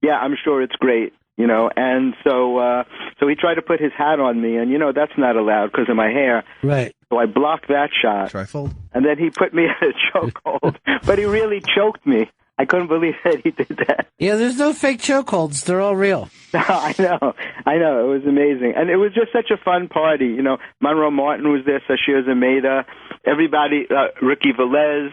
Yeah, I'm sure it's great, you know. And so he tried to put his hat on me, and, you know, that's not allowed because of my hair. Right. So I blocked that shot. Trifold. And then he put me in a chokehold. But he really choked me. I couldn't believe that he did that. Yeah, there's no fake chokeholds. They're all real. I know. It was amazing. And it was just such a fun party. You know, Monroe Martin was there, Sashir Zameda, everybody, Ricky Velez.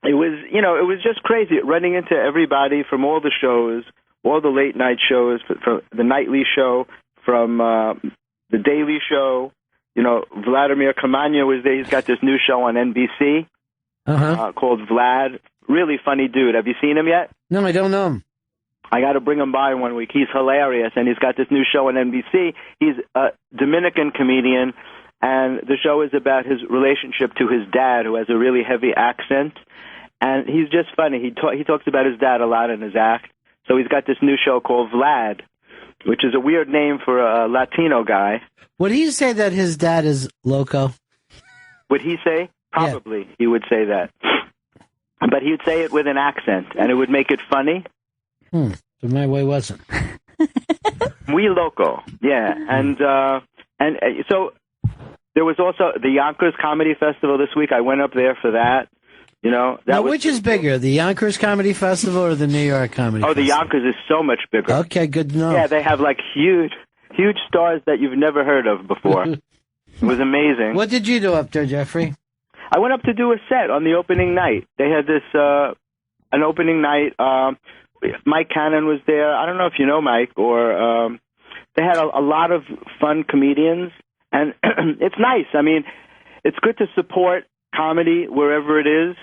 It was just crazy running into everybody from all the shows, all the late night shows, from the nightly show, from the Daily Show. You know, Vladimir Kamanya was there. He's got this new show on NBC called Vlad. Really funny dude. Have you seen him yet? No, I don't know him. I got to bring him by one week. He's hilarious, and he's got this new show on NBC. He's a Dominican comedian, and the show is about his relationship to his dad, who has a really heavy accent. And he's just funny. He talks about his dad a lot in his act. So he's got this new show called Vlad, which is a weird name for a Latino guy. Would he say that his dad is loco? Would he say? Probably, He would say that. But he would say it with an accent, and it would make it funny. So my way wasn't. We loco, yeah. And so there was also the Yonkers Comedy Festival this week. I went up there for that. You know, which is bigger, the Yonkers Comedy Festival or the New York Comedy Festival? The Yonkers is so much bigger. Okay, good to know. Yeah, they have like huge stars that you've never heard of before. It was amazing. What did you do up there, Jeffrey? I went up to do a set on the opening night. They had this an opening night. Mike Cannon was there. I don't know if you know Mike, or they had a lot of fun comedians, and it's nice. I mean, it's good to support comedy wherever it is.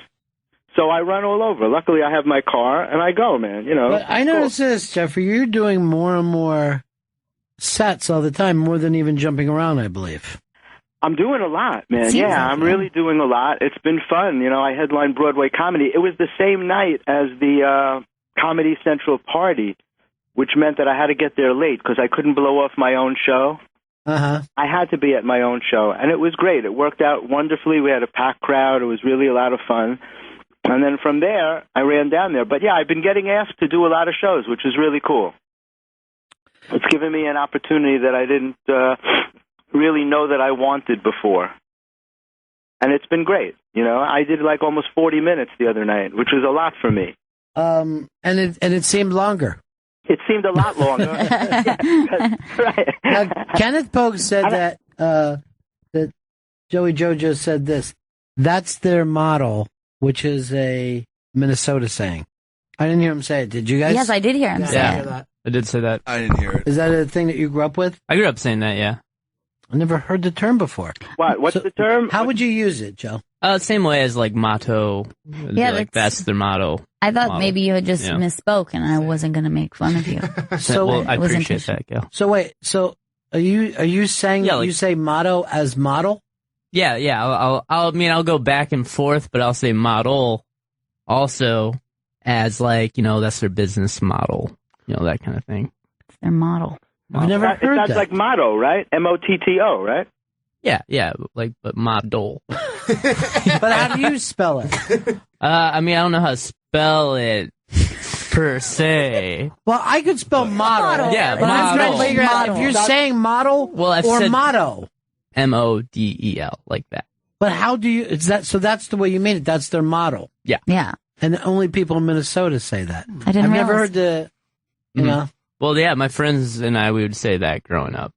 So I run all over. Luckily, I have my car, and I go, man. You know. But I noticed this, Jeffrey. You're doing more and more sets all the time, more than even jumping around, I believe. I'm doing a lot, man. Yeah, I'm really doing a lot. It's been fun. You know, I headlined Broadway Comedy. It was the same night as the Comedy Central party, which meant that I had to get there late because I couldn't blow off my own show. I had to be at my own show, and it was great. It worked out wonderfully. We had a packed crowd. It was really a lot of fun. And then from there, I ran down there. But, yeah, I've been getting asked to do a lot of shows, which is really cool. It's given me an opportunity that I didn't really know that I wanted before. And it's been great. You know, I did like almost 40 minutes the other night, which was a lot for me. And it seemed longer. It seemed a lot longer. Right. Now, Kenneth Pogue said that Joey Jojo said this. That's their motto, which is a Minnesota saying. I didn't hear him say it. Did you guys? Yes, I did hear him say it. I did say that. I didn't hear it. Is that a thing that you grew up with? I grew up saying that, yeah. I never heard the term before. What? What's the term? How would you use it, Joe? Same way as like motto. Yeah, like that's their motto. I thought maybe you had just misspoke, and I wasn't going to make fun of you. Well, I appreciate that, Gail. So wait, are you saying that you say motto as model? Yeah. I'll go back and forth, but I'll say model also as like, you know, that's their business model, you know, that kind of thing. It's their model. I've never heard that. It sounds like motto, right? M-O-T-T-O, right? Yeah, but model. But how do you spell it? I don't know how to spell it per se. Well, I could spell model. Yeah, but I'm trying to figure out if you're saying model or said motto. M-O-D-E-L, like that. But how do you? So that's the way you made it. That's their model. Yeah. Yeah. And only people in Minnesota say that. I've never heard the. You know. Well, yeah, my friends and I, we would say that growing up.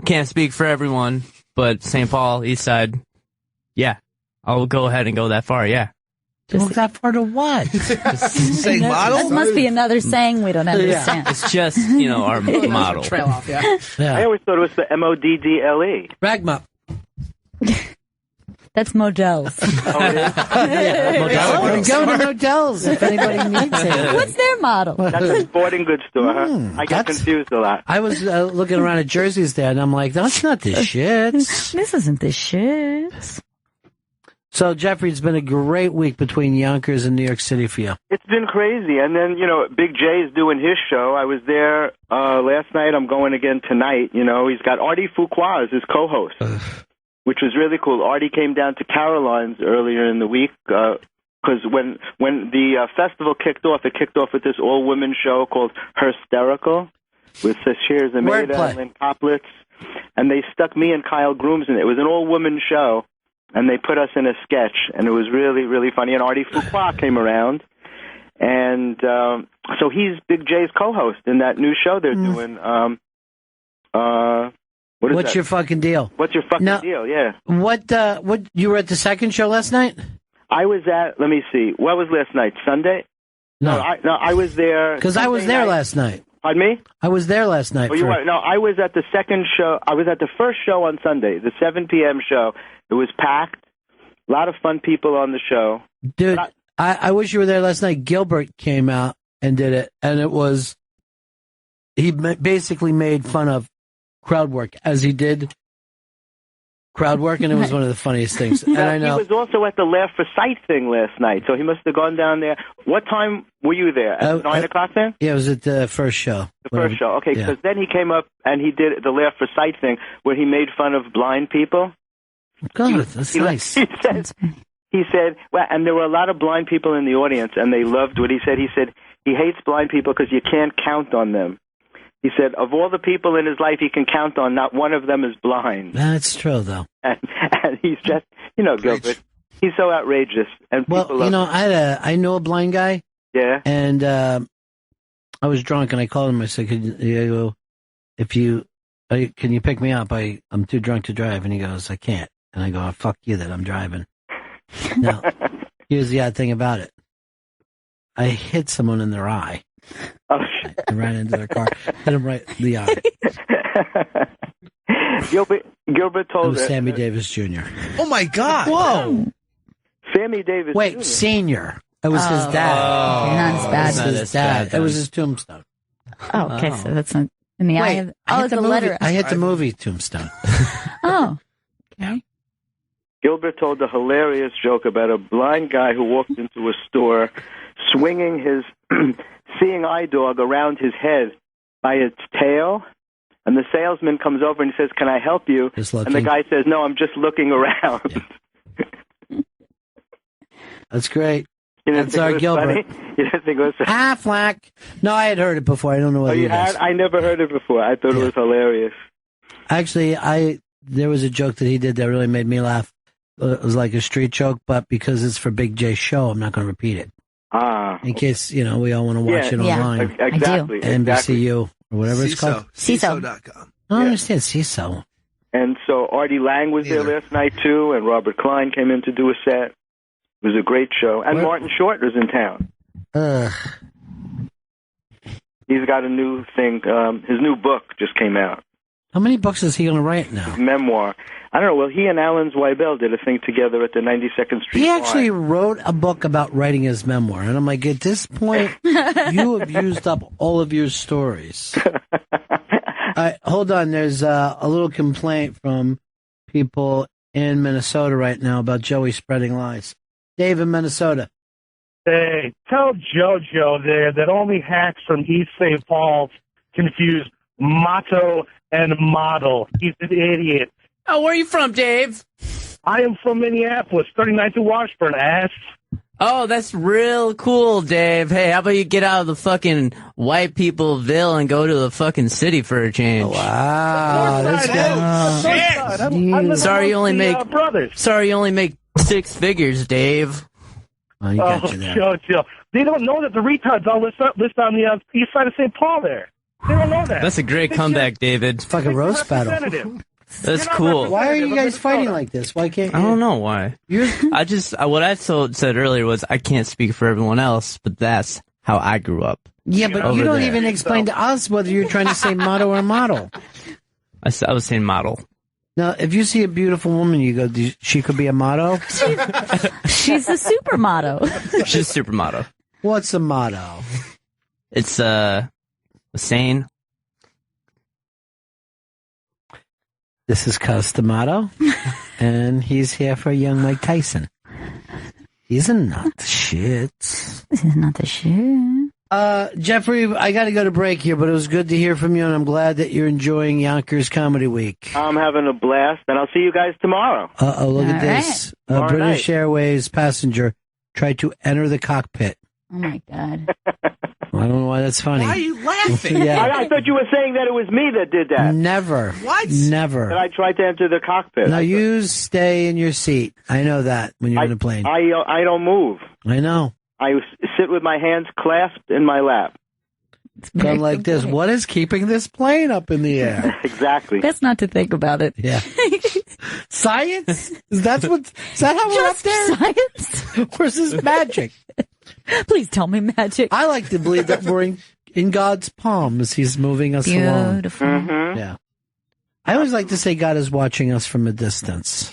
Can't speak for everyone, but St. Paul, East Side, yeah, I'll go ahead and go that far, yeah. Go that far to what? Saying model? That must be another saying we don't understand. It's just, you know, our model. Trail off, yeah. I always thought it was the M-O-D-D-L-E. Ragmup. That's Modell's. Go to Modell's if anybody needs it. What's their model? That's a sporting goods store, huh? I get confused a lot. I was looking around at jerseys there, and I'm like, that's not the shits. This isn't the shits. So, Jeffrey, it's been a great week between Yonkers and New York City for you. It's been crazy. And then, you know, Big J is doing his show. I was there last night. I'm going again tonight. You know, he's got Artie Fuqua as his co-host. Which was really cool. Artie came down to Caroline's earlier in the week because when the festival kicked off, it kicked off with this all-women show called Hysterical with Sashir Zameda and Lynn Koplitz, and they stuck me and Kyle Grooms in it. It was an all-women show, and they put us in a sketch, and it was really, really funny. And Artie Fuqua came around, and so he's Big J's co-host in that new show they're doing. What's your fucking deal? What's your fucking deal? Yeah. What you were at the second show last night? I was at. Let me see. What was last night? Sunday? No, I was there because I was there last night. Pardon me? I was there last night. Oh, you were? No, I was at the second show. I was at the first show on Sunday, the 7 p.m. show. It was packed. A lot of fun people on the show. Dude, I wish you were there last night. Gilbert came out and did it, and it was, he basically made fun of crowd work as he did crowd work, and it was one of the funniest things. And I know he was also at the Laugh for Sight thing last night, so he must have gone down there. What time were you there? At 9 o'clock then? Yeah, it was at the first show. The first show, okay, because then he came up and he did the Laugh for Sight thing where he made fun of blind people. God, that's nice. He said, well, and there were a lot of blind people in the audience, and they loved what he said. He said he hates blind people because you can't count on them. He said, of all the people in his life he can count on, not one of them is blind. That's true, though. And he's just, Gilbert, he's so outrageous. And people love him. I know a blind guy. Yeah. And I was drunk, and I called him. I said, can you pick me up? I'm too drunk to drive. And he goes, I can't. And I go, oh, fuck you then, I'm driving. Now, here's the odd thing about it. I hit someone in their eye. Oh, I ran into their car, hit him right in the eye. Gilbert told us. Sammy Davis Jr. Oh, my God. Whoa. Sammy Davis Wait, Jr. Senior. It was his dad. Not as bad. It was his dad. It was his tombstone. Oh, okay, so that's not in the eye of... I it's a letter. I hit the movie Tombstone. Oh, okay. Gilbert told a hilarious joke about a blind guy who walked into a store swinging his seeing eye dog around his head by its tail, and the salesman comes over and he says, can I help you? And the guy says, no, I'm just looking around. Yeah. That's great. That's our Gilbert. You didn't think it was funny? Flack. No, I had heard it before. I don't know what you had. I never heard it before. I thought it was hilarious. Actually, there was a joke that he did that really made me laugh. It was like a street joke, but because it's for Big J's show, I'm not going to repeat it. In case, we all want to watch it online. Exactly. NBCU or whatever it's called. CISO.com. I don't understand CISO. And so Artie Lang was there last night, too, and Robert Klein came in to do a set. It was a great show. And Martin Short was in town. He's got a new thing. His new book just came out. How many books is he going to write now? His memoir. I don't know. Well, he and Alan Zweibel did a thing together at the 92nd Street He actually wrote a book about writing his memoir. And I'm like, at this point, you have used up all of your stories. Hold on. There's a little complaint from people in Minnesota right now about Joey spreading lies. Dave in Minnesota. Hey, tell JoJo there that only hacks from East St. Paul confuse motto and model. He's an idiot. Oh, where are you from, Dave? I am from Minneapolis, 39th and Washburn, ass. Oh, that's real cool, Dave. Hey, how about you get out of the fucking white peopleville and go to the fucking city for a change? Wow, that's good. Sorry, you only make 6 figures, Dave. Oh, you got you there. Jojo. They don't know that the retards all list on the east side of St. Paul there. They don't know that. That's a great comeback, David. It's fucking roast battle. That's cool. Why are you guys fighting like this? Why can't you? I don't know why. What I said earlier was I can't speak for everyone else, but that's how I grew up. Yeah, but you don't even explain to us whether you're trying to say motto or model. I was saying model. Now, if you see a beautiful woman, you go, she could be a motto? She's a supermodel. She's a supermodel. What's a motto? It's a saying. This is Customato, and he's here for young Mike Tyson. He's a not the shit. This is not the shit. Jeffrey, I got to go to break here, but it was good to hear from you, and I'm glad that you're enjoying Yonkers Comedy Week. I'm having a blast, and I'll see you guys tomorrow. Look at this. British Airways passenger tried to enter the cockpit. Oh, my God. Watch I don't know why that's funny. Why are you laughing? Yeah. I thought you were saying that it was me that did that. Never. What? Never. That I tried to enter the cockpit. No, you stay in your seat. I know that when you're in a plane. I don't move. I know. I sit with my hands clasped in my lap. Going like this. What is keeping this plane up in the air? Exactly. Best not to think about it. Yeah. Science? Is that how we're up there? Science? Or is this magic? Please tell me magic. I like to believe that we're in God's palm as He's moving us along. Beautiful. Yeah. I always like to say God is watching us from a distance.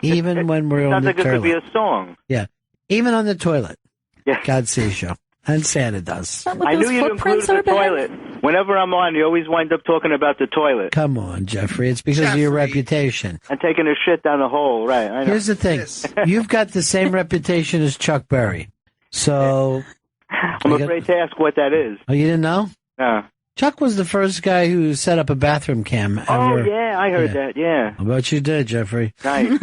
Even when we're on Sounds the like it could be toilet. a song. Yeah. Even on the toilet. Yeah. God sees you. And Santa does. I knew you'd include the toilet. Whenever I'm on, you always wind up talking about the toilet. Come on, Jeffrey. It's because of your reputation. And taking a shit down the hole, right. I know. Here's the thing. You've got the same reputation as Chuck Berry. So... I'm afraid to ask what that is. Oh, you didn't know? No. Chuck was the first guy who set up a bathroom cam ever. Oh, yeah, I heard that, yeah. How about you did, Jeffrey? Nice. All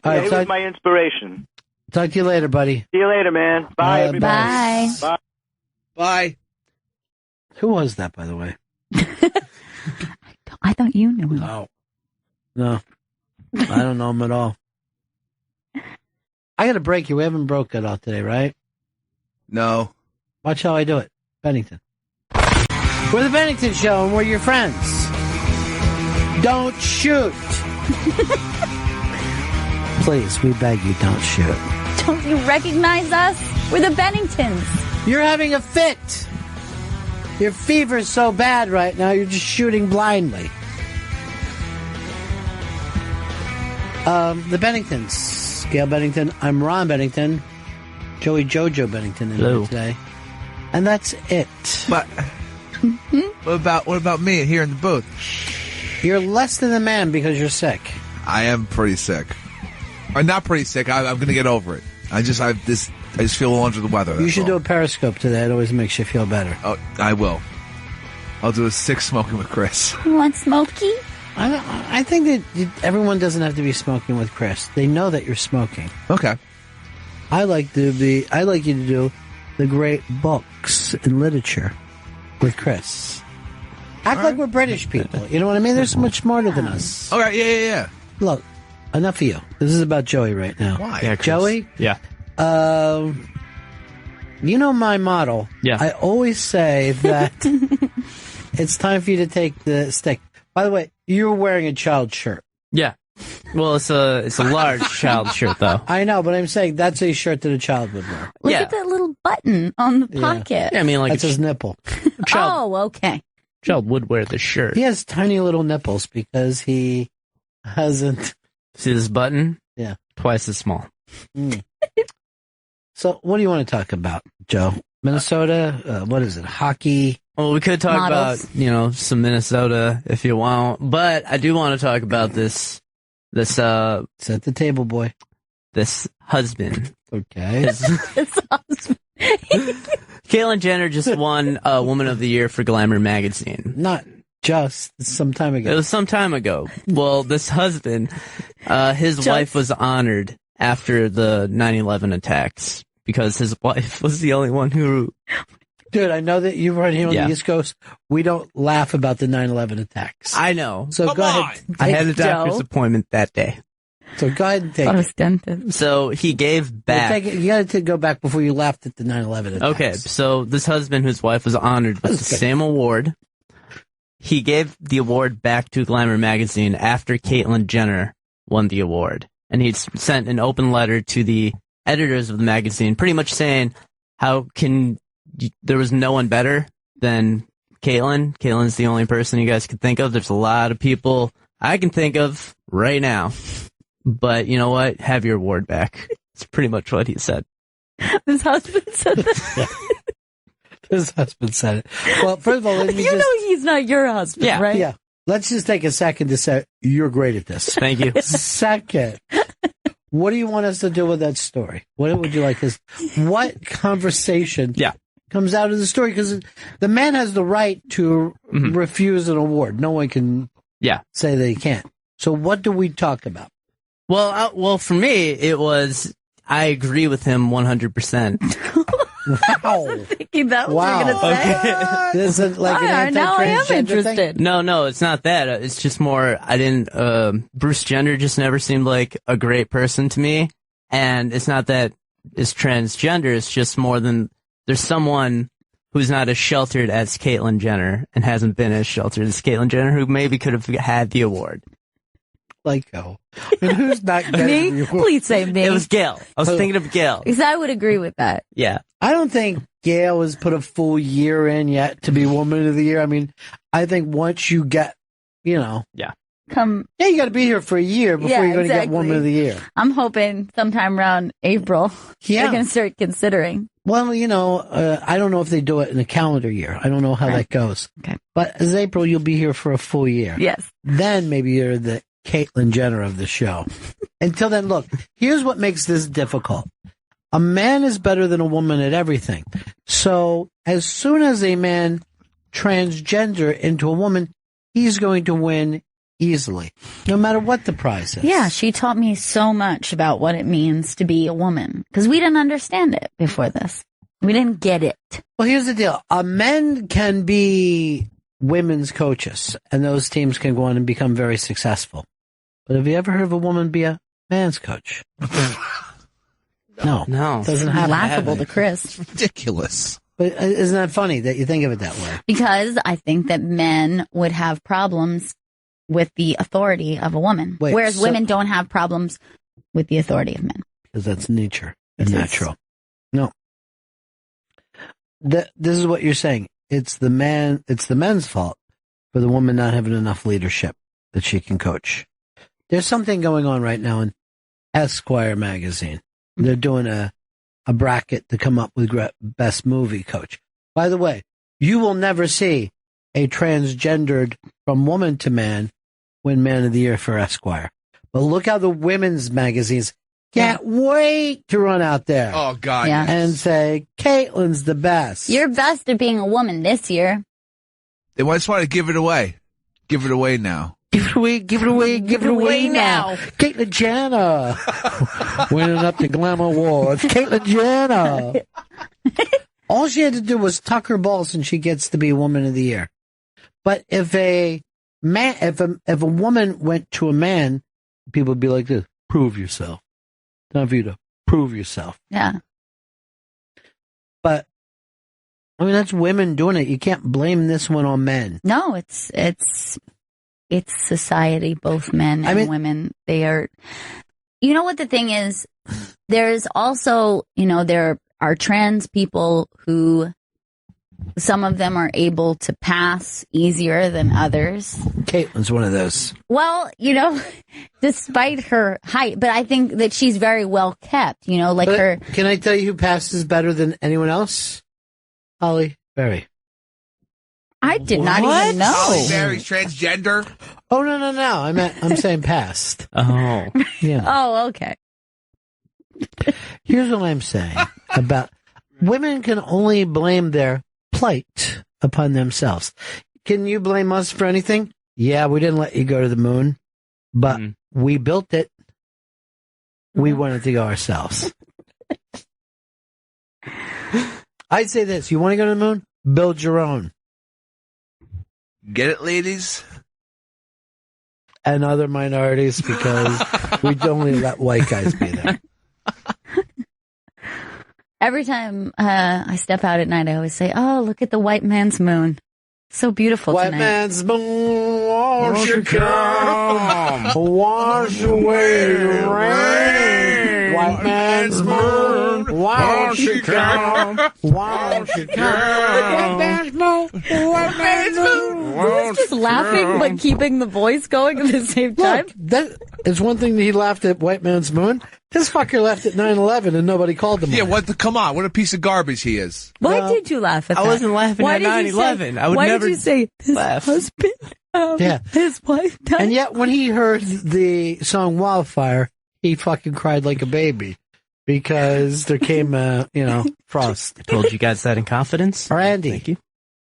right, He was my inspiration. Talk to you later, buddy. See you later, man. Bye, everybody. Bye. Bye. Who was that, by the way? I thought you knew him. Oh. No. I don't know him at all. I got to break you. We haven't broke it all today, right? No. Watch how I do it. Bennington. We're the Bennington Show, and we're your friends. Don't shoot. Please, we beg you, don't shoot. Don't you recognize us? We're the Benningtons. You're having a fit. Your fever's so bad right now, you're just shooting blindly. The Benningtons. Gail Bennington. I'm Ron Bennington. Joey Jojo Bennington in here today. And that's it. But what about me here in the booth? You're less than a man because you're sick. I am pretty sick. I'm not pretty sick. I'm going to get over it. I just feel a little under the weather. You should do a Periscope today. It always makes you feel better. Oh, I will. I'll do a 6 smoking with Chris. You want smoky? I think that everyone doesn't have to be smoking with Chris. They know that you're smoking. Okay. I like you to do the great books and literature with Chris. Act like we're British people. You know what I mean? They're so much smarter than us. Okay, yeah. Look, enough of you. This is about Joey right now. Why? Yeah, Chris. Joey? Yeah. You know my model. Yeah. I always say that it's time for you to take the stick. By the way, you're wearing a child shirt. Yeah. Well, it's a large child shirt, though. I know, but I'm saying that's a shirt that a child would wear. Look at that little button on the pocket. Yeah, I mean, like that's his nipple. Oh, okay. Child would wear the shirt. He has tiny little nipples because he hasn't. See this button? Yeah. Twice as small. Mm. So, what do you want to talk about, Joe? Minnesota? What is it? Hockey? Well, we could talk Models. about, some Minnesota if you want, but I do want to talk about this, set the table, boy. This husband. Okay. This husband. Caitlyn Jenner just won Woman of the Year for Glamour magazine. Not just some time ago. It was some time ago. Well, this husband, his wife was honored after the 9/11 attacks because his wife was the only one who... Dude, I know that you're right here on the East Coast. We don't laugh about the 9/11 attacks. I know. So go ahead. I had a doctor's appointment that day. So go ahead and take it. So he gave back. You got to go back before you laughed at the 9/11 attacks. Okay, so this husband whose wife was honored with the same award, he gave the award back to Glamour magazine after Caitlyn Jenner won the award. And he sent an open letter to the editors of the magazine pretty much saying, there was no one better than Caitlyn. Caitlyn's the only person you guys could think of. There's a lot of people I can think of right now. But you know what? Have your award back. It's pretty much what he said. His husband said that. His husband said it. Well, first of all, let me you know he's not your husband, right? Yeah. Let's just take a second to say you're great at this. Thank you. Second, what do you want us to do with that story? What would you like us? What conversation comes out of the story? Because the man has the right to refuse an award. No one can say that he can't. So what do we talk about? Well, for me, it was, I agree with him 100%. Wow. Thinking that was Wow. what you were going to say. Okay. This is like an Now I am anti-transgender interested. thing? No, it's not that. It's just more, Bruce Jenner just never seemed like a great person to me. And it's not that it's transgender, it's just more than, there's someone who's not as sheltered as Caitlyn Jenner and hasn't been as sheltered as Caitlyn Jenner, who maybe could have had the award. Like, I mean, who's not getting Me? the award? Please say me. It was Gail. I was thinking of Gail. Because I would agree with that. Yeah. I don't think Gail has put a full year in yet to be Woman of the Year. I mean, I think once you get, Yeah. Yeah, you got to be here for a year before you're going to get Woman of the Year. I'm hoping sometime around April they're going to start considering. Well, I don't know if they do it in a calendar year. I don't know how that goes. Okay. But as April, you'll be here for a full year. Yes. Then maybe you're the Caitlyn Jenner of the show. Until then, look, here's what makes this difficult. A man is better than a woman at everything. So as soon as a man transgender into a woman, he's going to win easily, no matter what the prize is. Yeah, she taught me so much about what it means to be a woman because we didn't understand it before this. We didn't get it. Well, here's the deal. Men can be women's coaches, and those teams can go on and become very successful. But have you ever heard of a woman be a man's coach? No. Doesn't happen. Laughable to Chris. Ridiculous. But isn't that funny that you think of it that way? Because I think that men would have problems with the authority of a woman, whereas women don't have problems with the authority of men. Because that's nature and natural. No. This is what you're saying. It's the men's fault for the woman not having enough leadership that she can coach. There's something going on right now in Esquire magazine. They're doing a bracket to come up with best movie coach. By the way, you will never see a transgendered from woman to man win Man of the Year for Esquire. But look how the women's magazines can't wait to run out there. Oh, God. Yeah. And say, Caitlyn's the best. You're best at being a woman this year. They just want to give it away. Give it away now. Give it away, give it away, give it away now. Caitlyn Jenner winning up the Glamour Awards. Caitlyn Jenner. All she had to do was tuck her balls and she gets to be Woman of the Year. But if a woman went to a man, people would be like this, prove yourself. Time for you to prove yourself. Yeah. But I mean, that's women doing it. You can't blame this one on men. No, it's society, both men and women. They are, you know what the thing is? There's also, there are trans people who, some of them are able to pass easier than others. Caitlyn's one of those. Well, despite her height, but I think that she's very well kept, her. Can I tell you who passes better than anyone else? Holly Berry. I did not even know. Holly Berry's transgender? Oh, no. I'm saying past. Oh. Yeah. Oh, okay. Here's what I'm saying about women can only blame their plight upon themselves. Can you blame us for anything? Yeah, we didn't let you go to the moon, but we built it. We wanted to go ourselves. I'd say this. You want to go to the moon? Build your own. Get it, ladies? And other minorities, because we only let white guys be there. Every time I step out at night, I always say, "Oh, look at the white man's moon. So beautiful White tonight." man's moon, won't you come? Wash away the rain. White man's moon, won't you come? Won't you come? White man's moon, white man's moon. Who's just laughing but keeping the voice going at the same time? Look, it's one thing that he laughed at White Man's Moon. This fucker laughed at 9/11 and nobody called him. Yeah, come on, what a piece of garbage he is. Why did you laugh at that? I wasn't laughing at 9/11. I would why never did you say his husband? His wife died. And yet when he heard the song Wildfire, he fucking cried like a baby because there came, frost. I told you guys that in confidence. Randy. Thank you.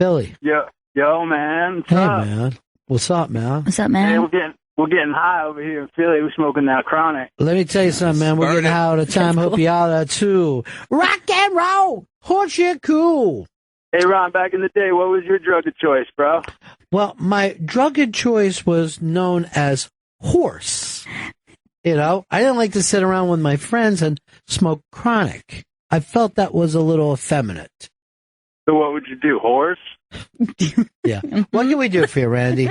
Billy. Yo, man. Hey, man. What's up, man? What's up, Hey, man? We're getting high over here in Philly. We're smoking that chronic. Let me tell you something, man. We're getting high all the time. Hope y'all are too. Rock and roll. Horseshit cool. Hey, Ron, back in the day, what was your drug of choice, bro? Well, my drug of choice was known as horse. You know, I didn't like to sit around with my friends and smoke chronic. I felt that was a little effeminate. So what would you do, horse? Yeah. What can we do for you, Randy?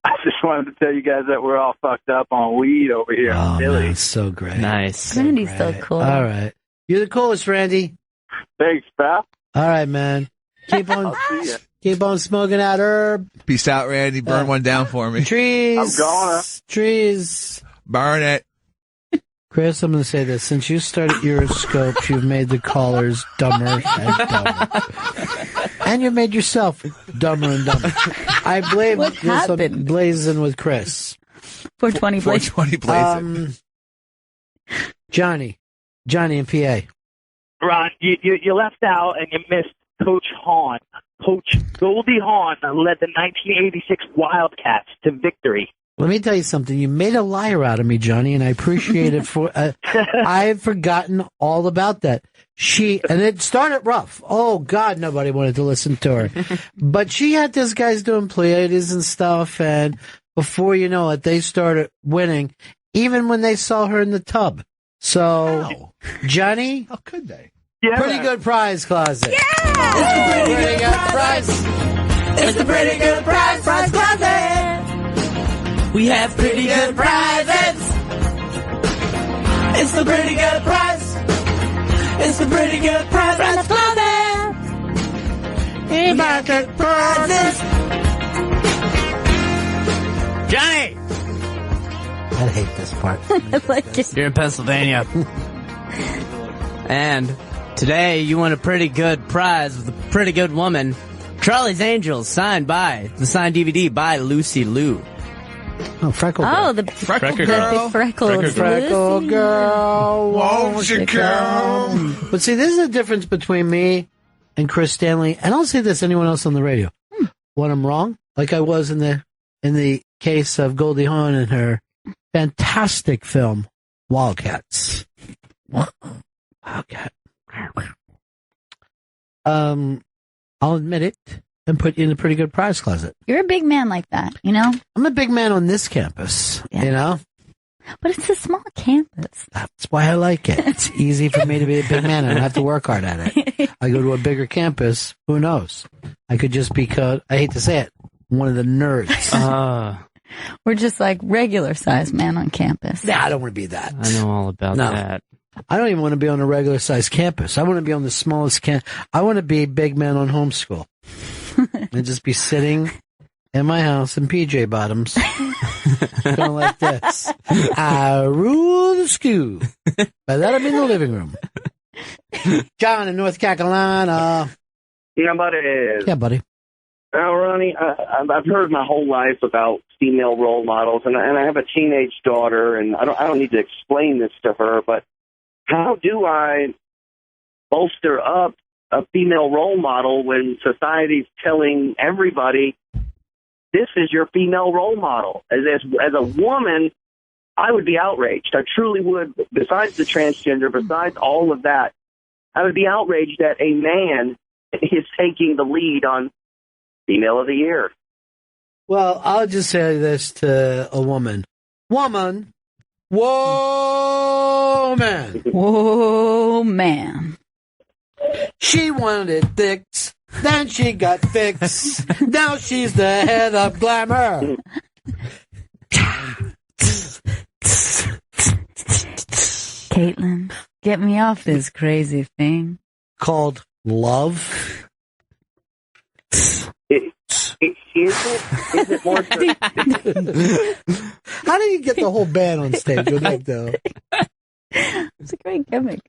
I just wanted to tell you guys that we're all fucked up on weed over here in Philly. Man, so great. Nice. Randy's so cool. All right. You're the coolest, Randy. Thanks, pal. All right, man. Keep on smoking that herb. Peace out, Randy. Burn one down for me. Trees. I'm gonna. Trees. Burn it. Chris, I'm going to say this. Since you started Euroscope, you've made the callers dumber and dumber. And you've made yourself dumber and dumber. I blame What this happened? on blazing with Chris. 420 Blaze. 420 blazing. Johnny in PA. Ron, you left out and you missed Coach Hawn. Coach Goldie Hawn led the 1986 Wildcats to victory. Let me tell you something. You made a liar out of me, Johnny, and I appreciate it. I've forgotten all about that. And it started rough. Oh, God, nobody wanted to listen to her. But she had this guys doing Pleiades and stuff, and before you know it, they started winning, even when they saw her in the tub. So, Johnny? How could they? Yeah. Pretty good prize closet. Yeah! It's the pretty good prize. It's the pretty good prize closet. We have pretty good prizes. It's the pretty good prize. It's the pretty good prize. Let's go there. Pretty prizes. Johnny! I hate this part. I like it. You're in Pennsylvania. And today you won a pretty good prize with a pretty good woman. Charlie's Angels, signed DVD by Lucy Liu. Oh, Freckle Girl. Oh, the Freckle the Girl. freckled Freckle Lucy. Girl, won't you come? But see, this is the difference between me and Chris Stanley, and I'll say this to anyone else on the radio. When I'm wrong, like I was in the case of Goldie Hawn and her fantastic film, Wildcats. Wildcat. I'll admit it and put you in a pretty good prize closet. You're a big man like that, you know? I'm a big man on this campus, you know? But it's a small campus. That's why I like it. It's easy for me to be a big man. I don't have to work hard at it. I go to a bigger campus, who knows? I could just be, I hate to say it, one of the nerds. We're just like regular sized man on campus. Yeah, I don't want to be that. I know all about that. I don't even want to be on a regular sized campus. I want to be on the smallest I want to be a big man on homeschool. And just be sitting in my house in PJ bottoms. Going like this. I rule the school. By that I mean the living room. John in North Carolina. Yeah, buddy. Yeah, buddy. Now, Ronnie, I've heard my whole life about female role models, and I have a teenage daughter, and I don't need to explain this to her, but how do I bolster up a female role model when society's telling everybody this is your female role model? As a woman, I would be outraged. I truly would. Besides the transgender, besides all of that, I would be outraged that a man is taking the lead on Female of the Year. Well, I'll just say this to a woman. Woman. Whoa, man. Whoa, man. She wanted dicks, then she got fixed. Now she's the head of glamour. Caitlin, get me off this crazy thing. Called love. Is it more? How do you get the whole band on stage with that, though? It's a great gimmick.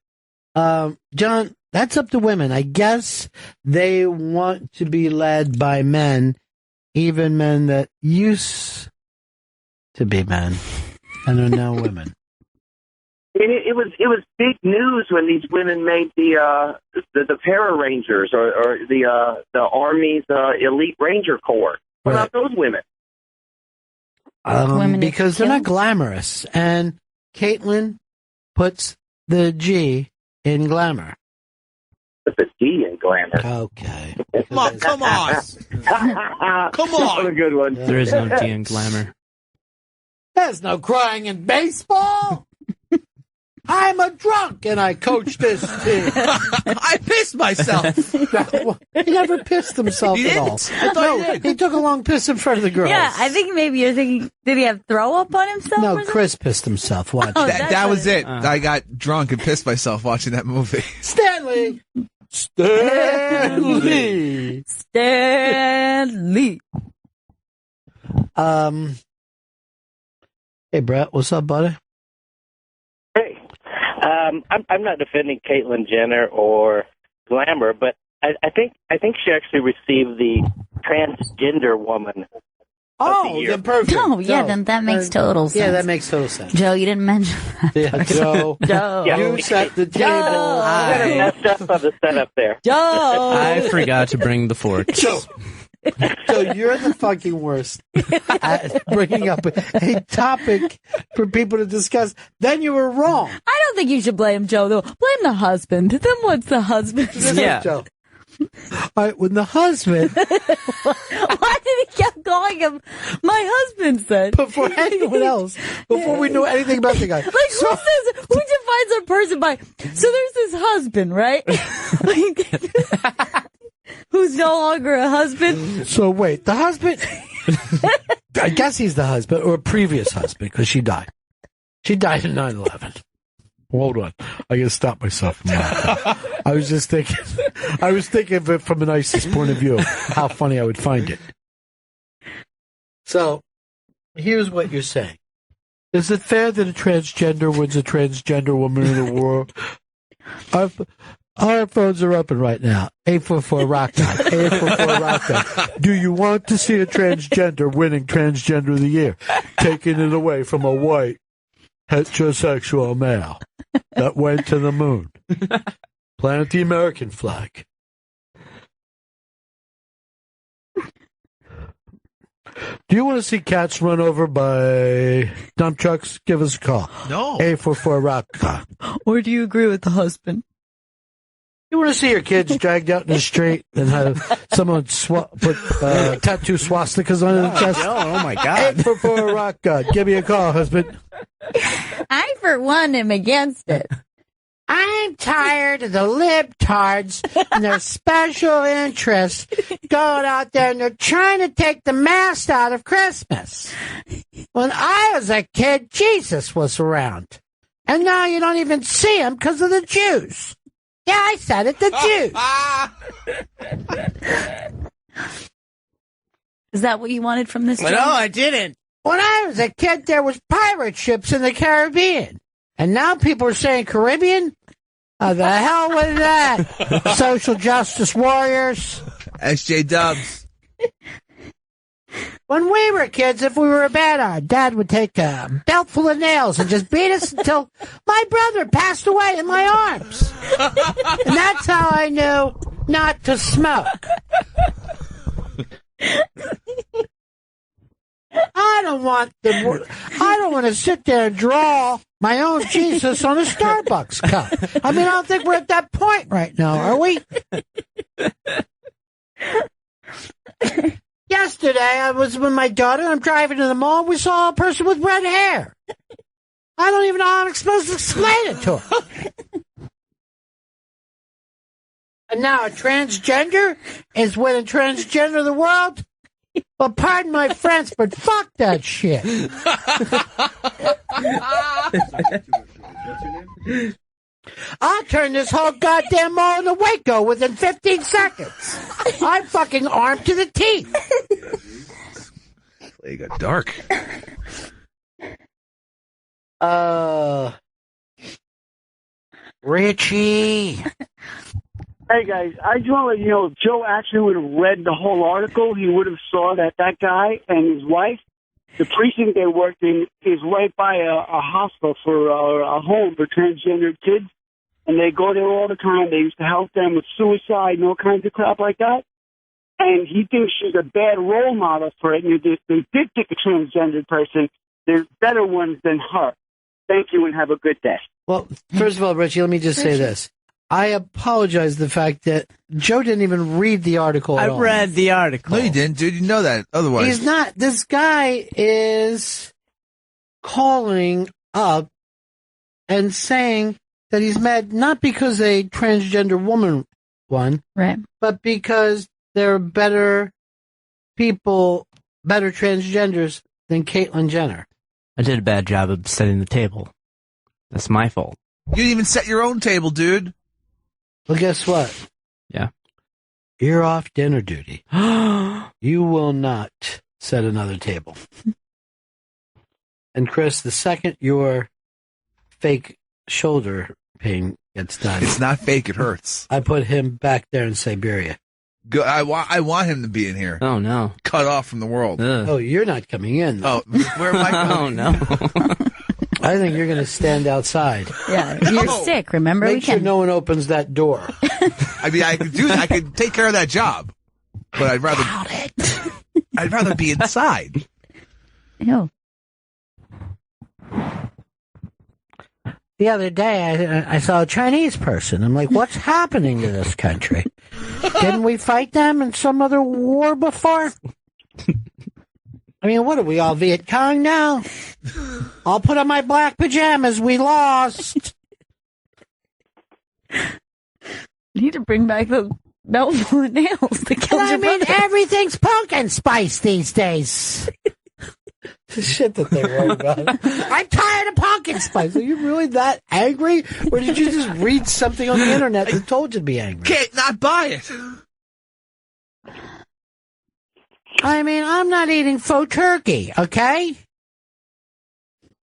John, that's up to women. I guess they want to be led by men, even men that used to be men and are now women. It was big news when these women made the Para Rangers or the Army's elite Ranger Corps. What about those women? Women because they're not glamorous. And Caitlyn puts the G in glamour. Put the D in glamour. Okay. Come on. Come on. What a good one. There is no D in glamour. There's no crying in baseball. I'm a drunk and I coach this team. I pissed myself. He never pissed himself He at all. didn't? I thought he did. He took a long piss in front of the girls. Yeah, I think maybe you're thinking, did he have throw up on himself? No, or something? Chris pissed himself. Watch. Oh, That was it. I got drunk and pissed myself watching that movie. Stanley. Hey, Brett, what's up, buddy? Hey, I'm not defending Caitlyn Jenner or glamour, but I think she actually received the transgender woman. Oh, then perfect. Oh, yeah, then that makes total sense. Yeah, that makes total sense. Joe, you didn't mention that. Yeah, Joe. Joe. You set the table. I messed up on the setup there. Joe. I forgot to bring the fork. Joe, you're the fucking worst at bringing up a topic for people to discuss. Then you were wrong. I don't think you should blame Joe, though. Blame the husband. Then what's the husband? Yeah. Joe. All right, when the husband... Why did he keep calling him my husband then? Before anyone else, before we knew anything about the guy. Like, who defines a person by... So there's this husband, right? Who's no longer a husband? So wait, the husband... I guess he's the husband, or a previous husband, because she died. She died in 9/11. Hold on. I gotta stop myself from laughing. I was thinking of it from an ISIS point of view, how funny I would find it. So, here's what you're saying. Is it fair that a transgender wins a transgender woman in the world? Our phones are open right now. 844-ROCK God. 844-ROCK God. Do you want to see a transgender winning Transgender of the Year? Taking it away from a white heterosexual male that went to the moon. Plant the American flag. Do you want to see cats run over by dump trucks? Give us a call. No. 844-ROCK God. Or do you agree with the husband? You want to see your kids dragged out in the street and have someone put tattoo swastikas on their chest? Oh my God. 844-ROCK God. Give me a call, husband. I, for one, am against it. I'm tired of the libtards and their special interests going out there and they're trying to take the mast out of Christmas. When I was a kid, Jesus was around. And now you don't even see him because of the Jews. Yeah, I said it, the Jews. Is that what you wanted from this? No, I didn't. When I was a kid, there was pirate ships in the Caribbean. And now people are saying Caribbean? The hell with that. Social justice warriors. SJ Dubs. When we were kids, if we were bad, our dad would take a belt full of nails and just beat us until my brother passed away in my arms. And that's how I knew not to smoke. I don't want to sit there and draw my own Jesus on a Starbucks cup. I mean, I don't think we're at that point right now, are we? Yesterday, I was with my daughter. I'm driving to the mall. We saw a person with red hair. I don't even know how I'm supposed to explain it to her. And now a transgender is winning Transgender of the World? Well, pardon my French, but fuck that shit. I'll turn this whole goddamn mall into Waco within 15 seconds. I'm fucking armed to the teeth. It got dark. Richie. Hey guys, I just want to let you know, if Joe actually would have read the whole article, he would have saw that guy and his wife, the precinct they worked in is right by a hospital for a home for transgender kids, and they go there all the time. They used to help them with suicide and all kinds of crap like that. and he thinks she's a bad role model for it. And if they did pick a transgendered person, there's better ones than her. Thank you and have a good day. Well, first of all, Richie, let me just say this. I apologize the fact that Joe didn't even read the article at all. I read the article. No, you didn't, dude. You know that. Otherwise, He's not. This guy is calling up and saying that he's mad not because a transgender woman won, right, but because there are better people, better transgenders than Caitlyn Jenner. I did a bad job of setting the table. That's my fault. You didn't even set your own table, dude. Well, guess what? Yeah. You're off dinner duty. You will not set another table. And Chris, the second your fake shoulder pain gets done. It's not fake, it hurts. I put him back there in Siberia. Go, I want him to be in here. Oh, no. Cut off from the world. Oh, you're not coming in, though. Oh, where am I going? Oh, no. I think you're going to stand outside. Yeah, you're sick, remember? Make sure no one opens that door. I mean, I could do that. I could take care of that job. But I'd rather be inside. Ew. The other day, I saw a Chinese person. I'm like, what's happening to this country? Didn't we fight them in some other war before? I mean, what are we, all Viet Cong now? I'll put on my black pajamas. We lost. You need to bring back the belt full of nails that killed your brother. Everything's pumpkin spice these days. The shit that they wrote about. I'm tired of pumpkin spice. Are you really that angry? Or did you just read something on the internet that told you to be angry? Can't not buy it. I mean, I'm not eating faux turkey, okay?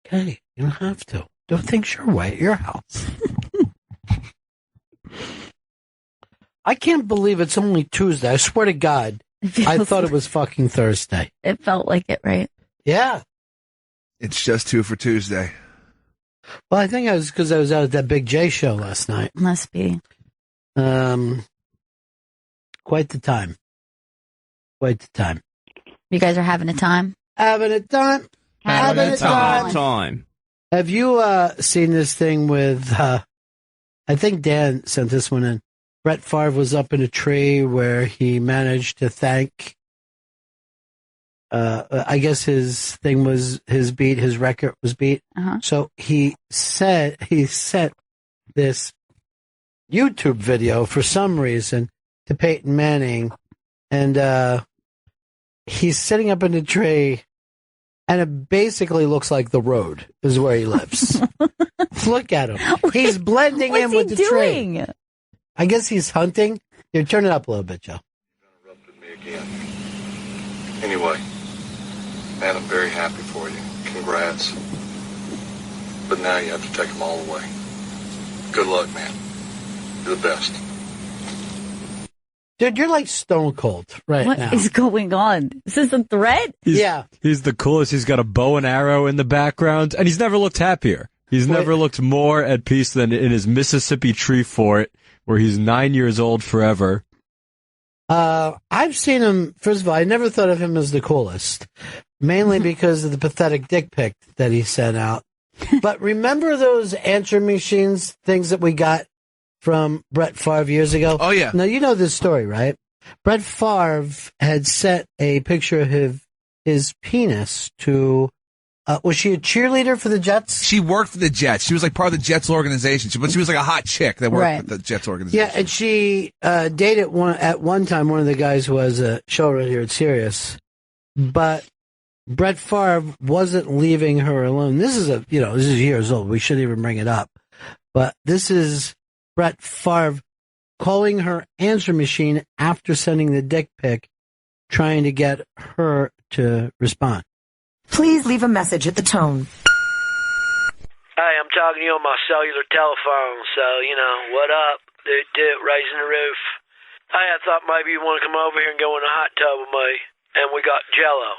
Okay, you don't have to. Do things your way at your house. I can't believe it's only Tuesday. I swear to God, I thought it was fucking Thursday. It felt like it, right? Yeah. It's just 2 for Tuesday. Well, I think I was because I was out at that Big J show last night. Must be. Quite the time. Quite the time. You guys are having a time? Having a time. Having a time. Have you seen this thing with, I think Dan sent this one in. Brett Favre was up in a tree where he managed to thank, I guess his thing was his record was beat. Uh-huh. So he sent this YouTube video for some reason to Peyton Manning, and he's sitting up in a tree, and it basically looks like the road is where he lives. Look at him. He's blending in with the tree. I guess he's hunting. Here, turn it up a little bit, Joe. Anyway, man, I'm very happy for you. Congrats. But now you have to take them all away. Good luck, man. You're the best. Dude, you're like stone cold now. What is going on? Is this a threat? He's the coolest. He's got a bow and arrow in the background, and he's never looked happier. He's never looked more at peace than in his Mississippi tree fort, where he's 9 years old forever. I've seen him, first of all, I never thought of him as the coolest, mainly because of the pathetic dick pic that he sent out. But remember those answering machines things that we got from Brett Favre years ago? Oh, yeah. Now, you know this story, right? Brett Favre had sent a picture of his penis to, was she a cheerleader for the Jets? She worked for the Jets. She was like part of the Jets organization. But she was like a hot chick that worked with the Jets organization. Yeah, and she dated at one time, one of the guys who was a show right here at Sirius. But Brett Favre wasn't leaving her alone. This is years old. We shouldn't even bring it up. But this is Brett Favre calling her answer machine after sending the dick pic, trying to get her to respond. Please leave a message at the tone. Hey, I'm talking to you on my cellular telephone, so, what up? Raising the roof. Hey, I thought maybe you want to come over here and go in a hot tub with me, and we got Jell-O.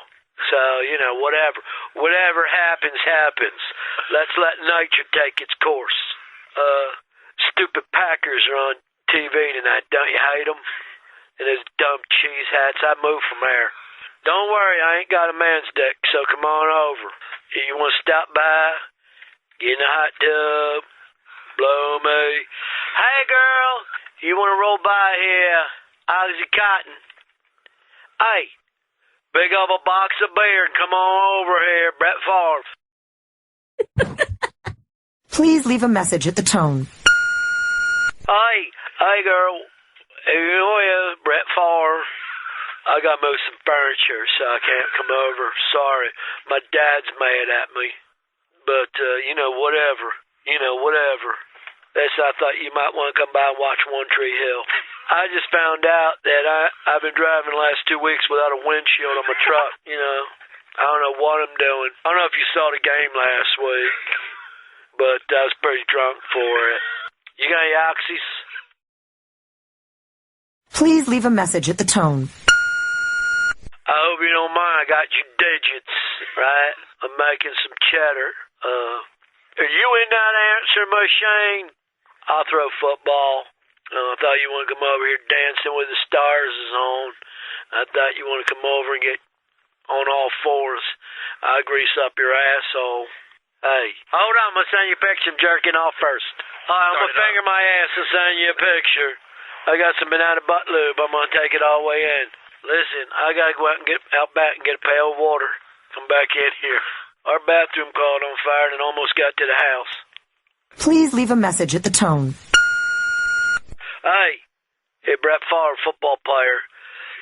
So, whatever. Whatever happens, happens. Let's let nature take its course. Stupid Packers are on TV tonight. Don't you hate them? and his dumb cheese hats. I moved from there. Don't worry, I ain't got a man's dick, so come on over. You want to stop by, get in a hot tub, blow me. Hey, girl, you want to roll by here? Oxy Cotton. Hey, big up a box of beer and come on over here, Brett Favre. Please leave a message at the tone. Hey, girl. You know ya, Brett Favre. I got to move some furniture, so I can't come over. Sorry, my dad's mad at me. But, whatever. Whatever. I thought you might want to come by and watch One Tree Hill. I just found out that I've been driving the last 2 weeks without a windshield on my truck, I don't know what I'm doing. I don't know if you saw the game last week, but I was pretty drunk for it. You got any oxys? Please leave a message at the tone. I hope you don't mind. I got your digits, right? I'm making some cheddar. Are you in that answer machine? I'll throw football. I thought you want to come over here dancing with the stars is on. I thought you want to come over and get on all fours. I'll grease up your asshole. Hey, hold on. I'm going to send you a picture of jerking off first. All right, I'm going to finger my ass and send you a picture. I got some banana butt lube. I'm going to take it all the way in. Listen, I got to go out and get out back and get a pail of water. Come back in here. Our bathroom caught on fire and almost got to the house. Please leave a message at the tone. Hey, Brett Favre, football player.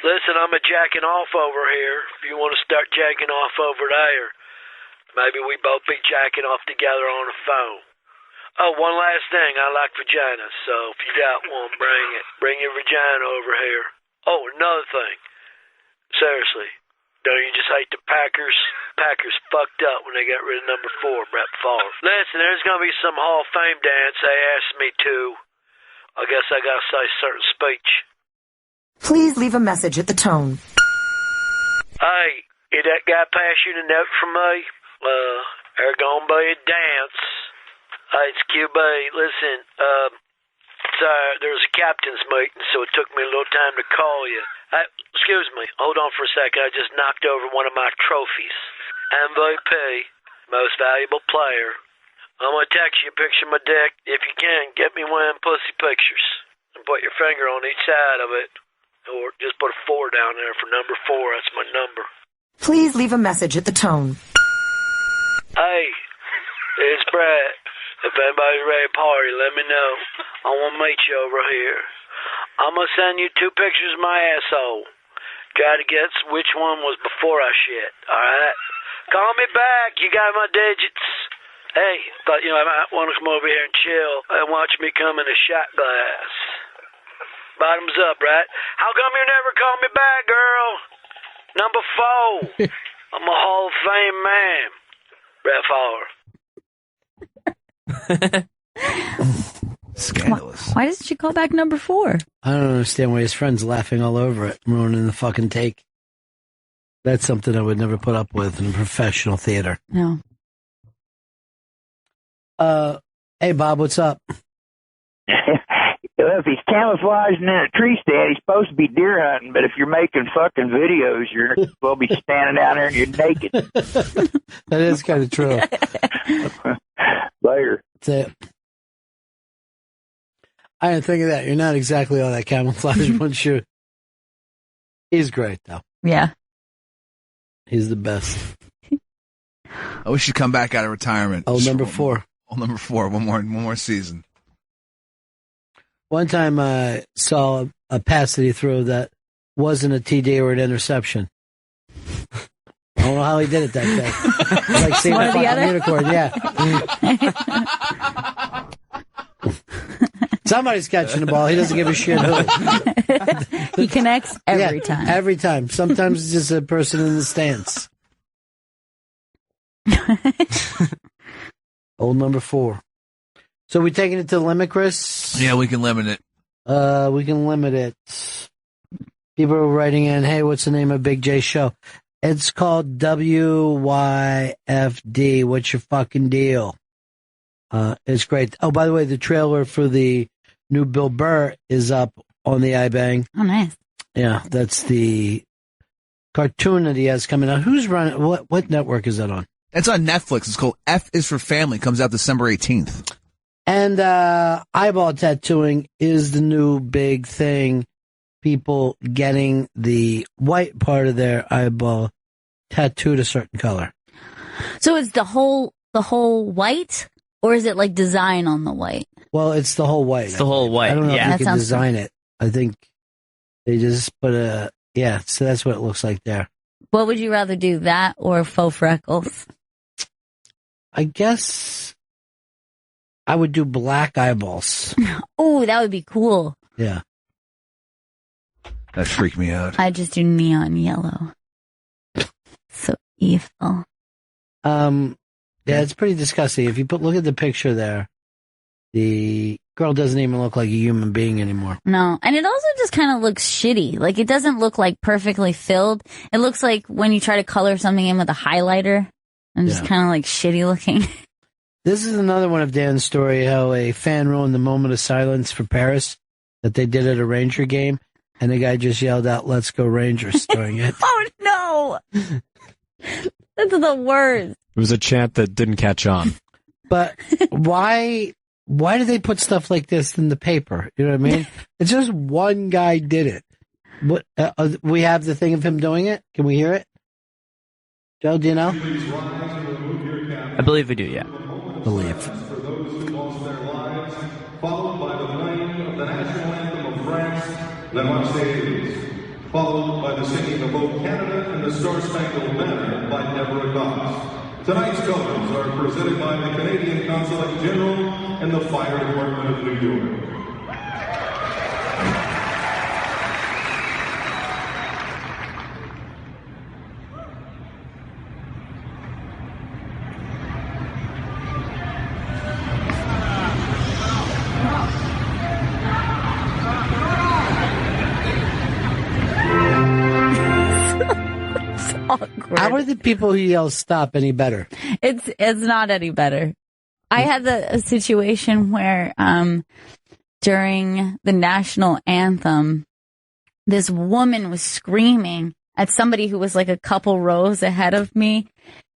Listen, I'm jacking off over here. If you want to start jacking off over there, maybe we both be jacking off together on the phone. Oh, one last thing. I like vaginas, so if you got one, bring it. Bring your vagina over here. Oh, another thing. Seriously, don't you just hate the Packers? Packers fucked up when they got rid of number 4, Brett Favre. Listen, there's going to be some Hall of Fame dance they asked me to. I guess I got to say a certain speech. Please leave a message at the tone. Hey, did that guy pass you the note from me? There's going to be a dance. Hey, it's QB. Listen, there was a captain's meeting, so it took me a little time to call you. Excuse me. Hold on for a second. I just knocked over one of my trophies. MVP, most valuable player. I'm going to text you a picture of my dick. If you can, get me one of them pussy pictures. And put your finger on each side of it. Or just put a 4 down there for number 4. That's my number. Please leave a message at the tone. Hey, it's Brett. If anybody's ready to party, let me know. I want to meet you over here. I'm going to send you 2 pictures of my asshole. Try to guess which one was before I shit, alright? Call me back. You got my digits. Hey, thought I might want to come over here and chill and watch me come in a shot glass. Bottoms up, right? How come you never call me back, girl? Number 4. I'm a Hall of Fame man. Brett Favre. Scandalous. Why doesn't she call back number 4? I don't understand why his friend's laughing all over it, ruining the fucking take. That's something I would never put up with in professional theater. No. Hey, Bob, what's up? If he's camouflaging in a tree stand, he's supposed to be deer hunting, but if you're making fucking videos, you're supposed to be standing down there and you're naked. That is kind of true. Later. That's it. I didn't think of that. You're not exactly all that camouflage once you. He's great, though. Yeah. He's the best. I wish he'd come back out of retirement. Oh, number 4. Oh, number 4. One more season. One time I saw a pass that he threw that wasn't a TD or an interception. I don't know how he did it that day. Like seeing a fucking unicorn, yeah. Somebody's catching the ball. He doesn't give a shit who. He connects every time. Every time. Sometimes it's just a person in the stands. Old number 4. So we taking it to the limit, Chris? Yeah, we can limit it. We can limit it. People are writing in, hey, what's the name of Big J show? It's called WYFD. What's your fucking deal? It's great. Oh, by the way, the trailer for the new Bill Burr is up on the iBang. Oh, nice. Yeah, that's the cartoon that he has coming out. Who's running? What network is that on? It's on Netflix. It's called F is for Family. Comes out December 18th. And eyeball tattooing is the new big thing. People getting the white part of their eyeball tattooed a certain color. So it's the whole white, or is it like design on the white? Well, it's the whole white. It's the whole white. I don't know yeah. if you can design it. I think they just put so that's what it looks like there. What would you rather do, that or faux freckles? I guess I would do black eyeballs. Oh, that would be cool. Yeah. That freaked me out. I just do neon yellow. So evil. Yeah, it's pretty disgusting. If you look at the picture there, the girl doesn't even look like a human being anymore. No, and it also just kind of looks shitty. Like, it doesn't look like perfectly filled. It looks like when you try to color something in with a highlighter, and just kind of like shitty looking. This is another one of Dan's story, how a fan ruined the moment of silence for Paris that they did at a Ranger game, and the guy just yelled out, "Let's go Rangers," during it. Oh, no! That's the worst. It was a chant that didn't catch on. But why do they put stuff like this in the paper? You know what I mean? It's just one guy did it. What we have the thing of him doing it. Can we hear it? Joe, do you know? I believe we do, yeah. Believe. For those who lost their lives, followed by the playing of the national anthem of France, La Marseillaise, followed by the singing of O Canada and the Star-Spangled Banner by Deborah Cox. Tonight's colors are presented by the Canadian Consulate General and the Fire Department of New York. How are the people who yell "stop" any better? It's not any better. I had a situation where during the national anthem, this woman was screaming at somebody who was like a couple rows ahead of me,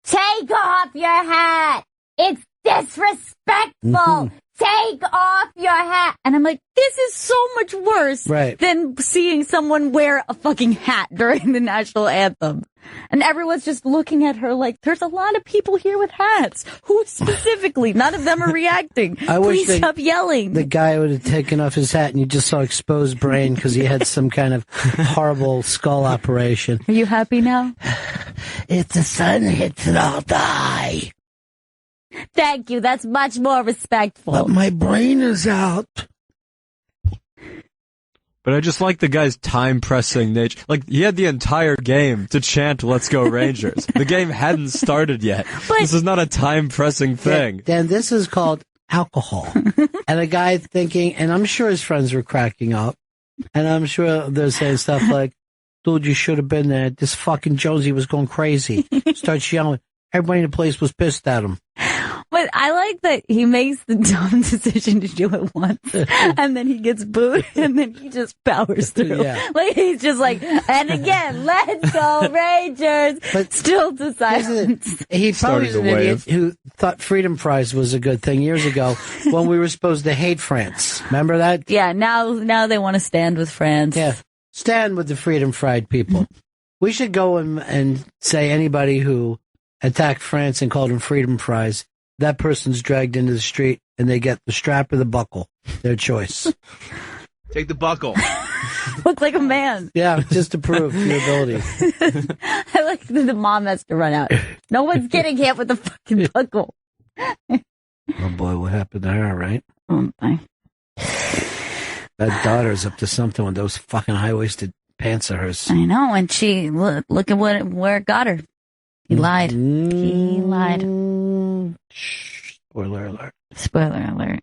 "Take off your hat! It's disrespectful! Take off your hat!" And I'm like, this is so much worse than seeing someone wear a fucking hat during the national anthem. And everyone's just looking at her like, there's a lot of people here with hats. Who specifically? None of them are reacting. Please stop yelling. The guy would have taken off his hat and you just saw exposed brain because he had some kind of horrible skull operation. Are you happy now? If the sun hits it, I'll die. Thank you. That's much more respectful. But my brain is out. But I just like the guy's time-pressing nature. Like, he had the entire game to chant, "Let's go Rangers." The game hadn't started yet. This is not a time-pressing thing. Dan, this is called alcohol. And a guy thinking, and I'm sure his friends were cracking up, and I'm sure they're saying stuff like, "Dude, you should have been there. This fucking Jonesy was going crazy." Starts yelling. Everybody in the place was pissed at him. But I like that he makes the dumb decision to do it once, and then he gets booed, and then he just powers through. Yeah. Like, he's just like, and again, let's go Rangers, but still to silence. He probably is an idiot who thought Freedom Fries was a good thing years ago when we were supposed to hate France. Remember that? Yeah, now they want to stand with France. Yeah, stand with the Freedom Fried people. We should go and say anybody who attacked France and called them Freedom Fries, that person's dragged into the street and they get the strap or the buckle. Their choice. Take the buckle. Look like a man. Yeah, just to prove your ability. I like that the mom has to run out. No one's getting hit with the fucking buckle. Oh boy, what happened to her, right? Oh my. That daughter's up to something with those fucking high-waisted pants of hers. I know, and she, look at where it got her. He lied. He lied. Spoiler alert. Spoiler alert.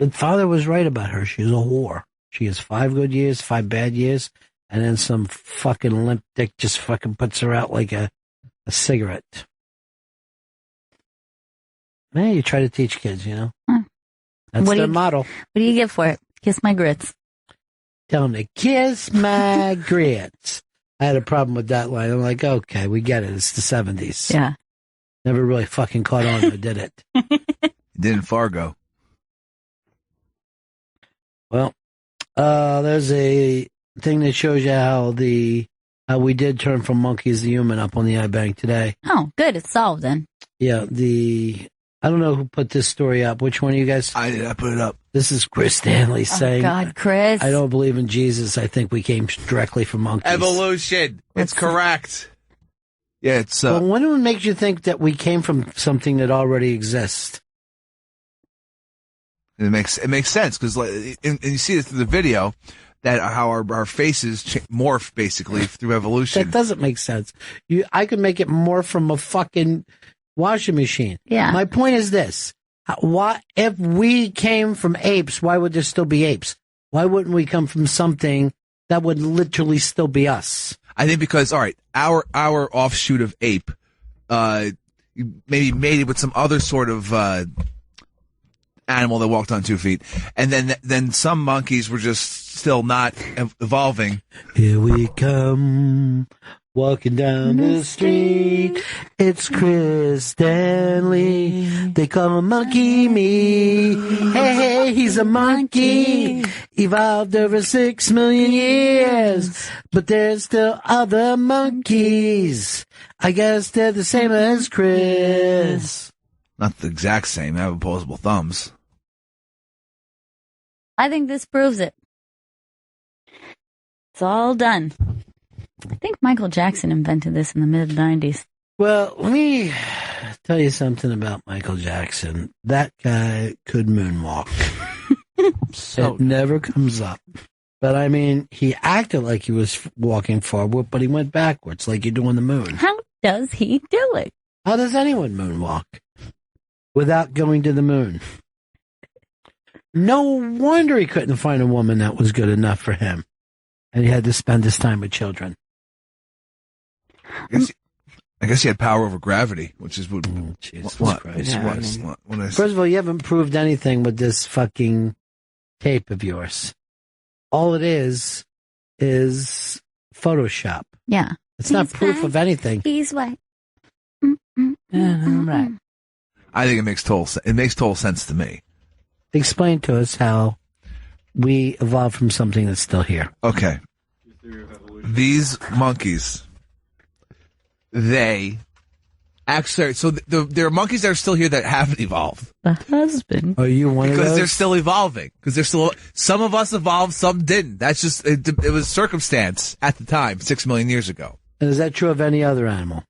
The father was right about her. She's a whore. She has 5 good years, 5 bad years, and then some fucking limp dick just fucking puts her out like a cigarette. Man, you try to teach kids, you know? That's their motto. What do you get for it? Kiss my grits. Tell him to kiss my grits. I had a problem with that line. I'm like, okay, we get it. It's the 70s. Yeah. Never really fucking caught on, though, did it? Did in Fargo. Well, there's a thing that shows you how we did turn from monkeys to human up on the iBank today. Oh, good. It's solved then. Yeah, I don't know who put this story up. Which one of you guys? I did. I put it up. This is Chris Stanley saying, God, Chris. I don't believe in Jesus. I think we came directly from monkeys. Evolution. It's correct. Yeah, it's... Well, when makes you think that we came from something that already exists? It makes sense, because and you see it through the video, that how our faces morph, basically, through evolution. That doesn't make sense. I could make it morph from a fucking washing machine. Yeah. My point is this. If we came from apes, why would there still be apes? Why wouldn't we come from something that would literally still be us? I think because, all right, our offshoot of ape, maybe mated with some other sort of animal that walked on 2 feet, and then some monkeys were just still not evolving. Here we come, walking down the street. It's Chris Stanley. They call him Monkey Me. Hey, he's a monkey. Evolved over 6 million years. But there's still other monkeys. I guess they're the same as Chris. Not the exact same. They have opposable thumbs. I think this proves it. It's all done. I think Michael Jackson invented this in the mid-90s. Well, let me tell you something about Michael Jackson. That guy could moonwalk. It never comes up. But, I mean, he acted like he was walking forward, but he went backwards like you do on the moon. How does he do it? How does anyone moonwalk without going to the moon? No wonder he couldn't find a woman that was good enough for him. And he had to spend his time with children. I guess he had power over gravity, which is what. Jesus what? Christ. Yeah, First of all, you haven't proved anything with this fucking tape of yours. All it is Photoshop. Yeah. It's not proof of anything. He's white. Right. I think it makes total sense to me. Explain to us how we evolved from something that's still here. Okay. These monkeys, they actually, so there are monkeys that are still here that haven't evolved. The husband. Are you one of those? Because they're still evolving. Because they're still, some of us evolved, some didn't. That's just, it was circumstance at the time, 6 million years ago. And is that true of any other animal?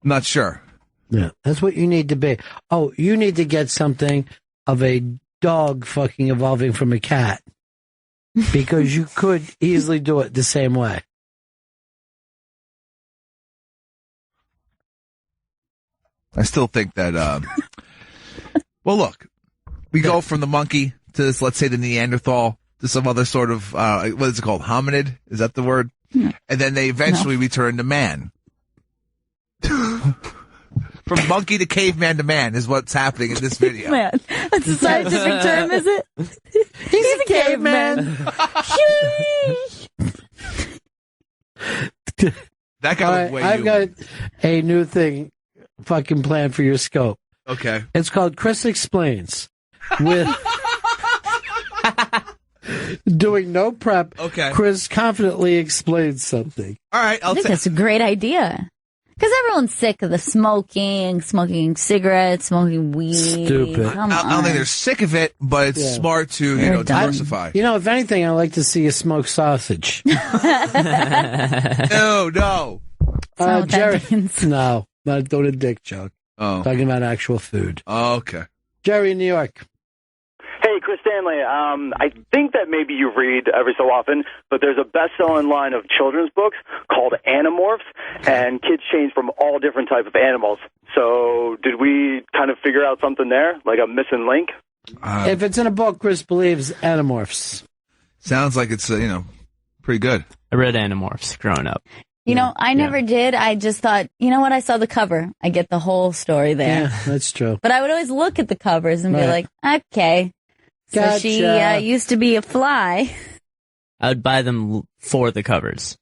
I'm not sure. Yeah, that's what you need to be. Oh, you need to get something of a dog fucking evolving from a cat. Because you could easily do it the same way. I still think that, well, look, we go from the monkey to this, let's say the Neanderthal, to some other sort of, what is it called? Hominid? Is that the word? Yeah. And then they eventually return to man. From monkey to caveman to man is what's happening in this video. Man, that's a scientific term, is it? He's a caveman. That got way I've got a new thing fucking planned for your scope. Okay. It's called Chris Explains. With doing no prep, okay. Chris confidently explains something. All right, I think that's a great idea. Because everyone's sick of the smoking cigarettes, smoking weed. Stupid. Come I don't think on. they're sick of it, but it's smart to, diversify. If anything, I like to see a smoked sausage. No. Jerry. No, not doing a dick joke. Oh. Talking about actual food. Oh, okay. Jerry in New York. Hey, Chris Stanley. I think that maybe you read every so often, but there's a best-selling line of children's books called Animorphs, and kids change from all different types of animals. So did we kind of figure out something there, like a missing link? If it's in a book, Chris believes Animorphs. Sounds like it's, pretty good. I read Animorphs growing up. I never did. I just thought, what? I saw the cover. I get the whole story there. Yeah, that's true. But I would always look at the covers and be Right. like, okay. So she Gotcha. used to be a fly. I would buy them for the covers.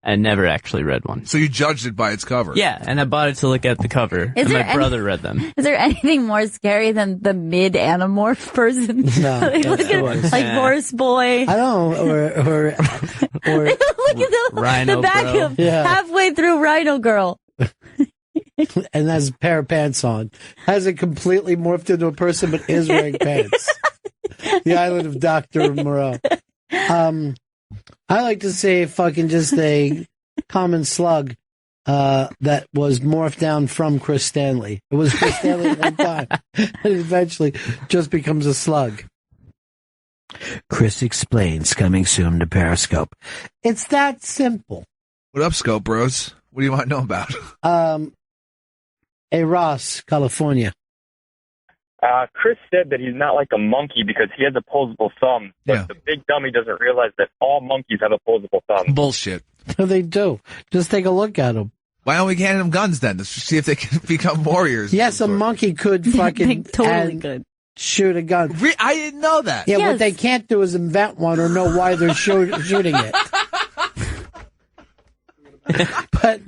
I never actually read one. So you judged it by its cover? Yeah, and I bought it to look at the cover, and my brother read them. Is there anything more scary than the mid-anamorph person? No, like Horse Boy. I don't know, or Look at Rhino the back Bro. of halfway through Rhino Girl. and has a pair of pants on. Hasn't completely morphed into a person, but is wearing pants. The Island of Dr. Moreau. I like to say fucking just a common slug that was morphed down from Chris Stanley. It was Chris Stanley at one time. And eventually just becomes a slug. Chris Explains, coming soon to Periscope. It's that simple. What up, Scope Bros? What do you want to know about? Hey, Ross, California. Chris said that he's not like a monkey because he has opposable thumbs, but the big dummy doesn't realize that all monkeys have opposable thumbs. Bullshit. No, they do. Just take a look at them. Why don't we hand them guns then? Let's see if they can become warriors. Yes, a monkey could fucking totally could shoot a gun. I didn't know that. Yeah, what they can't do is invent one or know why they're shooting it. But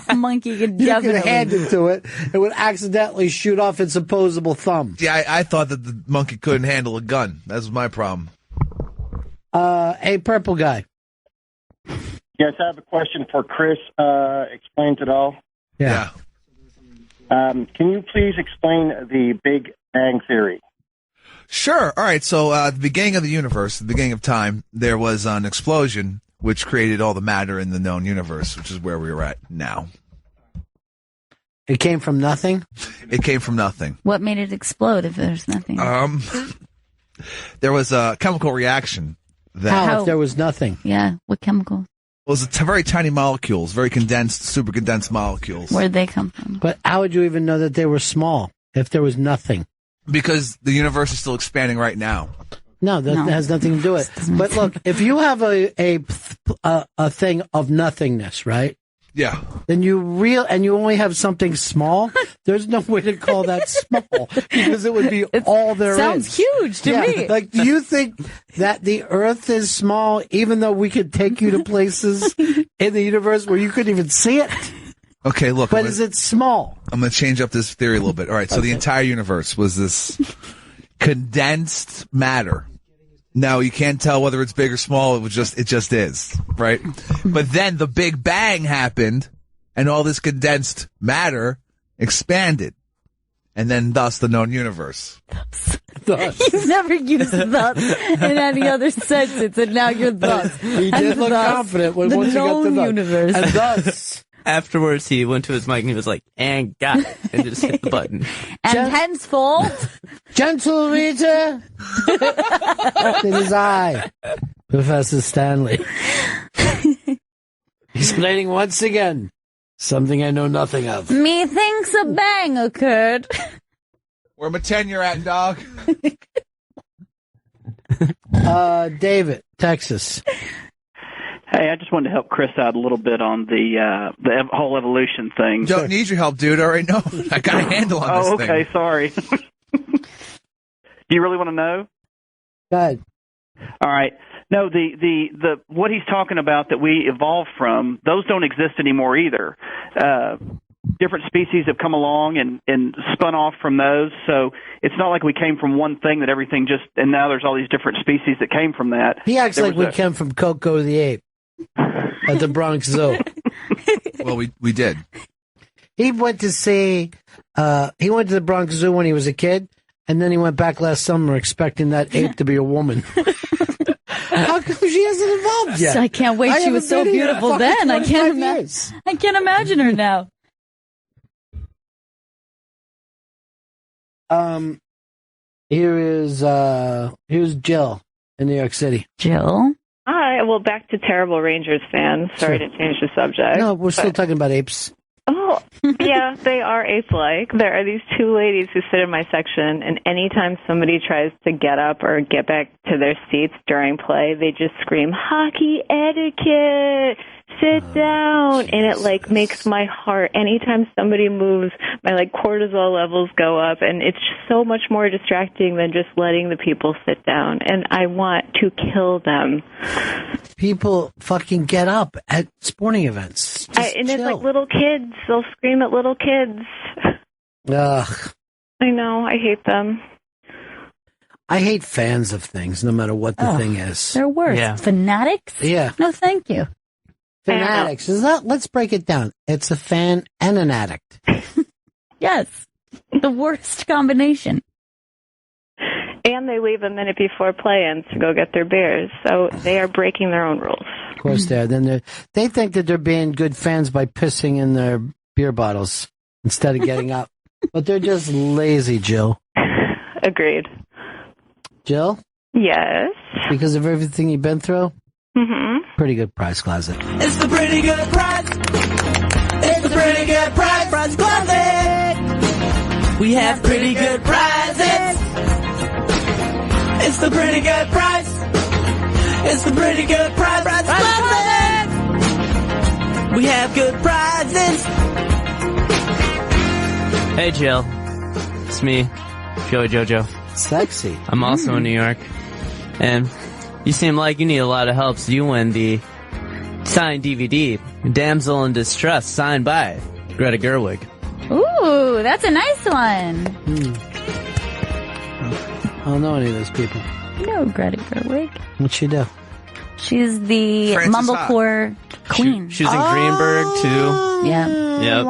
a monkey could you definitely could hand it to it. It would accidentally shoot off its opposable thumb. Yeah, I thought that the monkey couldn't handle a gun. That was my problem. Hey, purple guy. Yes, I have a question for Chris. Explains it all. Yeah. Can you please explain the Big Bang Theory? Sure. All right. So at the beginning of the universe, the beginning of time, there was an explosion which created all the matter in the known universe, which is where we're at now. It came from nothing? It came from nothing. What made it explode if there's nothing? There was a chemical reaction. How if there was nothing? Yeah, what chemical? It was very tiny molecules, very condensed, super condensed molecules. Where'd they come from? But how would you even know that they were small if there was nothing? Because the universe is still expanding right now. No, that has nothing to do with it. But look, if you have a thing of nothingness, right? Yeah. Then you only have something small. There's no way to call that small because it would be all there sounds is. Huge to me. Like, do you think that the Earth is small, even though we could take you to places in the universe where you couldn't even see it? Okay, look. But is it small? I'm going to change up this theory a little bit. All right, so the entire universe was this condensed matter. No, you can't tell whether it's big or small. It just is, right? But then the Big Bang happened, and all this condensed matter expanded, and then thus the known universe. You've never used thus in any other sentence, and now you're thus. He did look confident when once he got to the universe. And thus. Afterwards, he went to his mic and he was like, and got it, and just hit the button. And henceforth, gentle reader, it is I, Professor Stanley. Explaining once again something I know nothing of. methinks a bang occurred. Where my tenure at, dog? David, Texas. Hey, I just wanted to help Chris out a little bit on the whole evolution thing. Don't need your help, dude. I already know. I got a handle on this thing. Oh, okay. Sorry. Do you really want to know? Go ahead. All right. No, the what he's talking about that we evolved from, those don't exist anymore either. Different species have come along and spun off from those. So it's not like we came from one thing that everything just, and now there's all these different species that came from that. He acts like we came from Coco the Ape at the Bronx Zoo. Well, we did. He went to see, he went to the Bronx Zoo when he was a kid, and then he went back last summer expecting that ape to be a woman. How come she hasn't evolved yet? I can't wait. She was so beautiful then. I can't imagine her now. Here's Jill in New York City. Jill? Hi. Well, back to Terrible Rangers fans. Sorry to change the subject. No, we're still talking about apes. Oh, yeah, they are ape-like. There are these two ladies who sit in my section, and anytime somebody tries to get up or get back to their seats during play, they just scream, hockey etiquette. sit down. And it, like, makes my heart, anytime somebody moves, my, like, cortisol levels go up. And it's just so much more distracting than just letting the people sit down. And I want to kill them. People fucking get up at sporting events. And it's like little kids. They'll scream at little kids. Ugh. I know. I hate them. I hate fans of things, no matter what the thing is. They're worse. Yeah. Fanatics? Yeah. No, thank you. Fanatics. Is that? Let's break it down. It's a fan and an addict. Yes. The worst combination. And they leave a minute before play-ins to go get their beers, so they are breaking their own rules. Of course they are. Then they think that they're being good fans by pissing in their beer bottles instead of getting up. But they're just lazy, Jill. Agreed. Jill? Yes? Because of everything you've been through? Mm-hmm. Pretty good prize closet. It's the pretty good prize. It's the pretty good prize. Prize closet. We have pretty good prizes. It's the pretty good prize. It's the pretty good prize. Prize closet. We have good prizes. Hey, Jill. It's me, Joey Jojo. Sexy. I'm also in New York. And you seem like you need a lot of help, so you win the signed DVD, Damsel in Distress, signed by Greta Gerwig. Ooh, that's a nice one. I don't know any of those people. No, Greta Gerwig. What'd she do? She's the Frances mumblecore queen. She was in Greenberg, too. Yeah. Yep.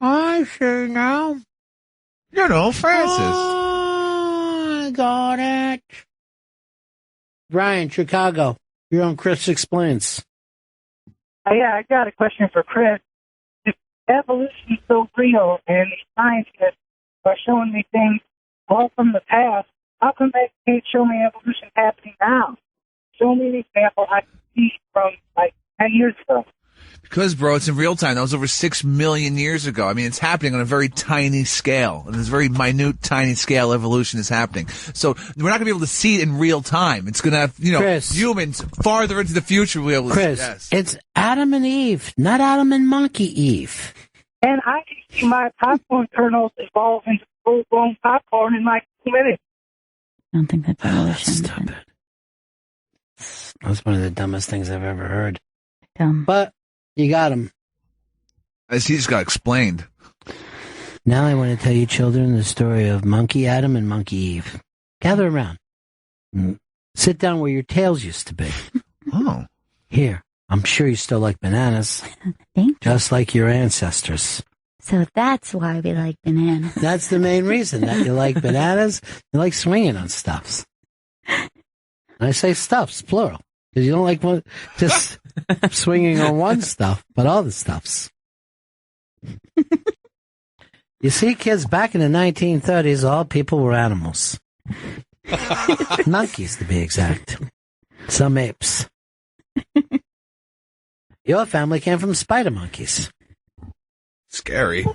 I see now. You know, Francis. Oh, I got it. Ryan, Chicago. You're on Chris Explains. Yeah, I got a question for Chris. If evolution is so real and scientists are showing me things all from the past, how come they can't show me evolution happening now? Show me an example I can see from like 10 years ago. Because, bro, it's in real time. That was over 6 million years ago. I mean, it's happening on a very tiny scale. And this very minute, tiny scale evolution is happening. So we're not going to be able to see it in real time. It's going to have, Chris, humans farther into the future will be able to Chris, see. Yes. it's Adam and Eve, not Adam and Monkey Eve. And I can see my popcorn kernels evolve into full-blown popcorn in like 2 minutes. I don't think that's evolution. That's stupid. That's one of the dumbest things I've ever heard. Dumb. But you got him. As he just got explained. Now I want to tell you, children, the story of Monkey Adam and Monkey Eve. Gather around. Sit down where your tails used to be. Oh. Here. I'm sure you still like bananas. Just like your ancestors. So that's why we like bananas. That's the main reason that you like bananas. You like swinging on stuffs. And I say stuffs, plural. Because you don't like just swinging on one stuff, but all the stuffs. You see, kids, back in the 1930s, all people were animals. Monkeys, to be exact. Some apes. Your family came from spider monkeys. Scary.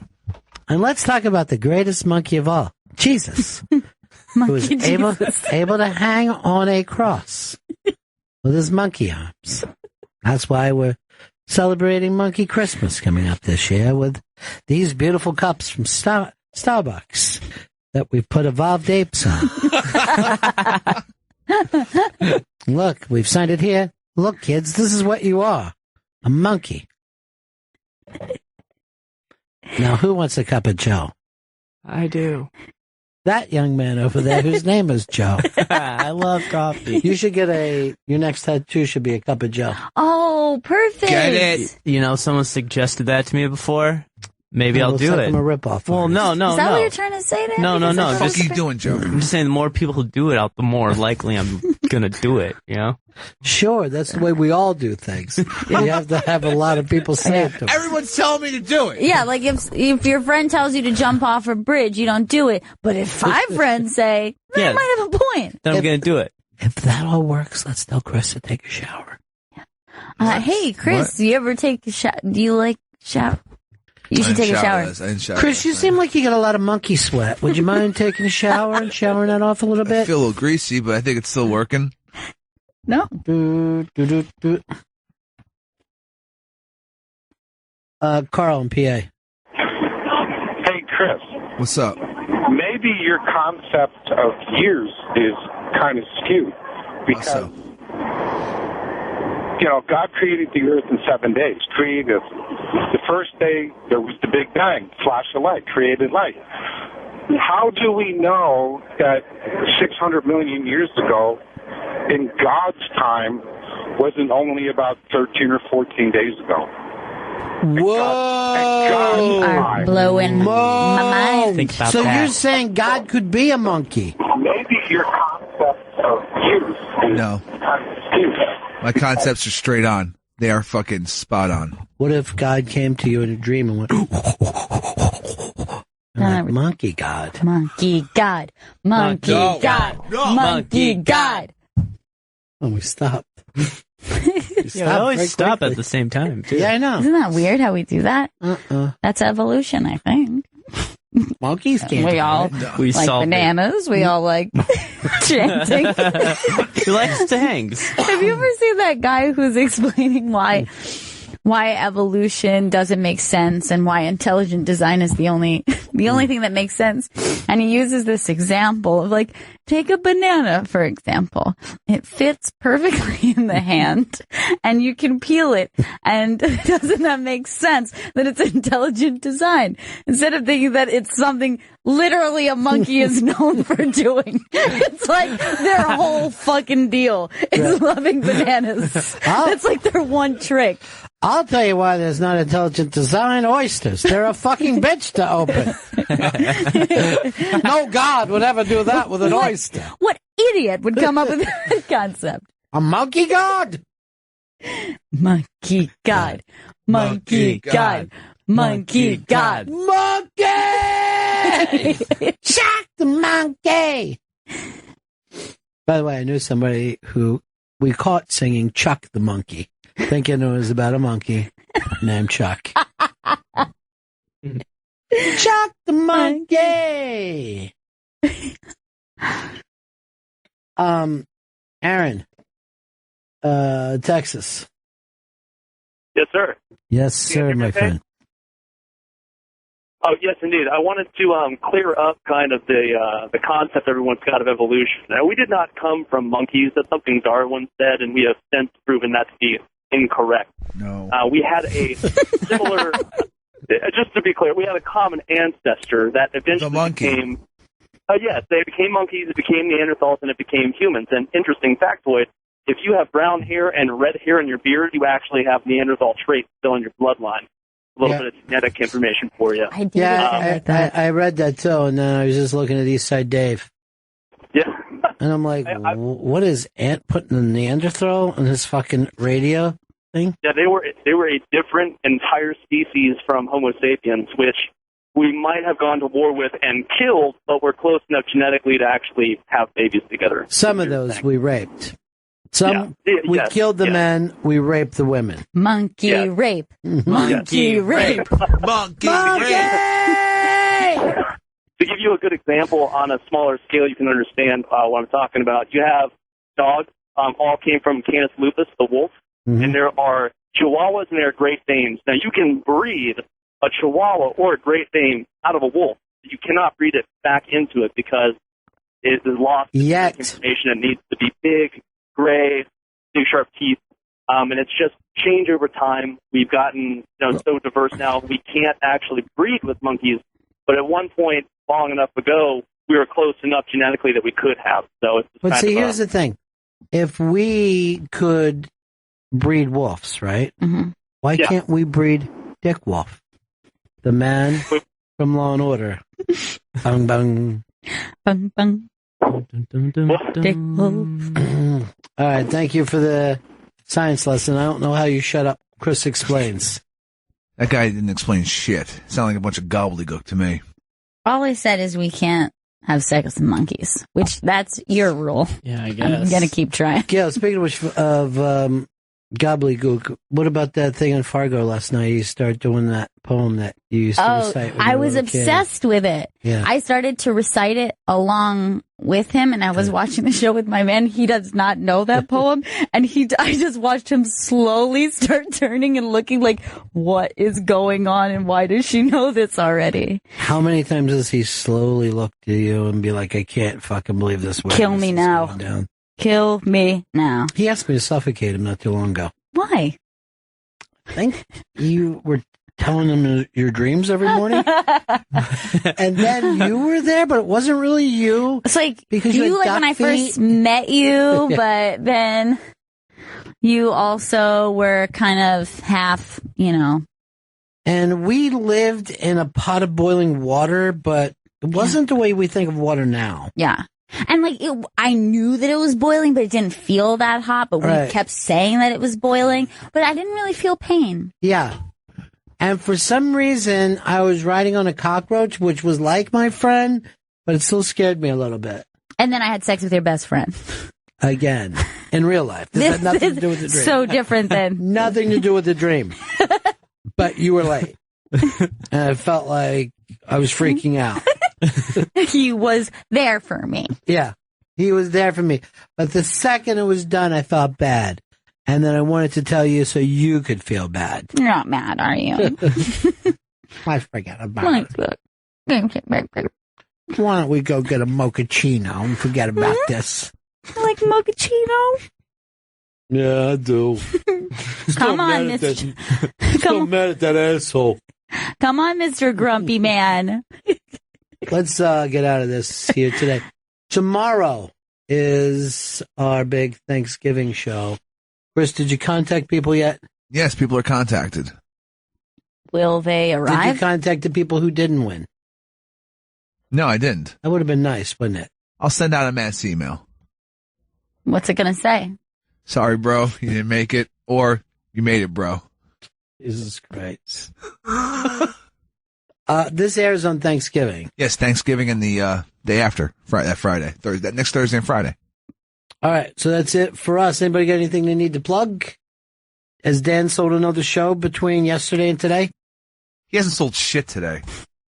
And let's talk about the greatest monkey of all, Jesus, who was able to hang on a cross with his monkey arms. That's why we're celebrating Monkey Christmas coming up this year with these beautiful cups from Starbucks that we put evolved apes on. Look, we've signed it here. Look, kids, this is what you are. A monkey. Now, who wants a cup of Joe? I do. That young man over there whose name is Joe. I love coffee. You should get your next tattoo should be a cup of Joe. Oh, perfect. Get it. You know, someone suggested that to me before. Maybe I'll do it. I'm a ripoff. Well, no. Is that what you're trying to say there? No. What are you doing, Joe? I'm just saying the more people who do it, the more likely I'm going to do it, you know? Sure, that's the way we all do things. You have to have a lot of people say it to them. Everyone's telling me to do it. Yeah, like if your friend tells you to jump off a bridge, you don't do it. But if 5 friends say, Yeah. I might have a point. Then I'm going to do it. If that all works, let's tell Chris to take a shower. Hey, Chris, do you ever take a shower? Do you like shower? You should take a shower. I didn't shower. Chris, you seem like you got a lot of monkey sweat. Would you mind taking a shower and showering that off a little I bit? feel a little greasy, but I think it's still working. No. Carl in PA. Hey, Chris. What's up? Maybe your concept of years is kind of skewed because, God created the earth in 7 days. Created the first day, there was the Big Bang, flash of light, created light. How do we know that 600 million years ago, in God's time, wasn't only about 13 or 14 days ago? Whoa! Are blowing my mind. Think about So that. you're saying God could be a monkey? Maybe your concept of years is No. kind of skewed. My concepts are straight on. They are fucking spot on. What if God came to you in a dream and went, monkey God? Monkey God. Monkey No. God. No. Monkey God. Oh, we stopped. We always stop at the same time, too. Yeah, I know. Isn't that weird how we do that? That's evolution, I think. Monkeys can't. We all We like solved it. bananas. We all like chanting. He likes to hang. Have you ever seen that guy who's explaining why evolution doesn't make sense and why intelligent design is the only thing that makes sense? And he uses this example of, like, take a banana, for example. It fits perfectly in the hand and you can peel it. And doesn't that make sense that it's intelligent design? Instead of thinking that it's something literally a monkey is known for doing. It's like their whole fucking deal is loving bananas. That's like their one trick. I'll tell you why there's not intelligent design. Oysters. They're a fucking bitch to open. No God would ever do that with an oyster. What idiot would come up with that concept? A monkey God? Monkey God. Monkey God. Monkey God. Monkey! Shock the monkey! By the way, I knew somebody who we caught singing Chuck the Monkey, thinking it was about a monkey named Chuck. Chuck the monkey! Aaron, Texas. Yes, sir. Yes, sir, my friend. Oh, yes, indeed. I wanted to clear up kind of the concept everyone's got of evolution. Now, we did not come from monkeys. That's something Darwin said, and we have since proven that to be incorrect. No. We had a similar, just to be clear, we had a common ancestor that eventually became, yes, they became monkeys, it became Neanderthals, and it became humans. And interesting factoid, if you have brown hair and red hair in your beard, you actually have Neanderthal traits still in your bloodline. A little bit of genetic information for you. I read that too, and then I was just looking at Eastside Dave. Yeah. And I'm like, what is Ant putting a Neanderthal on his fucking radio thing? Yeah, they were a different entire species from Homo sapiens, which we might have gone to war with and killed, but we're close enough genetically to actually have babies together. Some of those we raped. Some we yes, killed the men, we raped the women. Monkey rape. Monkey rape. Monkey To give you a good example on a smaller scale, you can understand what I'm talking about. You have dogs, all came from Canis lupus, the wolf, and there are Chihuahuas and there are Great Danes. Now, you can breed a Chihuahua or a Great Dane out of a wolf. You cannot breed it back into it because it is lost information. It needs to be big, gray, big, sharp teeth. And it's just changed over time. We've gotten so diverse now, we can't actually breed with monkeys. But at one point, long enough ago, we were close enough genetically that we could have. So it's But see, here's the thing. If we could breed wolves, right? Why can't we breed Dick Wolf? The man from Law and Order. Bang, bang. Bang, bang. Dick Wolf. All right, thank you for the science lesson. I don't know how you shut up. Chris explains. That guy didn't explain shit. Sounded like a bunch of gobbledygook to me. All I said is we can't have sex with monkeys, which that's your rule. Yeah, I I'm going to keep trying. Yeah, speaking of Gobbledygook. What about that thing on Fargo last night? You start doing that poem that you used to recite. When I you were was a kid. obsessed with it. Yeah. I started to recite it along with him, and I was watching the show with my man. He does not know that poem, and I just watched him slowly start turning and looking like, what is going on, and why does she know this already? How many times does he slowly look to you and be like, I can't fucking believe this way. Kill me now. Kill me now. He asked me to suffocate him not too long ago. Why? I think you were telling him your dreams every morning. And then you were there, but it wasn't really you. It's like, because you like when I first met you, but then you also were kind of half, And we lived in a pot of boiling water, but it wasn't the way we think of water now. Yeah. And I knew that it was boiling, but it didn't feel that hot. But we kept saying that it was boiling, but I didn't really feel pain. Yeah. And for some reason, I was riding on a cockroach, which was like my friend, but it still scared me a little bit. And then I had sex with your best friend. Again. In real life. This had nothing to do with the dream. So different than... Nothing to do with the dream. But you were late. And I felt like I was freaking out. He was there for me. Yeah, he was there for me. But the second it was done, I felt bad. And then I wanted to tell you so you could feel bad. You're not mad, are you? I forget about it. Why don't we go get a mochaccino and forget about this? I like mochaccino. Yeah, I do. Come on, Mr. Still mad at that asshole. Come on, Mr. Grumpy Man. Let's get out of this here today. Tomorrow is our big Thanksgiving show. Chris, did you contact people yet? Yes, people are contacted. Will they arrive? Did you contact the people who didn't win? No, I didn't. That would have been nice, wouldn't it? I'll send out a mass email. What's it going to say? Sorry, bro, you didn't make it, or you made it, bro. Jesus Christ. This airs on Thanksgiving. Yes, Thanksgiving and the day after, Friday, Thursday, next Thursday and Friday. All right, so that's it for us. Anybody got anything they need to plug? Has Dan sold another show between yesterday and today? He hasn't sold shit today.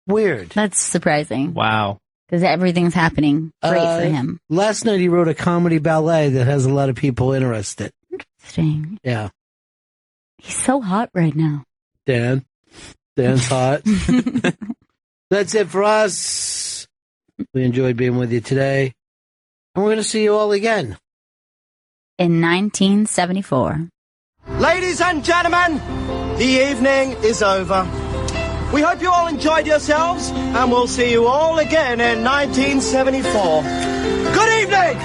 Weird. That's surprising. Wow. Because everything's happening great for him. Last night he wrote a comedy ballet that has a lot of people interested. Interesting. Yeah. He's so hot right now. Dan's hot. That's it for us. We enjoyed being with you today. And we're going to see you all again. In 1974. Ladies and gentlemen, the evening is over. We hope you all enjoyed yourselves, and we'll see you all again in 1974. Good evening!